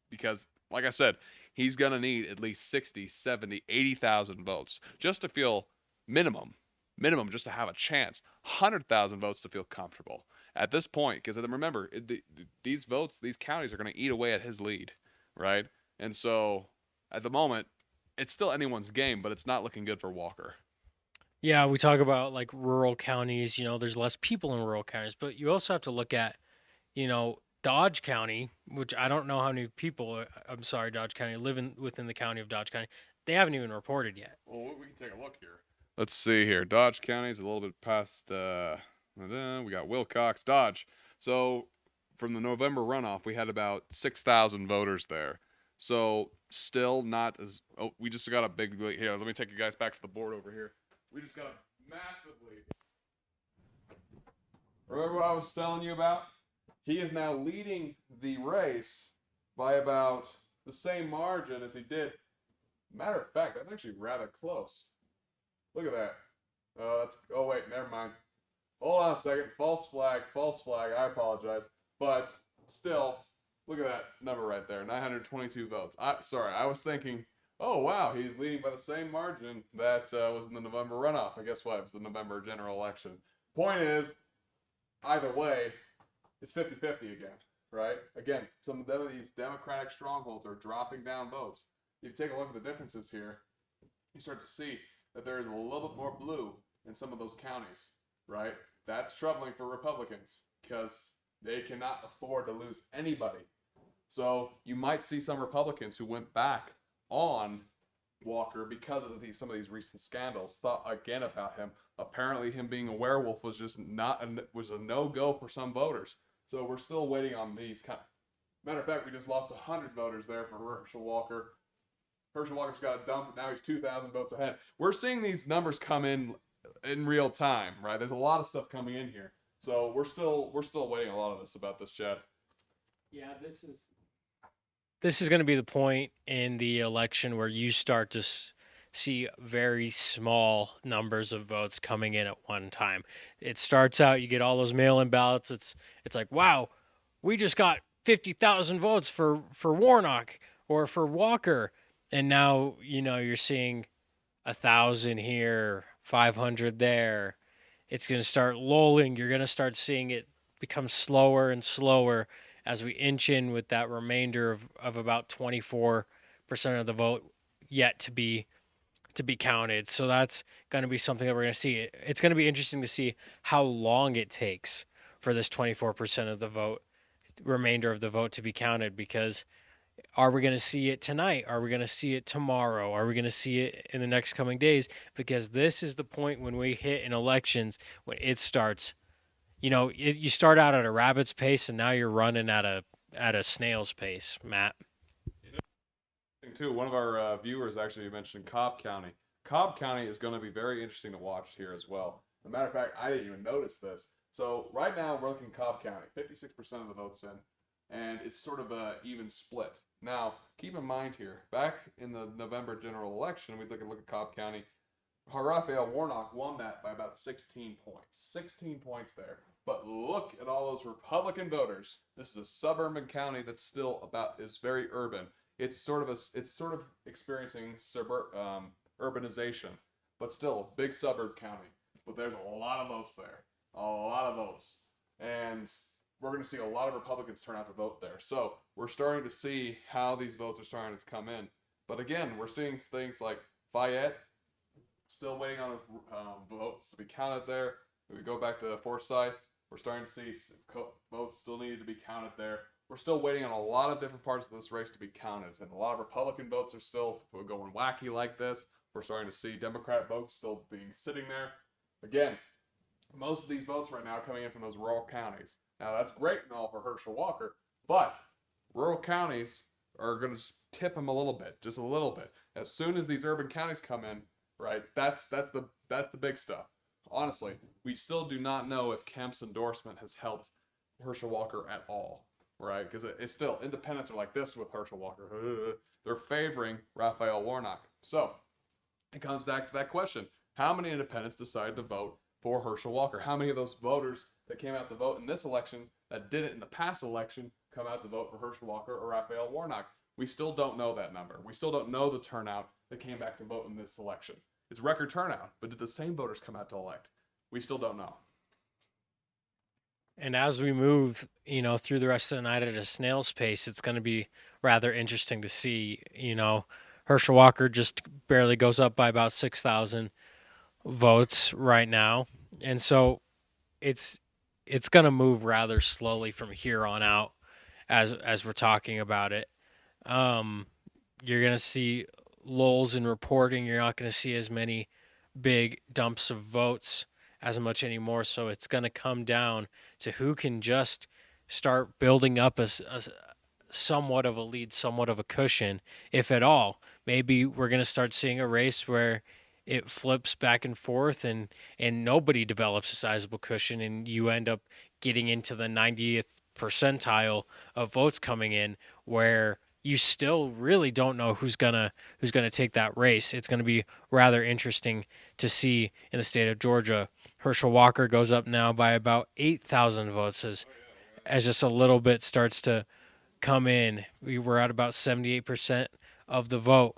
Because, like I said, he's going to need at least 60, 70, 80,000 votes just to feel minimum, just to have a chance. 100,000 votes to feel comfortable at this point. Because remember, these counties are going to eat away at his lead, right? And so at the moment, it's still anyone's game, but it's not looking good for Walker. Yeah, we talk about like rural counties, there's less people in rural counties, but you also have to look at, Dodge County, which I don't know how many people, I'm sorry, Dodge County, live within the county of Dodge County. They haven't even reported yet. Well, we can take a look here. Let's see here. Dodge County is a little bit past. We got Wilcox, Dodge. So from the November runoff, we had about 6,000 voters there. So still not as. Oh, we just got a big. Here, let me take you guys back to the board over here. We just got a massively. Remember what I was telling you about? He is now leading the race by about the same margin as he did. Matter of fact, that's actually rather close. Look at that. Oh wait, never mind. Hold on a second. False flag, false flag. I apologize. But still, look at that number right there. 922 votes. I was thinking, oh wow, he's leading by the same margin that was in the November runoff. And guess what? It was the November general election. Point is, either way, it's 50-50 again, right? Again, some of these Democratic strongholds are dropping down votes. If you take a look at the differences here, you start to see that there is a little bit more blue in some of those counties, right? That's troubling for Republicans because they cannot afford to lose anybody. So you might see some Republicans who went back on Walker because of some of these recent scandals. Thought again about him. Apparently, him being a werewolf was just was a no-go for some voters. So we're still waiting on these kind. Matter of fact, we just lost 100 voters there for Herschel Walker. Herschel Walker's got a dump, and now he's 2,000 votes ahead. We're seeing these numbers come in real time, right? There's a lot of stuff coming in here, so we're still waiting a lot of this about this, Chad. Yeah, this is going to be the point in the election where you start to see very small numbers of votes coming in at one time. It starts out, you get all those mail-in ballots. It's like, wow, we just got 50,000 votes for Warnock or for Walker, and now you're seeing 1,000 here, 500 there. It's going to start lulling. You're going to start seeing it become slower and slower as we inch in with that remainder of about 24% of the vote yet to be counted. So that's going to be something that we're going to see. It's going to be interesting to see how long it takes for this 24% of the vote, remainder of the vote, to be counted, because are we going to see it tonight? Are we going to see it tomorrow? Are we going to see it in the next coming days? Because this is the point when we hit in elections, when it starts. You start out at a rabbit's pace, and now you're running at a snail's pace, Matt. Too, one of our viewers actually mentioned Cobb County. Cobb County is going to be very interesting to watch here as well. As a matter of fact, I didn't even notice this. So right now we're looking Cobb County, 56% of the votes in, and it's sort of a even split. Now, keep in mind here, back in the November general election, we look at Cobb County. Raphael Warnock won that by about 16 points. 16 points there. But look at all those Republican voters. This is a suburban county that's still is very urban. It's sort of experiencing urbanization, but still a big suburb county. But there's a lot of votes there, a lot of votes, and we're going to see a lot of Republicans turn out to vote there. So we're starting to see how these votes are starting to come in. But again, we're seeing things like Fayette still waiting on votes to be counted there. If we go back to Forsyth, we're starting to see votes still needed to be counted there. We're still waiting on a lot of different parts of this race to be counted, and a lot of Republican votes are still going wacky like this. We're starting to see Democrat votes still being sitting there. Again, most of these votes right now are coming in from those rural counties. Now, that's great and all for Herschel Walker, but rural counties are going to tip him a little bit, just a little bit. As soon as these urban counties come in, right, that's the big stuff. Honestly, we still do not know if Kemp's endorsement has helped Herschel Walker at all, right? Because it's still, independents are like this with Herschel Walker. They're favoring Raphael Warnock. So it comes back to that question. How many independents decided to vote for Herschel Walker? How many of those voters that came out to vote in this election that didn't in the past election come out to vote for Herschel Walker or Raphael Warnock? We still don't know that number. We still don't know the turnout that came back to vote in this election. It's record turnout, but did the same voters come out to elect? We still don't know. And as we move, through the rest of the night at a snail's pace, it's going to be rather interesting to see. Herschel Walker just barely goes up by about 6,000. votes right now, and so it's it's going to move rather slowly from here on out as we're talking about it. Um, you're going to see lulls in reporting. You're not going to see as many big dumps of votes as much anymore. So it's going to come down to who can just start building up a somewhat of a lead, somewhat of a cushion, if at all. Maybe we're going to start seeing a race where it flips back and forth and nobody develops a sizable cushion and you end up getting into the 90th percentile of votes coming in where you still really don't know who's gonna take that race. It's going to be rather interesting to see in the state of Georgia. Herschel Walker goes up now by about 8,000 votes as just a little bit starts to come in. We were at about 78% of the vote.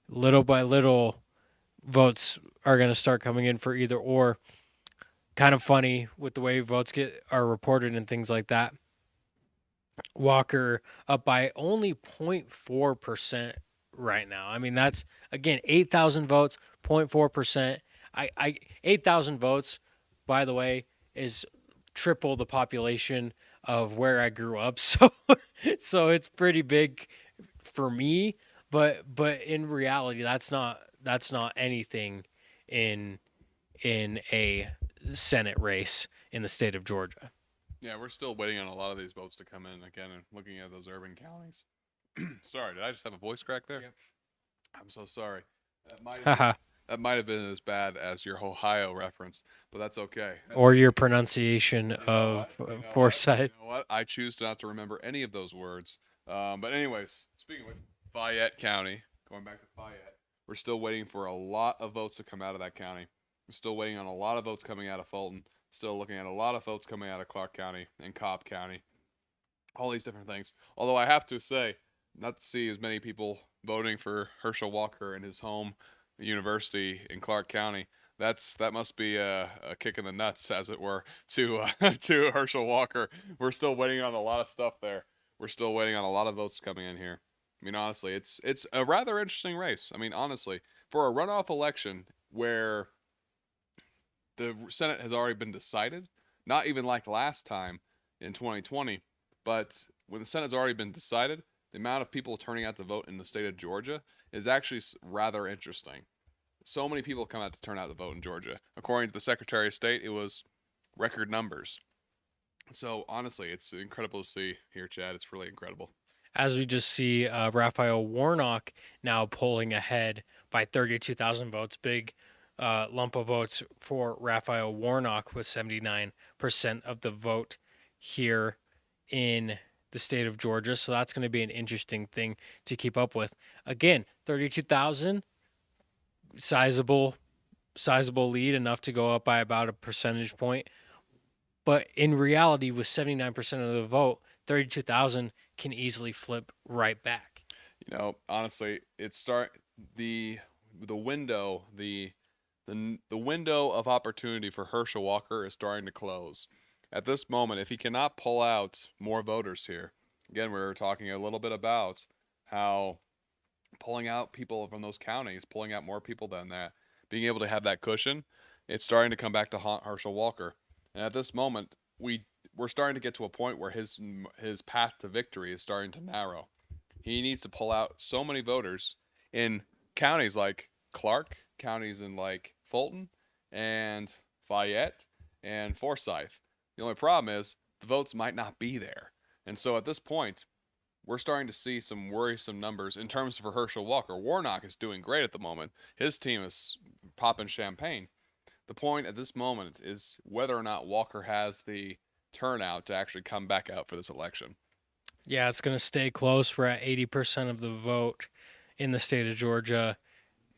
Little by little, votes are going to start coming in for either or. Kind of funny with the way votes are reported and things like that. Walker up by only 0.4% right now. I mean, that's again 8,000 votes, 0.4%. 8,000 votes, by the way, is triple the population of where I grew up. So it's pretty big for me, but in reality that's not anything in in a Senate race in the state of Georgia. Yeah, we're still waiting on a lot of these votes to come in again and looking at those urban counties. Sorry, did I just have a voice crack there? Yep. I'm so sorry. That might have been, Haha. that might have been as bad as your Ohio reference, but that's okay. Or your pronunciation of foresight. You know what? I choose not to remember any of those words. But anyways, speaking of which, Fayette County, going back to Fayette, we're still waiting for a lot of votes to come out of that county. We're still waiting on a lot of votes coming out of Fulton. Still looking at a lot of votes coming out of Clark County and Cobb County. All these different things. Although I have to say, not to see as many people voting for Herschel Walker in his home university in Clark County. That must be a kick in the nuts, as it were, to to Herschel Walker. We're still waiting on a lot of stuff there. We're still waiting on a lot of votes coming in here. I mean, honestly, it's a rather interesting race. I mean, honestly, for a runoff election where the Senate has already been decided, not even like last time in 2020, but when the Senate's already been decided, the amount of people turning out to vote in the state of Georgia is actually rather interesting. So many people come out to turn out to vote in Georgia. According to the Secretary of State, it was record numbers. So honestly, it's incredible to see here, Chad. It's really incredible. As we just see Raphael Warnock now polling ahead by 32,000 votes. Big lump of votes for Raphael Warnock with 79% of the vote here in the state of Georgia. So that's going to be an interesting thing to keep up with. Again, 32,000, sizable lead, enough to go up by about a percentage point. But in reality, with 79% of the vote, 32,000 can easily flip right back. You know, honestly, the window the window of opportunity for Herschel Walker is starting to close. At this moment, if he cannot pull out more voters here, again, we were talking a little bit about how pulling out people from those counties, pulling out more people than that, being able to have that cushion, it's starting to come back to haunt Herschel Walker. And at this moment, we're starting to get to a point where his path to victory is starting to narrow. He needs to pull out so many voters in counties like Clark, counties in like Fulton and Fayette and Forsyth. The only problem is the votes might not be there. And so at this point, we're starting to see some worrisome numbers in terms of Herschel Walker. Warnock is doing great at the moment. His team is popping champagne. The point at this moment is whether or not Walker has the turnout to actually come back out for this election. Yeah, it's going to stay close. We're at 80% of the vote in the state of Georgia.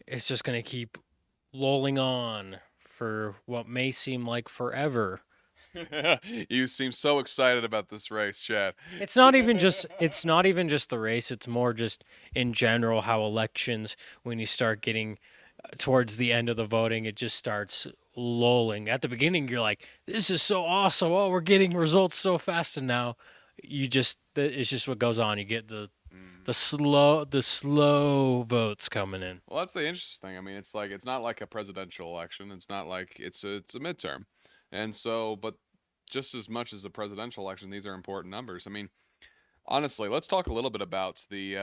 It's just going to keep lolling on for what may seem like forever. You seem so excited about this race, Chad. It's not even just the race, it's more just in general how elections, when you start getting towards the end of the voting, it just starts lolling. At the beginning you're like, this is so awesome. Oh, we're getting results so fast, and now it's just what goes on. You get the the slow votes coming in. Well, that's the interesting thing. I mean, it's like it's not like a presidential election. It's not like it's a midterm, and so but just as much as a presidential election, these are important numbers. I mean, honestly, let's talk a little bit about the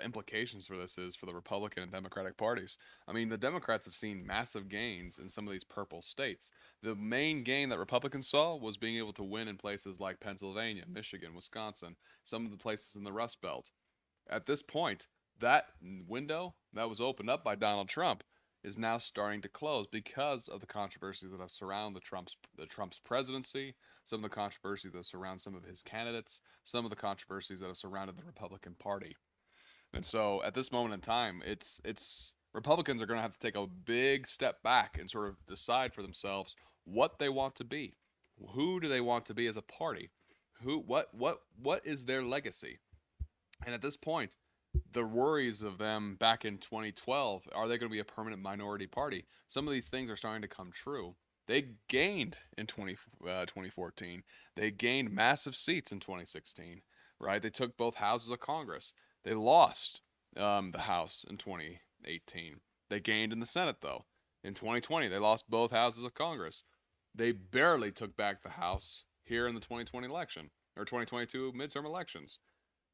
implications for this is for the Republican and Democratic parties. I mean, the Democrats have seen massive gains in some of these purple states. The main gain that Republicans saw was being able to win in places like Pennsylvania, Michigan, Wisconsin, some of the places in the Rust Belt. At this point, that window that was opened up by Donald Trump is now starting to close because of the controversies that have surrounded the Trump's presidency, some of the controversies that surround some of his candidates, some of the controversies that have surrounded the Republican Party. And so at this moment in time, it's Republicans are going to have to take a big step back and sort of decide for themselves what they want to be. Who do they want to be as a party? What is their legacy? And at this point, the worries of them back in 2012, are they going to be a permanent minority party? Some of these things are starting to come true. They gained in 2014. They gained massive seats in 2016, right? They took both houses of Congress. They lost the House in 2018. They gained in the Senate, though. In 2020, they lost both houses of Congress. They barely took back the House here in the 2020 election, or 2022 midterm elections.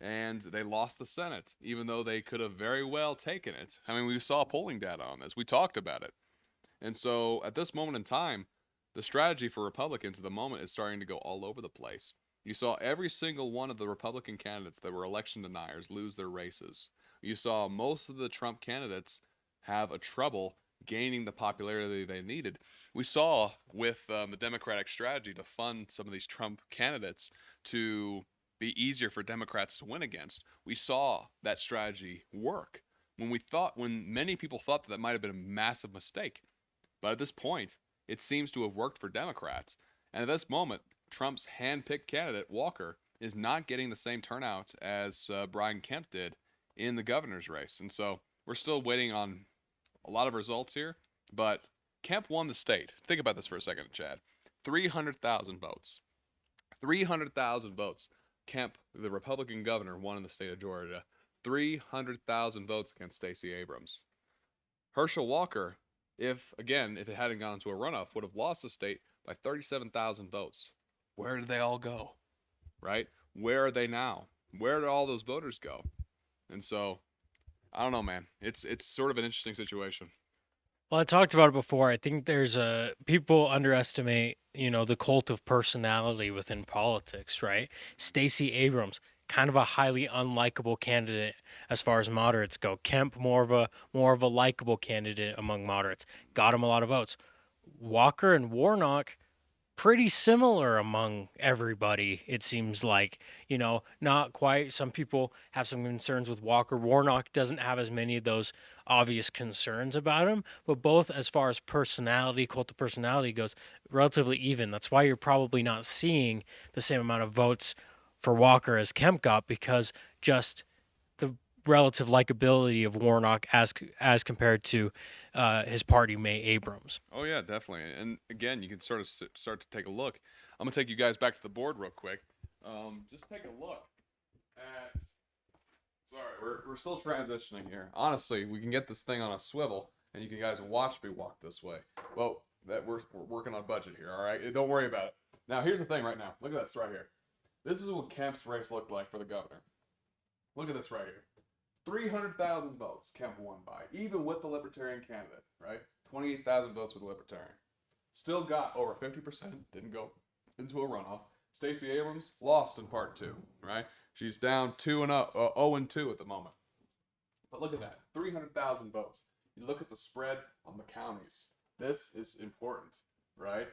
And they lost the Senate, even though they could have very well taken it. I mean, we saw polling data on this. We talked about it. And so at this moment in time, the strategy for Republicans at the moment is starting to go all over the place. You saw every single one of the Republican candidates that were election deniers lose their races. You saw most of the Trump candidates have a trouble gaining the popularity they needed. We saw with the Democratic strategy to fund some of these Trump candidates to be easier for Democrats to win against. We saw that strategy work when many people thought that might have been a massive mistake. But at this point, it seems to have worked for Democrats. And at this moment, Trump's hand-picked candidate, Walker, is not getting the same turnout as Brian Kemp did in the governor's race. And so we're still waiting on a lot of results here. But Kemp won the state. Think about this for a second, Chad. 300,000 votes. 300,000 votes. Kemp, the Republican governor, won in the state of Georgia. 300,000 votes against Stacey Abrams. Herschel Walker, if it hadn't gone to a runoff, would have lost the state by 37,000 votes. Where did they all go? Right? Where are they now? Where did all those voters go? And so, I don't know, man. It's sort of an interesting situation. Well, I talked about it before. I think people underestimate, the cult of personality within politics, right? Stacey Abrams, kind of a highly unlikable candidate as far as moderates go. Kemp, more of a likable candidate among moderates, got him a lot of votes. Walker and Warnock, pretty similar among everybody, it seems like. Not quite. Some people have some concerns with Walker. Warnock doesn't have as many of those obvious concerns about him, but both, as far as personality, cult of personality goes, relatively even. That's why you're probably not seeing the same amount of votes for Walker as Kemp got, because just the relative likability of Warnock as compared to his party mate Abrams. Oh yeah, definitely. And again, you can sort of start to take a look. I'm gonna take you guys back to the board real quick. Just take a look at. Sorry, we're still transitioning here. Honestly, we can get this thing on a swivel, and you guys watch me walk this way. Well, we're working on budget here. All right, don't worry about it. Now, here's the thing. Right now, look at this right here. This is what Kemp's race looked like for the governor. Look at this right here. 300,000 votes Kemp won by, even with the Libertarian candidate, right? 28,000 votes with the Libertarian. Still got over 50%, didn't go into a runoff. Stacey Abrams lost in part two, right? She's down 0-2 at the moment. But look at that, 300,000 votes. You look at the spread on the counties. This is important, right?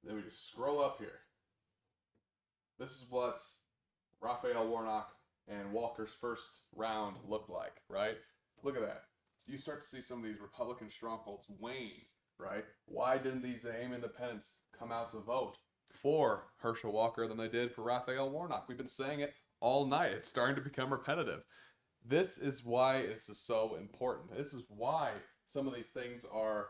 Then we just scroll up here. This is what Raphael Warnock and Walker's first round looked like, right? Look at that. You start to see some of these Republican strongholds wane, right? Why didn't these AIM independents come out to vote for Herschel Walker than they did for Raphael Warnock? We've been saying it all night. It's starting to become repetitive. This is why this is so important. This is why some of these things are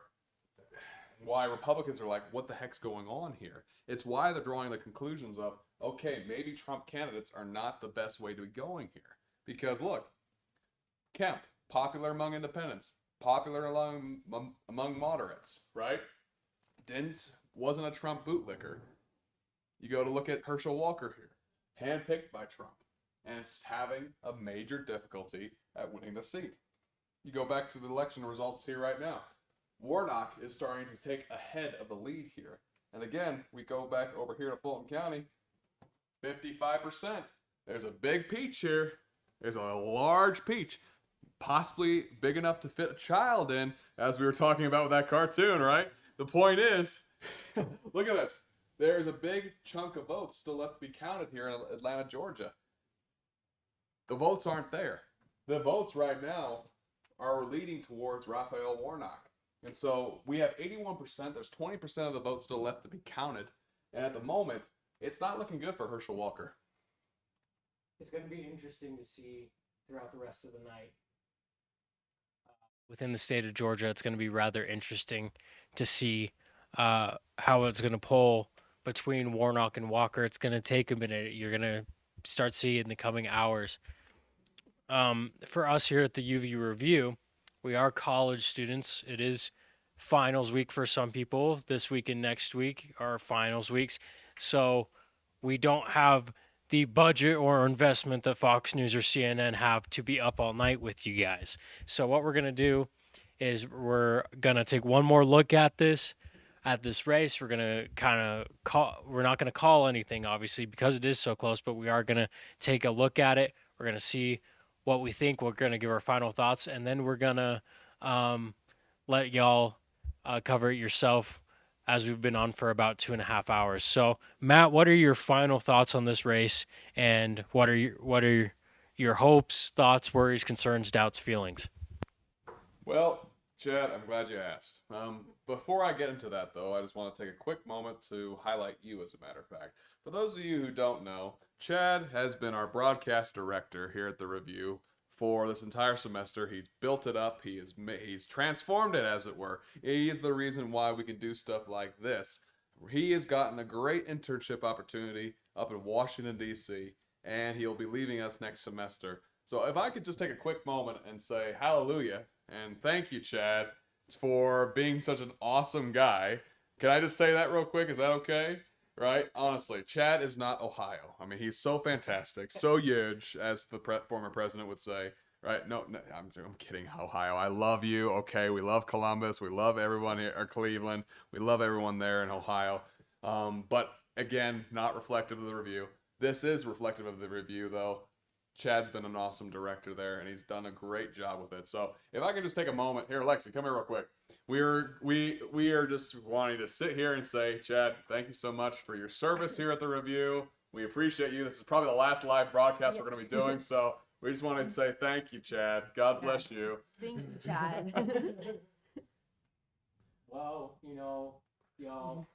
why Republicans are like, what the heck's going on here? It's why they're drawing the conclusions of, okay, maybe Trump candidates are not the best way to be going here. Because look, Kemp, popular among independents, popular among moderates, right? Wasn't a Trump bootlicker. You go to look at Herschel Walker here, handpicked by Trump, and is having a major difficulty at winning the seat. You go back to the election results here right now. Warnock is starting to take ahead of the lead here. And again, we go back over here to Fulton County, 55%. There's a big peach here. There's a large peach, possibly big enough to fit a child in, as we were talking about with that cartoon, right? The point is, look at this. There's a big chunk of votes still left to be counted here in Atlanta, Georgia. The votes aren't there. The votes right now are leading towards Raphael Warnock. And so we have 81%. There's 20% of the votes still left to be counted. And at the moment, it's not looking good for Herschel Walker. It's going to be interesting to see throughout the rest of the night. Within the state of Georgia, it's going to be rather interesting to see how it's going to pull between Warnock and Walker. It's going to take a minute. You're going to start seeing in the coming hours. For us here at the UVU Review, we are college students. It is finals week for some people. This week and next week are finals weeks. So we don't have the budget or investment that Fox News or CNN have to be up all night with you guys. So what we're going to do is we're going to take one more look at this race. We're going to we're not going to call anything, obviously, because it is so close, but we are going to take a look at it. We're going to see what we think. We're going to give our final thoughts, and then we're going to let y'all cover it yourself, as we've been on for about 2.5 hours. So, Matt, what are your final thoughts on this race, and what are your hopes, thoughts, worries, concerns, doubts, feelings? Well, Chad, I'm glad you asked. Before I get into that, though, I just want to take a quick moment to highlight you, as a matter of fact. For those of you who don't know, Chad has been our broadcast director here at the Review for this entire semester. He's built it up. He's transformed it, as it were. He is the reason why we can do stuff like this. He has gotten a great internship opportunity up in Washington, D.C., and he'll be leaving us next semester. So if I could just take a quick moment and say hallelujah and thank you, Chad, for being such an awesome guy. Can I just say that real quick? Is that okay? Right? Honestly, Chad is not Ohio. I mean, he's so fantastic, so huge, as the former president would say. Right? No, I'm kidding, Ohio. I love you. Okay, we love Columbus. We love everyone here, or Cleveland. We love everyone there in Ohio. But again, not reflective of the Review. This is reflective of the Review, though. Chad's been an awesome director there, and he's done a great job with it. So if I can just take a moment here, Lexi, come here real quick. We are just wanting to sit here and say, Chad, thank you so much for your service here at the Review. We appreciate you. This is probably the last live broadcast we're going to be doing, so we just wanted to say thank you, Chad. God bless you. Thank you, Chad. Well, y'all.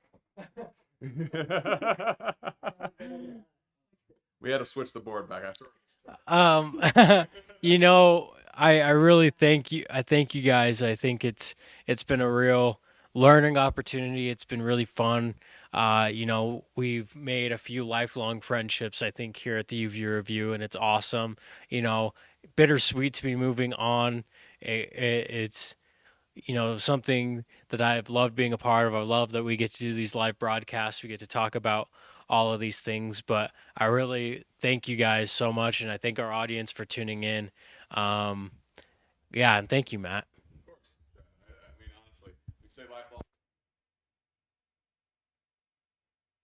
We had to switch the board back. I really thank you. I thank you guys. I think it's been a real learning opportunity. It's been really fun. We've made a few lifelong friendships, I think, here at the UVU Review, and it's awesome. Bittersweet to be moving on. It's something that I've loved being a part of. I love that we get to do these live broadcasts. We get to talk about all of these things, but I really thank you guys so much, and I thank our audience for tuning in. And thank you, Matt. Of course. I mean, honestly, we say lifelong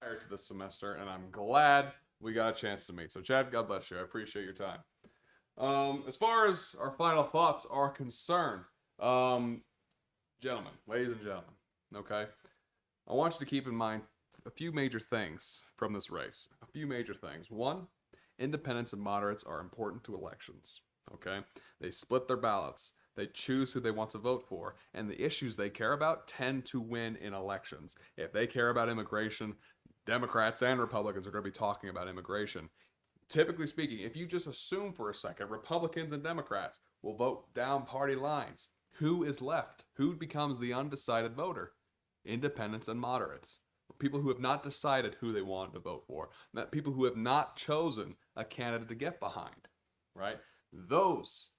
prior to this semester, and I'm glad we got a chance to meet. So, Chad, God bless you. I appreciate your time. As far as our final thoughts are concerned, gentlemen, ladies and gentlemen, okay, I want you to keep in mind a few major things from this race. A few major things. One, independents and moderates are important to elections. Okay? They split their ballots. They choose who they want to vote for. And the issues they care about tend to win in elections. If they care about immigration, Democrats and Republicans are going to be talking about immigration. Typically speaking, if you just assume for a second Republicans and Democrats will vote down party lines, who is left? Who becomes the undecided voter? independents and moderates, people who have not decided who they want to vote for, not people who have not chosen a candidate to get behind, right? Those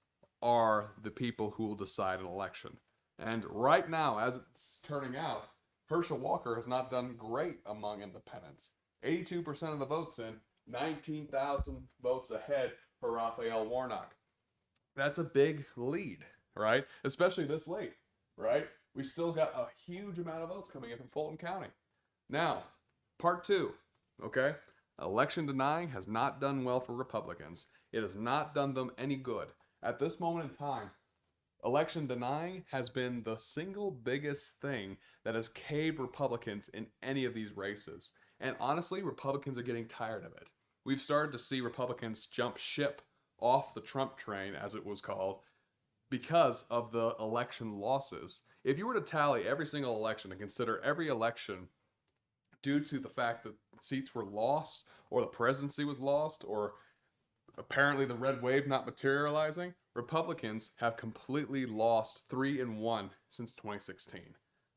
are the people who will decide an election. And right now, as it's turning out, Herschel Walker has not done great among independents. 82% of the votes in, 19,000 votes ahead for Raphael Warnock. That's a big lead, right? Especially this late, right? We still got a huge amount of votes coming in from Fulton County. Now, part two, okay? Election denying has not done well for Republicans. It has not done them any good. At this moment in time, election denying has been the single biggest thing that has caved Republicans in any of these races. And honestly, Republicans are getting tired of it. We've started to see Republicans jump ship off the Trump train, as it was called, because of the election losses. If you were to tally every single election and consider every election due to the fact that seats were lost, or the presidency was lost, or apparently the red wave not materializing, Republicans have completely lost 3-1 since 2016,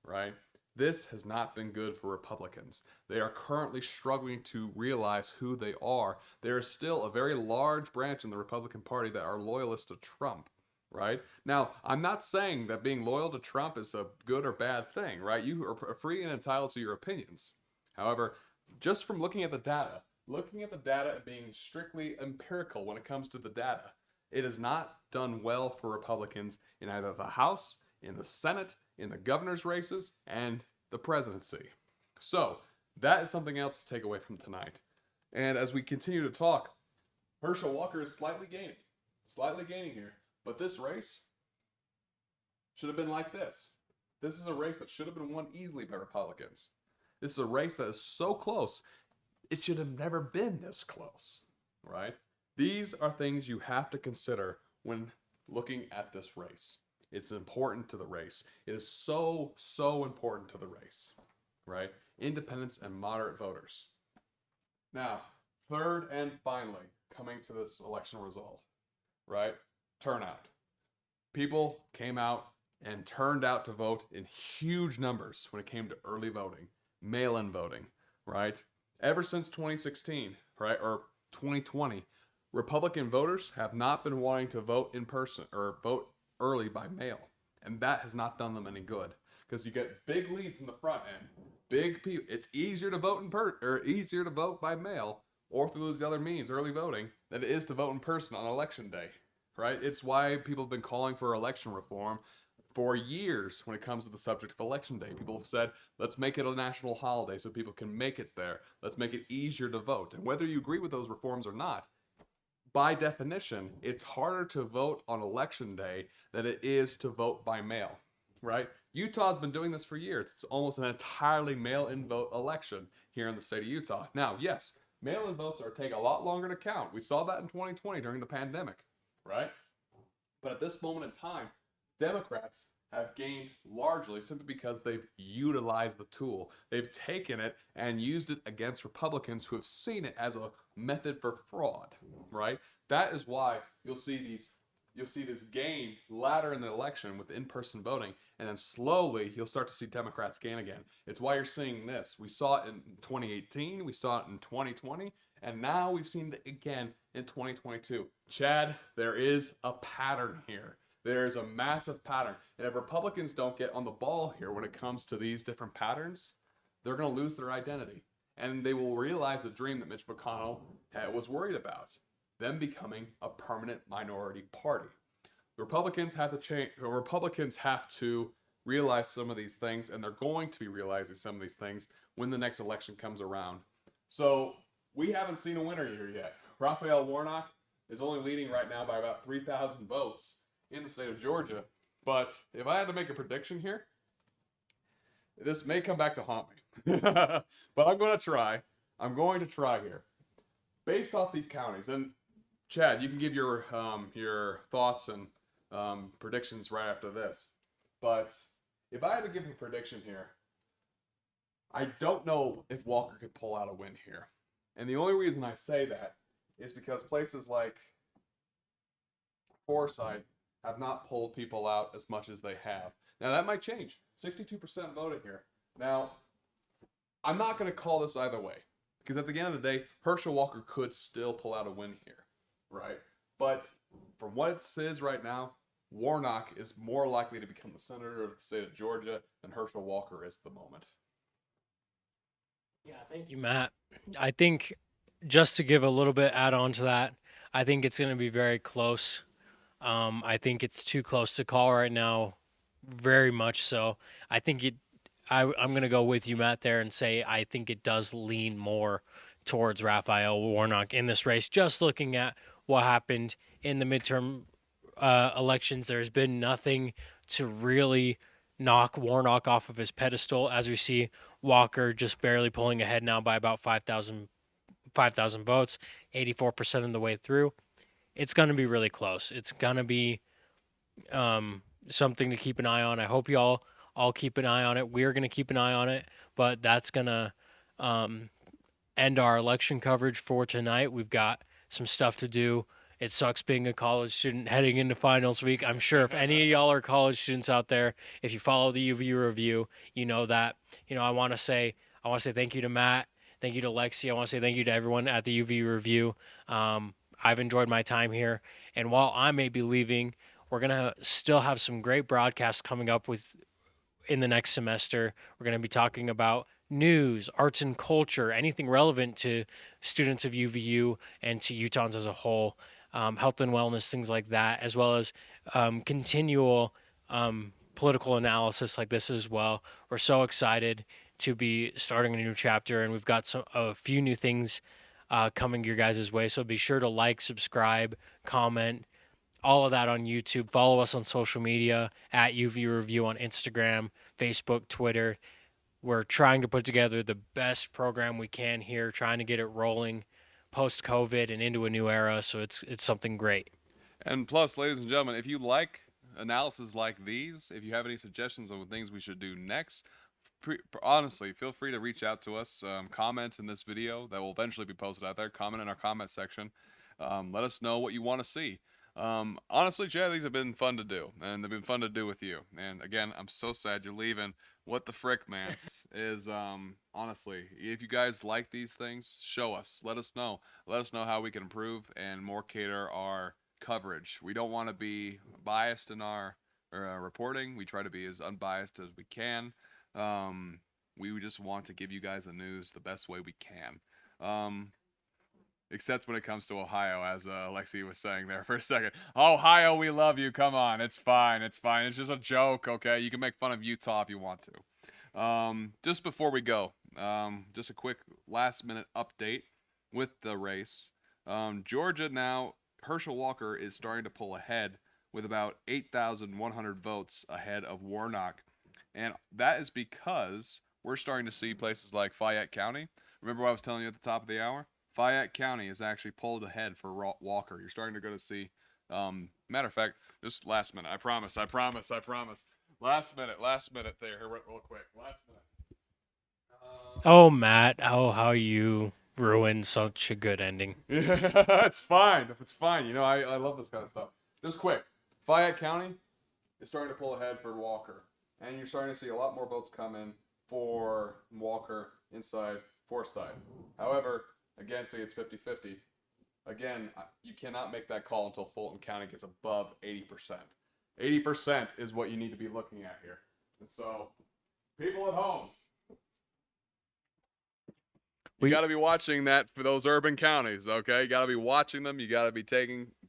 right? This has not been good for Republicans. They are currently struggling to realize who they are. There is still a very large branch in the Republican Party that are loyalists to Trump, right? Now, I'm not saying that being loyal to Trump is a good or bad thing, right? You are free and entitled to your opinions. However, just from looking at the data and being strictly empirical when it comes to the data, it has not done well for Republicans in either the House, in the Senate, in the governor's races, and the presidency. So, that is something else to take away from tonight. And as we continue to talk, Herschel Walker is slightly gaining here. But this race should have been like this. This is a race that should have been won easily by Republicans. This is a race that is so close, it should have never been this close, right? These are things you have to consider when looking at this race. It's important to the race. It is so, so important to the race, right? Independents and moderate voters. Now, third and finally, coming to this election result, right? Turnout. People came out and turned out to vote in huge numbers when it came to early voting, mail-in voting, right? Ever since 2016, right, or 2020, Republican voters have not been wanting to vote in person or vote early by mail, and that has not done them any good because you get big leads in the front end. Big people. It's easier to vote easier to vote by mail or through those other means, early voting, than it is to vote in person on election day, right? It's why people have been calling for election reform for years when it comes to the subject of election day. People have said, let's make it a national holiday so people can make it there. Let's make it easier to vote. And whether you agree with those reforms or not, by definition, it's harder to vote on election day than it is to vote by mail, right? Utah's been doing this for years. It's almost an entirely mail-in vote election here in the state of Utah. Now, yes, mail-in votes take a lot longer to count. We saw that in 2020 during the pandemic, right? But at this moment in time, Democrats have gained largely simply because they've utilized the tool. They've taken it and used it against Republicans who have seen it as a method for fraud, right? That is why you'll see this gain later in the election with in-person voting, and then slowly you'll start to see Democrats gain again. It's why you're seeing this. We saw it in 2018, we saw it in 2020, and now we've seen it again in 2022. Chad, there is a pattern here. There is a massive pattern. And if Republicans don't get on the ball here when it comes to these different patterns, they're going to lose their identity. And they will realize the dream that Mitch McConnell was worried about, them becoming a permanent minority party. The Republicans have to change. Republicans have to realize some of these things, and they're going to be realizing some of these things when the next election comes around. So we haven't seen a winner here yet. Raphael Warnock is only leading right now by about 3,000 votes in the state of Georgia. But if I had to make a prediction here, this may come back to haunt me. But I'm going to try. I'm going to try here. Based off these counties, and Chad, you can give your thoughts and predictions right after this. But if I had to give a prediction here, I don't know if Walker could pull out a win here. And the only reason I say that is because places like Forsyth have not pulled people out as much as they have. Now that might change. 62% voted here. Now, I'm not going to call this either way because at the end of the day, Herschel Walker could still pull out a win here, right? But from what it says right now, Warnock is more likely to become the senator of the state of Georgia than Herschel Walker is at the moment. Yeah, thank you, Matt. I think just to give a little bit add on to that, I think it's going to be very close. I think it's too close to call right now, very much so. I think it. I'm going to go with you, Matt, there and say I think it does lean more towards Raphael Warnock in this race. Just looking at what happened in the midterm elections, there's been nothing to really knock Warnock off of his pedestal. As we see, Walker just barely pulling ahead now by about 5,000 votes, 84% of the way through. It's going to be really close. It's going to be something to keep an eye on. I hope y'all all keep an eye on it. We're going to keep an eye on it, but that's going to end our election coverage for tonight. We've got some stuff to do. It sucks being a college student heading into finals week. I'm sure if any of y'all are college students out there, if you follow the UVU review, you know that. I want to say thank you to Matt, thank you to Lexi. I want to say thank you to everyone at the UVU review. I've enjoyed my time here, and while I may be leaving, we're gonna still have some great broadcasts coming up in the next semester. We're gonna be talking about news, arts and culture, anything relevant to students of UVU and to Utahns as a whole, health and wellness, things like that, as well as continual political analysis like this as well. We're so excited to be starting a new chapter, and we've got a few new things coming your guys' way. So be sure to like, subscribe, comment, all of that on YouTube. Follow us on social media at UVU Review on Instagram, Facebook, Twitter. We're trying to put together the best program we can here, trying to get it rolling post-COVID and into a new era. So it's something great. And plus, ladies and gentlemen, if you like analysis like these, if you have any suggestions on things we should do next, honestly, feel free to reach out to us. Comment in this video that will eventually be posted out there. Comment in our comment section. Let us know what you want to see. Honestly, Chad, these have been fun to do, and they've been fun to do with you. And again, I'm so sad you're leaving. What the frick, man? Is honestly, if you guys like these things, show us. Let us know. Let us know how we can improve and more cater our coverage. We don't want to be biased in our reporting. We try to be as unbiased as we can. We just want to give you guys the news the best way we can. Except when it comes to Ohio, as Lexi was saying there for a second. Ohio, we love you. Come on. It's fine. It's fine. It's just a joke, okay? You can make fun of Utah if you want to. Just before we go, just a quick last-minute update with the race. Georgia now, Herschel Walker is starting to pull ahead with about 8,100 votes ahead of Warnock. And that is because we're starting to see places like Fayette County. Remember what I was telling you at the top of the hour? Fayette County is actually pulled ahead for Walker. You're starting to go to see. Matter of fact, just last minute. I promise. Last minute there. Here, real quick. Last minute. Oh, Matt. Oh, how you ruined such a good ending. Yeah, it's fine. It's fine. I love this kind of stuff. Just quick. Fayette County is starting to pull ahead for Walker. And you're starting to see a lot more votes come in for Walker inside Forsyth. However, again, say it's 50-50. Again, you cannot make that call until Fulton County gets above 80%. 80% is what you need to be looking at here. And so, people at home, you got to be watching that for those urban counties, okay? You got to be watching them. You got to be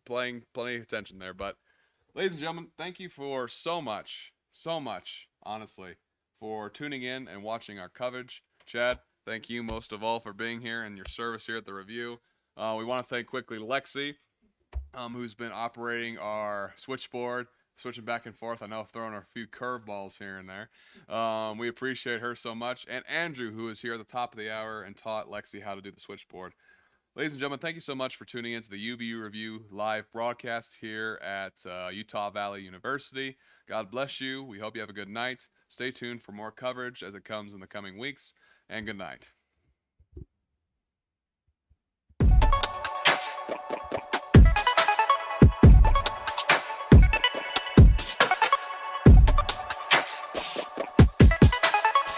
playing plenty of attention there. But, ladies and gentlemen, thank you for so much, honestly, for tuning in and watching our coverage. Chad, thank you most of all for being here and your service here at the review. We want to thank quickly Lexi, who's been operating our switchboard, switching back and forth. I know I've thrown a few curveballs here and there. We appreciate her so much. And Andrew, who is here at the top of the hour and taught Lexi how to do the switchboard. Ladies and gentlemen, thank you so much for tuning into the UVU Review live broadcast here at Utah Valley University. God bless you. We hope you have a good night. Stay tuned for more coverage as it comes in the coming weeks. And good night.